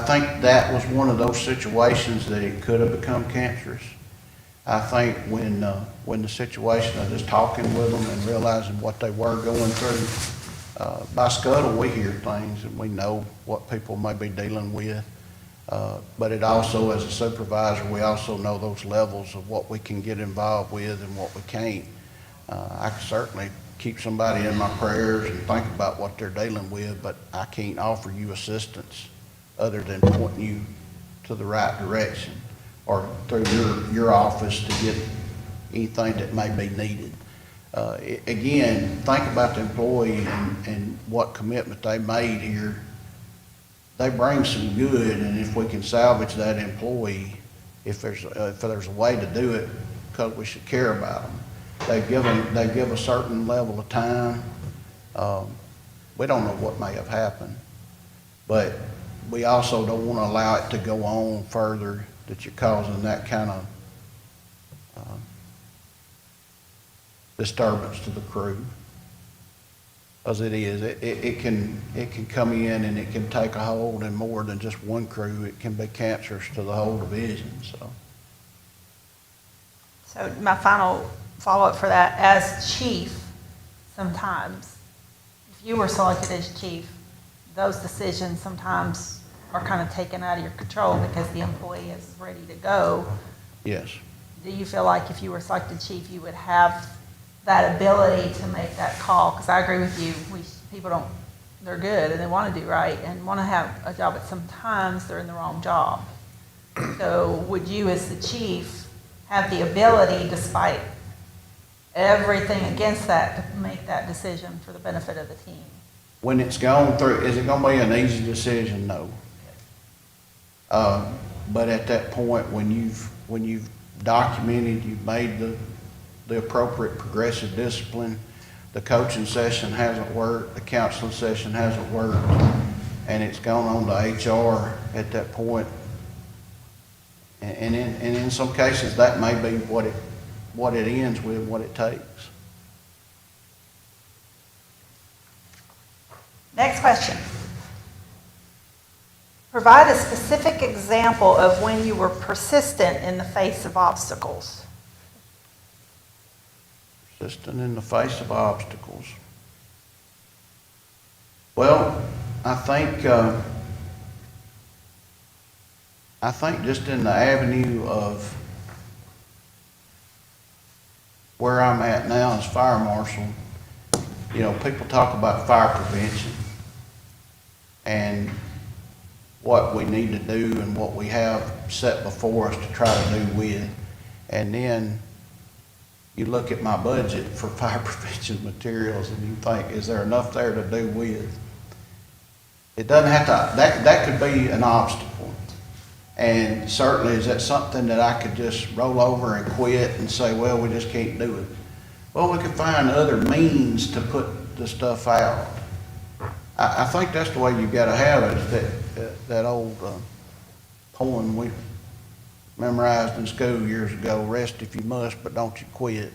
think that was one of those situations that it could have become cancerous. I think when the situation of just talking with them and realizing what they were going through, by Scuttle, we hear things and we know what people may be dealing with. But it also, as a supervisor, we also know those levels of what we can get involved with and what we can't. I can certainly keep somebody in my prayers and think about what they're dealing with, but I can't offer you assistance other than pointing you to the right direction, or through your office to get anything that may be needed. Again, think about the employee and what commitment they made here. They bring some good, and if we can salvage that employee, if there's a way to do it, because we should care about them. They give a certain level of time. We don't know what may have happened, but we also don't want to allow it to go on further, that you're causing that kind of disturbance to the crew. As it is, it can come in and it can take a hold, and more than just one crew, it can be cancerous to the whole division.
So my final follow-up for that, as chief, sometimes, if you were selected as chief, those decisions sometimes are kind of taken out of your control because the employee is ready to go.
Yes.
Do you feel like if you were selected chief, you would have that ability to make that call? Because I agree with you, people they're good and they want to do right and want to have a job, but sometimes they're in the wrong job. So would you, as the chief, have the ability, despite everything against that, to make that decision for the benefit of the team?
When it's gone through, is it going to be an easy decision? No. But at that point, when you've documented, you've made the appropriate progressive discipline. The coaching session hasn't worked, the counseling session hasn't worked, and it's gone on to HR at that point. And in some cases, that may be what it ends with, what it takes.
Next question. Provide a specific example of when you were persistent in the face of obstacles.
Persistent in the face of obstacles. Well, I think just in the avenue of where I'm at now as fire marshal, you know, people talk about fire prevention and what we need to do and what we have set before us to try to do with. And then you look at my budget for fire prevention materials and you think, is there enough there to do with? It doesn't have to, that could be an obstacle. And certainly, is that something that I could just roll over and quit and say, well, we just can't do it? Well, we could find other means to put the stuff out. I think that's the way you've got to have it, is that old poem we memorized in school years ago, rest if you must, but don't you quit.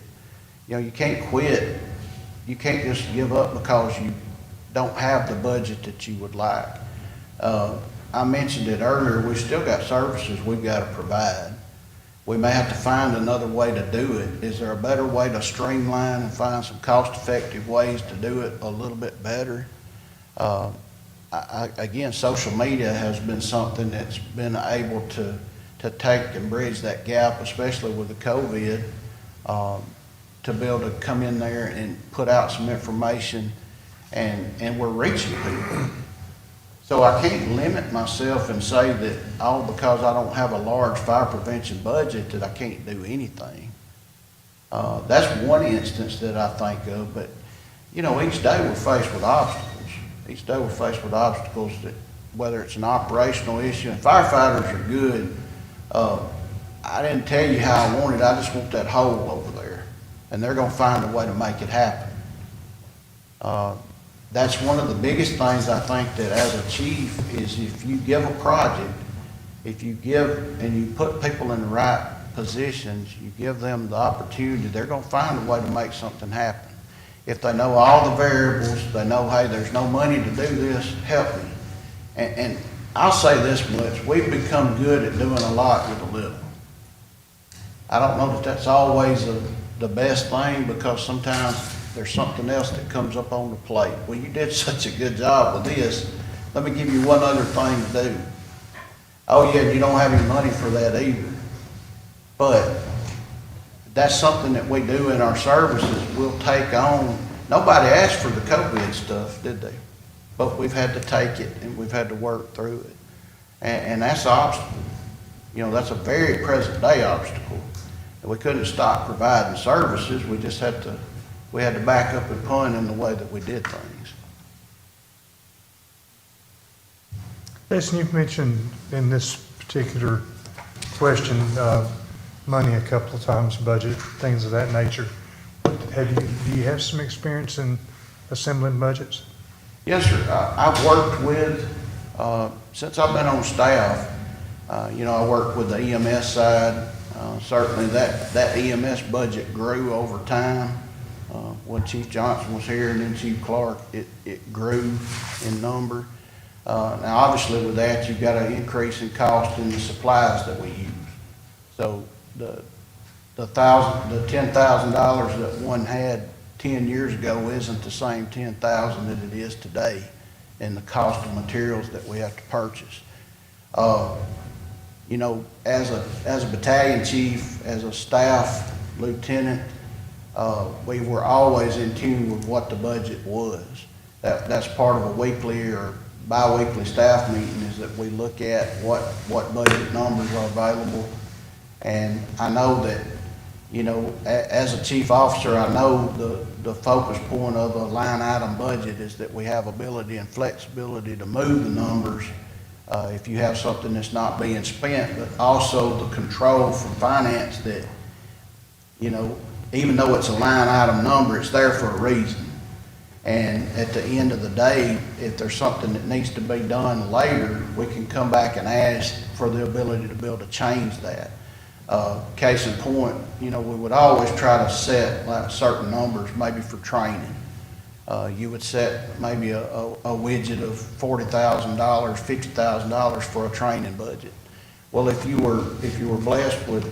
You know, you can't quit. You can't just give up because you don't have the budget that you would like. I mentioned it earlier, we've still got services we've got to provide. We may have to find another way to do it. Is there a better way to streamline and find some cost-effective ways to do it a little bit better? Again, social media has been something that's been able to take and bridge that gap, especially with the COVID, to be able to come in there and put out some information, and we're reaching people. So I can't limit myself and say that all because I don't have a large fire prevention budget that I can't do anything. That's one instance that I think of, but you know, each day we're faced with obstacles. Each day we're faced with obstacles that, whether it's an operational issue, and firefighters are good. I didn't tell you how I want it, I just want that hole over there. And they're gonna find a way to make it happen. That's one of the biggest things I think that as a chief is if you give a project, if you give and you put people in the right positions, you give them the opportunity, they're gonna find a way to make something happen. If they know all the variables, they know, hey, there's no money to do this, help me. And I'll say this much, we've become good at doing a lot with a little. I don't know that that's always the best thing, because sometimes there's something else that comes up on the plate. Well, you did such a good job with this, let me give you one other thing to do. Oh yeah, you don't have any money for that either. But that's something that we do in our services. We'll take on, nobody asked for the COVID stuff, did they? But we've had to take it and we've had to work through it. And that's an obstacle. You know, that's a very present day obstacle. And we couldn't stop providing services, we just had to, we had to back up and punt in the way that we did things.
Jason, you've mentioned in this particular question, money a couple of times, budget, things of that nature. Do you have some experience in assembling budgets?
Yes, sir. I've worked with, since I've been on staff, you know, I worked with the EMS side. Certainly that EMS budget grew over time. When Chief Johnson was here and then Chief Clark, it grew in number. Now obviously with that, you've got an increase in cost in the supplies that we use. So the $10,000 that one had 10 years ago isn't the same 10,000 that it is today in the cost of materials that we have to purchase. You know, as a battalion chief, as a staff lieutenant, we were always in tune with what the budget was. That's part of a weekly or bi-weekly staff meeting, is that we look at what budget numbers are available. And I know that, you know, as a chief officer, I know the focus point of a line item budget is that we have ability and flexibility to move the numbers if you have something that's not being spent, but also the control from finance that, you know, even though it's a line item number, it's there for a reason. And at the end of the day, if there's something that needs to be done later, we can come back and ask for the ability to be able to change that. Case in point, you know, we would always try to set like certain numbers, maybe for training. You would set maybe a widget of $40,000, $50,000 for a training budget. Well, if you were blessed with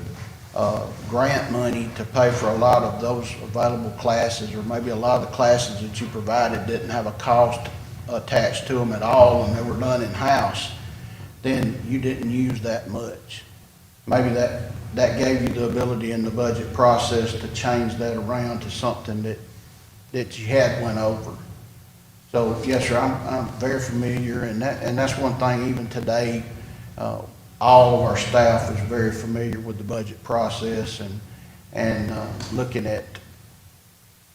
grant money to pay for a lot of those available classes, or maybe a lot of the classes that you provided didn't have a cost attached to them at all and they were done in-house, then you didn't use that much. Maybe that gave you the ability in the budget process to change that around to something that you had went over. So yes, sir, I'm very familiar, and that's one thing even today, all of our staff is very familiar with the budget process and looking at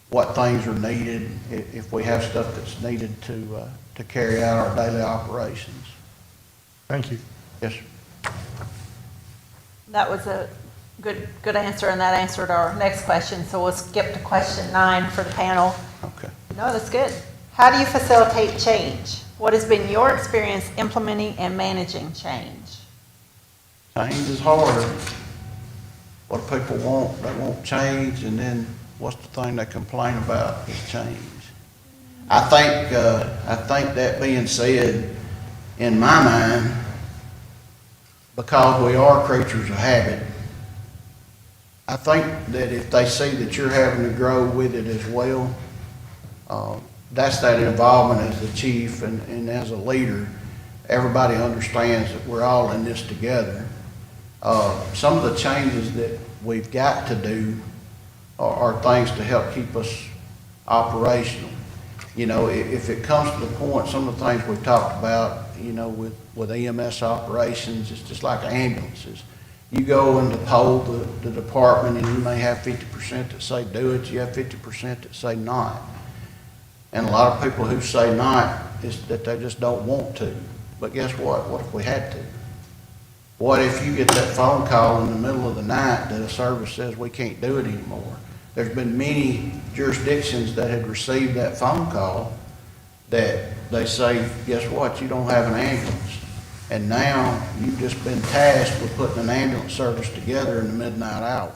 what things are needed, if we have stuff that's needed to carry out our daily operations.
Thank you.
Yes, sir.
That was a good answer, and that answered our next question. So we'll skip to question 9 for the panel.
Okay.
No, that's good. How do you facilitate change? What has been your experience implementing and managing change?
Change is hard. What people want, they want change, and then what's the thing they complain about is change. I think that being said, in my mind, because we are creatures of habit, I think that if they see that you're having to grow with it as well, that's that involvement as the chief and as a leader. Everybody understands that we're all in this together. Some of the changes that we've got to do are things to help keep us operational. You know, if it comes to the point, some of the things we've talked about, you know, with EMS operations, it's just like ambulances. You go and poll the department, and you may have 50% that say do it, you have 50% that say not. And a lot of people who say not is that they just don't want to. But guess what? What if we had to? What if you get that phone call in the middle of the night that a service says we can't do it anymore? There's been many jurisdictions that had received that phone call that they say, guess what, you don't have an ambulance. And now you've just been tasked with putting an ambulance service together in the midnight hour.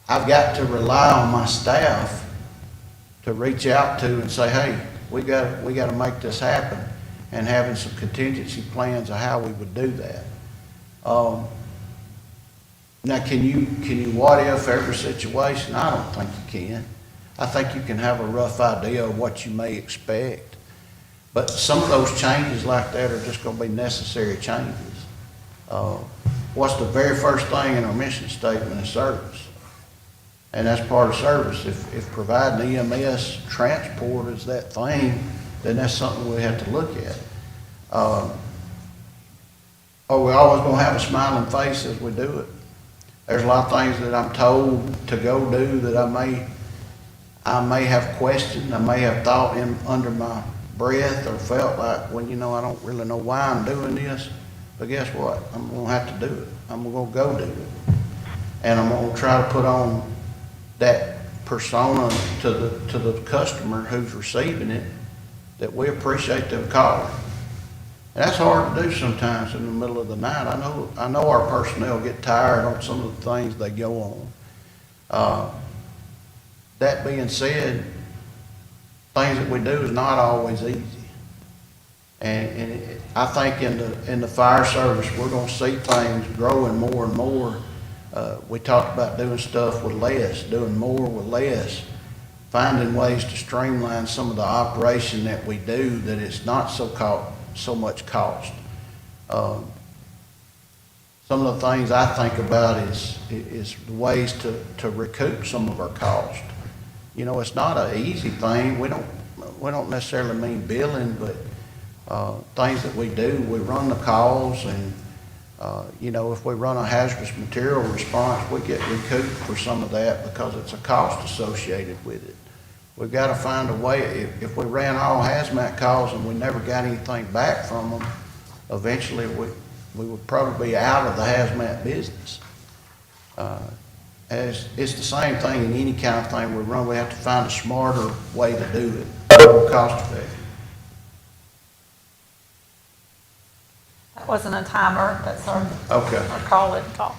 I've got to rely on my staff to reach out to and say, hey, we got to make this happen, and having some contingency plans of how we would do that. Now, can you what if every situation? I don't think you can. I think you can have a rough idea of what you may expect. But some of those changes like that are just going to be necessary changes. What's the very first thing in our mission statement is service. And that's part of service. If providing EMS transport is that thing, then that's something we have to look at. Are we always going to have a smiling face as we do it? There's a lot of things that I'm told to go do that I may have questioned, I may have thought in under my breath, or felt like, well, you know, I don't really know why I'm doing this. But guess what? I'm going to have to do it. I'm going to go do it. And I'm going to try to put on that persona to the customer who's receiving it, that we appreciate them calling. And that's hard to do sometimes in the middle of the night. I know our personnel get tired on some of the things they go on. That being said, things that we do is not always easy. And I think in the fire service, we're going to see things growing more and more. We talked about doing stuff with less, doing more with less, finding ways to streamline some of the operation that we do, that it's not so much cost. Some of the things I think about is ways to recoup some of our cost. You know, it's not an easy thing. We don't necessarily mean billing, but things that we do, we run the calls, and you know, if we run a hazardous material response, we get recouped for some of that because it's a cost associated with it. We've got to find a way. If we ran all hazmat calls and we never got anything back from them, eventually we would probably be out of the hazmat business. As it's the same thing in any kind of thing we run, we have to find a smarter way to do it, more cost effective.
That wasn't a timer, that's
Okay.
our call and talk.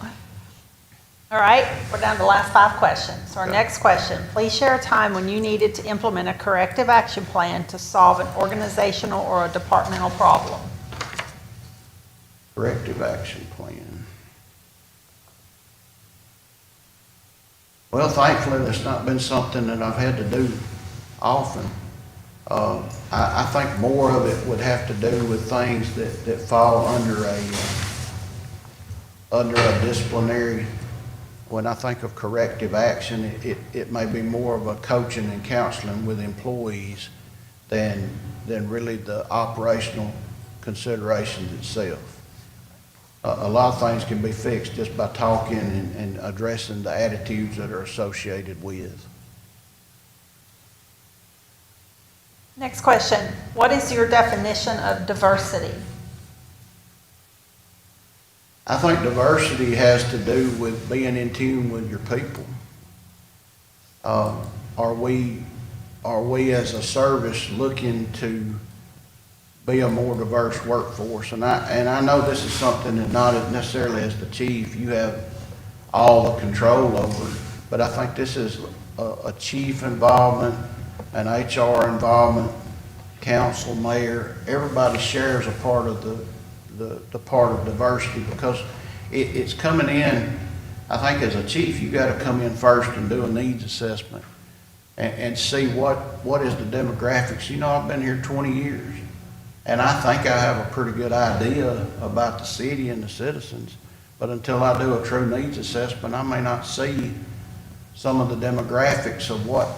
All right, we're down to the last 5 questions. Our next question, please share a time when you needed to implement a corrective action plan to solve an organizational or a departmental problem.
Corrective action plan. Well, thankfully, that's not been something that I've had to do often. I think more of it would have to do with things that fall under a disciplinary. When I think of corrective action, it may be more of a coaching and counseling with employees than really the operational considerations itself. A lot of things can be fixed just by talking and addressing the attitudes that are associated with.
Next question, what is your definition of diversity?
I think diversity has to do with being in tune with your people. Are we as a service looking to be a more diverse workforce? And I know this is something that not necessarily as the chief you have all the control over, but I think this is a chief involvement, an HR involvement, council, mayor, everybody shares a part of the part of diversity, because it's coming in. I think as a chief, you got to come in first and do a needs assessment and see what is the demographics. You know, I've been here 20 years, and I think I have a pretty good idea about the city and the citizens, but until I do a true needs assessment, I may not see some of the demographics of what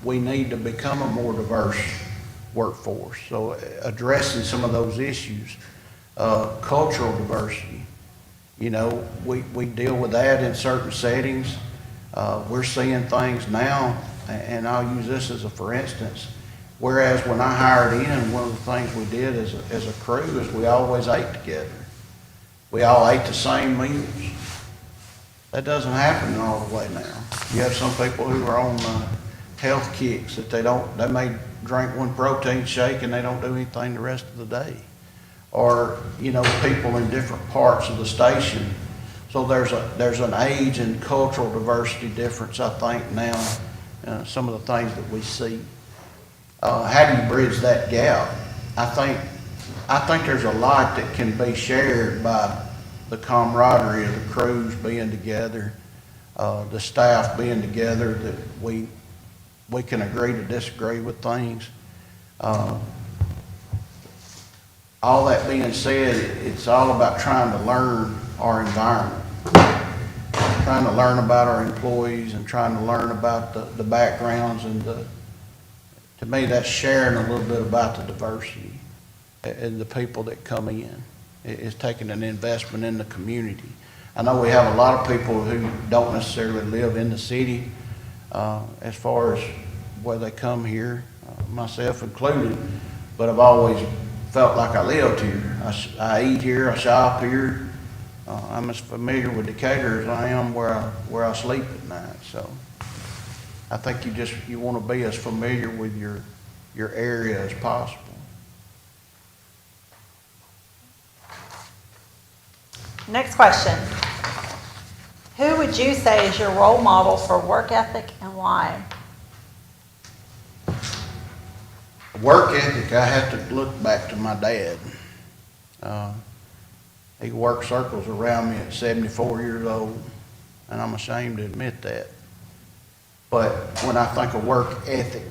we need to become a more diverse workforce. So addressing some of those issues. Cultural diversity, you know, we deal with that in certain settings. We're seeing things now, and I'll use this as a for instance, whereas when I hired in, one of the things we did as a crew is we always ate together. We all ate the same meals. That doesn't happen all the way now. You have some people who are on health kicks that they may drink one protein shake and they don't do anything the rest of the day. Or, you know, people in different parts of the station. So there's an age and cultural diversity difference, I think, now, some of the things that we see. How do you bridge that gap? I think there's a lot that can be shared by the camaraderie of the crews being together, the staff being together, that we can agree to disagree with things. All that being said, it's all about trying to learn our environment, trying to learn about our employees and trying to learn about the backgrounds, and to me, that's sharing a little bit about the diversity and the people that come in. It's taking an investment in the community. I know we have a lot of people who don't necessarily live in the city, as far as where they come here, myself included, but I've always felt like I lived here. I eat here, I shop here. I'm as familiar with Decatur as I am where I sleep at night. So I think you want to be as familiar with your area as possible.
Next question. Who would you say is your role model for work ethic and why?
Work ethic, I have to look back to my dad. He worked circles around me at 74 years old, and I'm ashamed to admit that. But when I think of work ethic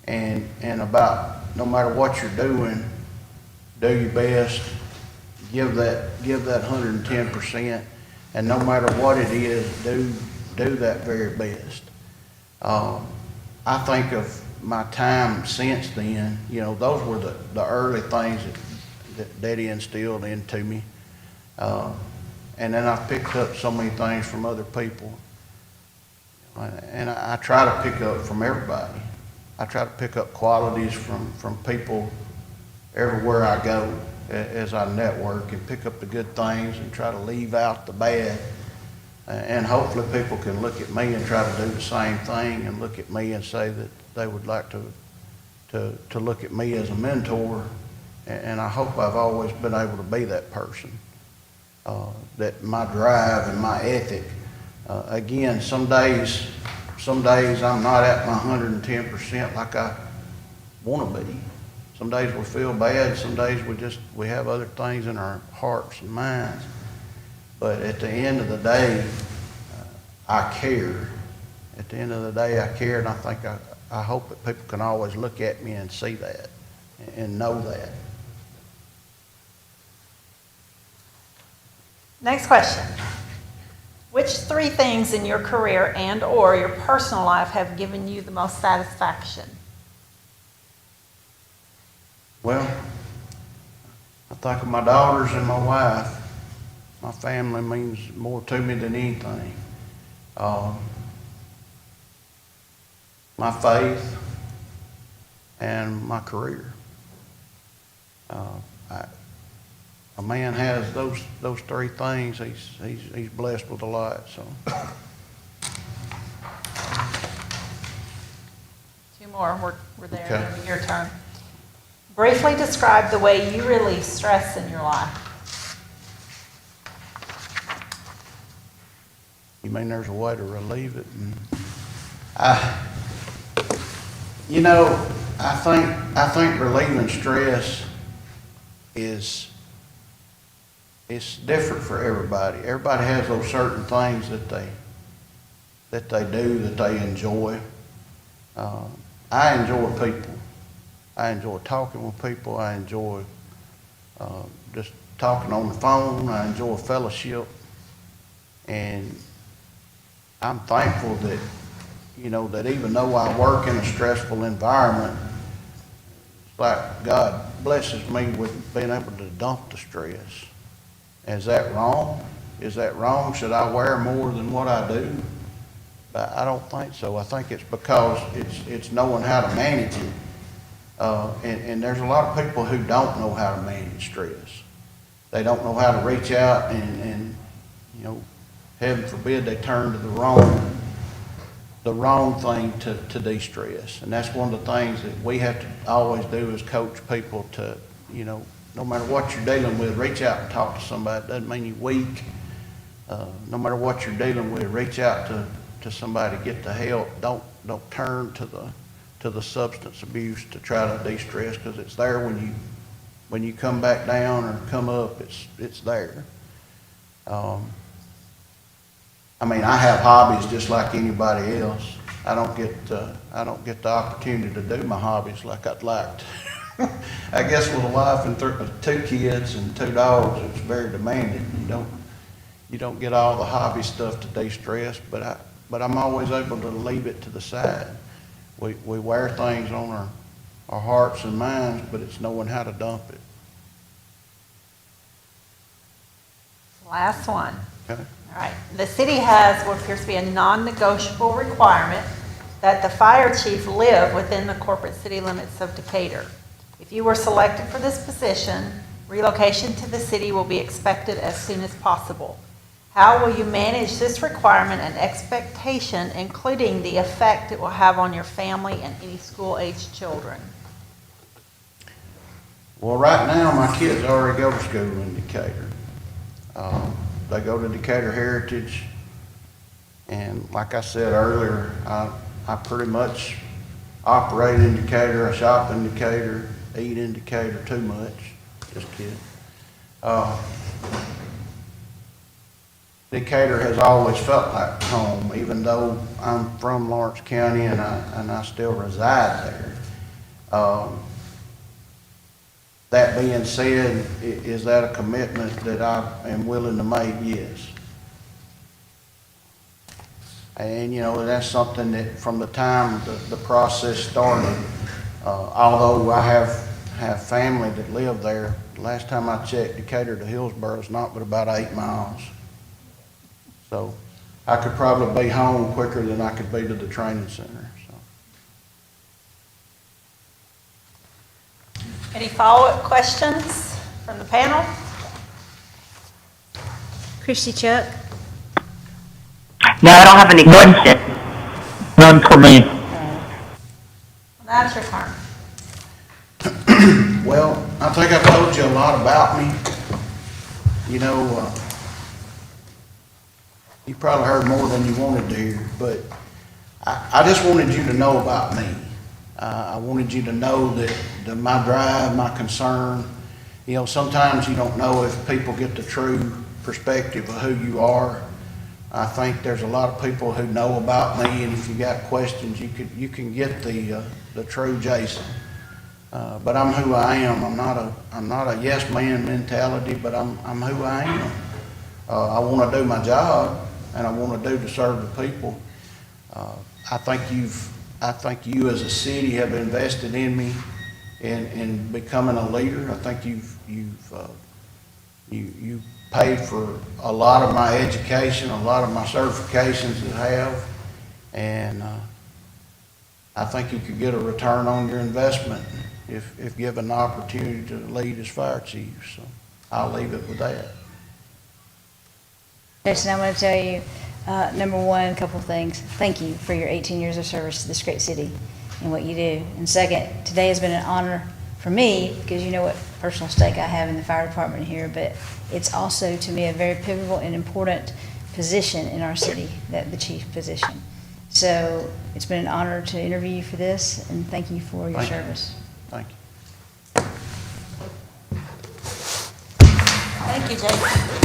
and about no matter what you're doing, do your best, give that 110%, and no matter what it is, do that very best. I think of my time since then, you know, those were the early things that Daddy instilled into me. And then I've picked up so many things from other people. And I try to pick up from everybody. I try to pick up qualities from people everywhere I go. as I network and pick up the good things and try to leave out the bad. And hopefully people can look at me and try to do the same thing and look at me and say that they would like to look at me as a mentor. And I hope I've always been able to be that person. That my drive and my ethic, again, some days I'm not at my 110% like I want to be. Some days we feel bad, some days we have other things in our hearts and minds. But at the end of the day, I care. At the end of the day, I care, and I hope that people can always look at me and see that and know that.
Next question. Which three things in your career and/or your personal life have given you the most satisfaction?
Well, I think of my daughters and my wife. My family means more to me than anything. My faith and my career. A man has those three things. He's blessed with a lot. So.
Two more. We're there.
Okay.
It'll be your turn. Briefly describe the way you release stress in your life.
You mean there's a way to relieve it? I think relieving stress is it's different for everybody. Everybody has those certain things that they do that they enjoy. I enjoy people. I enjoy talking with people. I enjoy just talking on the phone. I enjoy fellowship, and I'm thankful that, that even though I work in a stressful environment, it's like God blesses me with being able to dump the stress. Is that wrong? Is that wrong? Should I wear more than what I do? I don't think so. I think it's because it's knowing how to manage it. And there's a lot of people who don't know how to manage stress. They don't know how to reach out and heaven forbid they turn to the wrong thing to de-stress. And that's one of the things that we have to always do is coach people to, no matter what you're dealing with, reach out and talk to somebody. It doesn't mean you're weak. No matter what you're dealing with, reach out to somebody, get the help. Don't turn to the substance abuse to try to de-stress, because it's there when you come back down or come up. It's there. I have hobbies just like anybody else. I don't get the opportunity to do my hobbies like I'd like to. I guess with a wife and two kids and two dogs, it's very demanding. You don't get all the hobby stuff to de-stress, but I'm always able to leave it to the side. We wear things on our hearts and minds, but it's knowing how to dump it.
Last one.
Okay.
All right. The city has what appears to be a non-negotiable requirement that the fire chief live within the corporate city limits of Decatur. If you were selected for this position, relocation to the city will be expected as soon as possible. How will you manage this requirement and expectation, including the effect it will have on your family and any school-aged children?
Well, right now, my kids already go to school in Decatur. They go to Decatur Heritage, and like I said earlier, I pretty much operate in Decatur. I shop in Decatur, eat in Decatur too much. Just kidding. Decatur has always felt like home, even though I'm from Lawrence County and I still reside there. That being said, is that a commitment that I am willing to make? Yes. And that's something that from the time the process started, although I have family that live there, the last time I checked, Decatur to Hillsborough is not but about 8 miles. So I could probably be home quicker than I could be to the training center. So.
Any follow-up questions? from the panel?
Christy Chuck?
No, I don't have any questions.
None for me.
That's your turn.
Well, I think I told you a lot about me. You know, you probably heard more than you wanted to hear, but I just wanted you to know about me. I wanted you to know that my drive, my concern, you know, sometimes you don't know if people get the true perspective of who you are. I think there's a lot of people who know about me, and if you got questions, you can get the true Jason. But I'm who I am. I'm not a yes man mentality, but I'm who I am. I want to do my job, and I want to do to serve the people. I think you as a city have invested in me in becoming a leader. I think you paid for a lot of my education, a lot of my certifications that I have, and I think you could get a return on your investment if given the opportunity to lead as fire chief. So I'll leave it with that.
Jason, I want to tell you, number one, a couple of things. Thank you for your 18 years of service to this great city and what you do. And second, today has been an honor for me, because you know what personal stake I have in the fire department here, but it's also to me a very pivotal and important position in our city, that the chief position. So it's been an honor to interview you for this, and thank you for your service.
Thank you.
Thank you, Jason.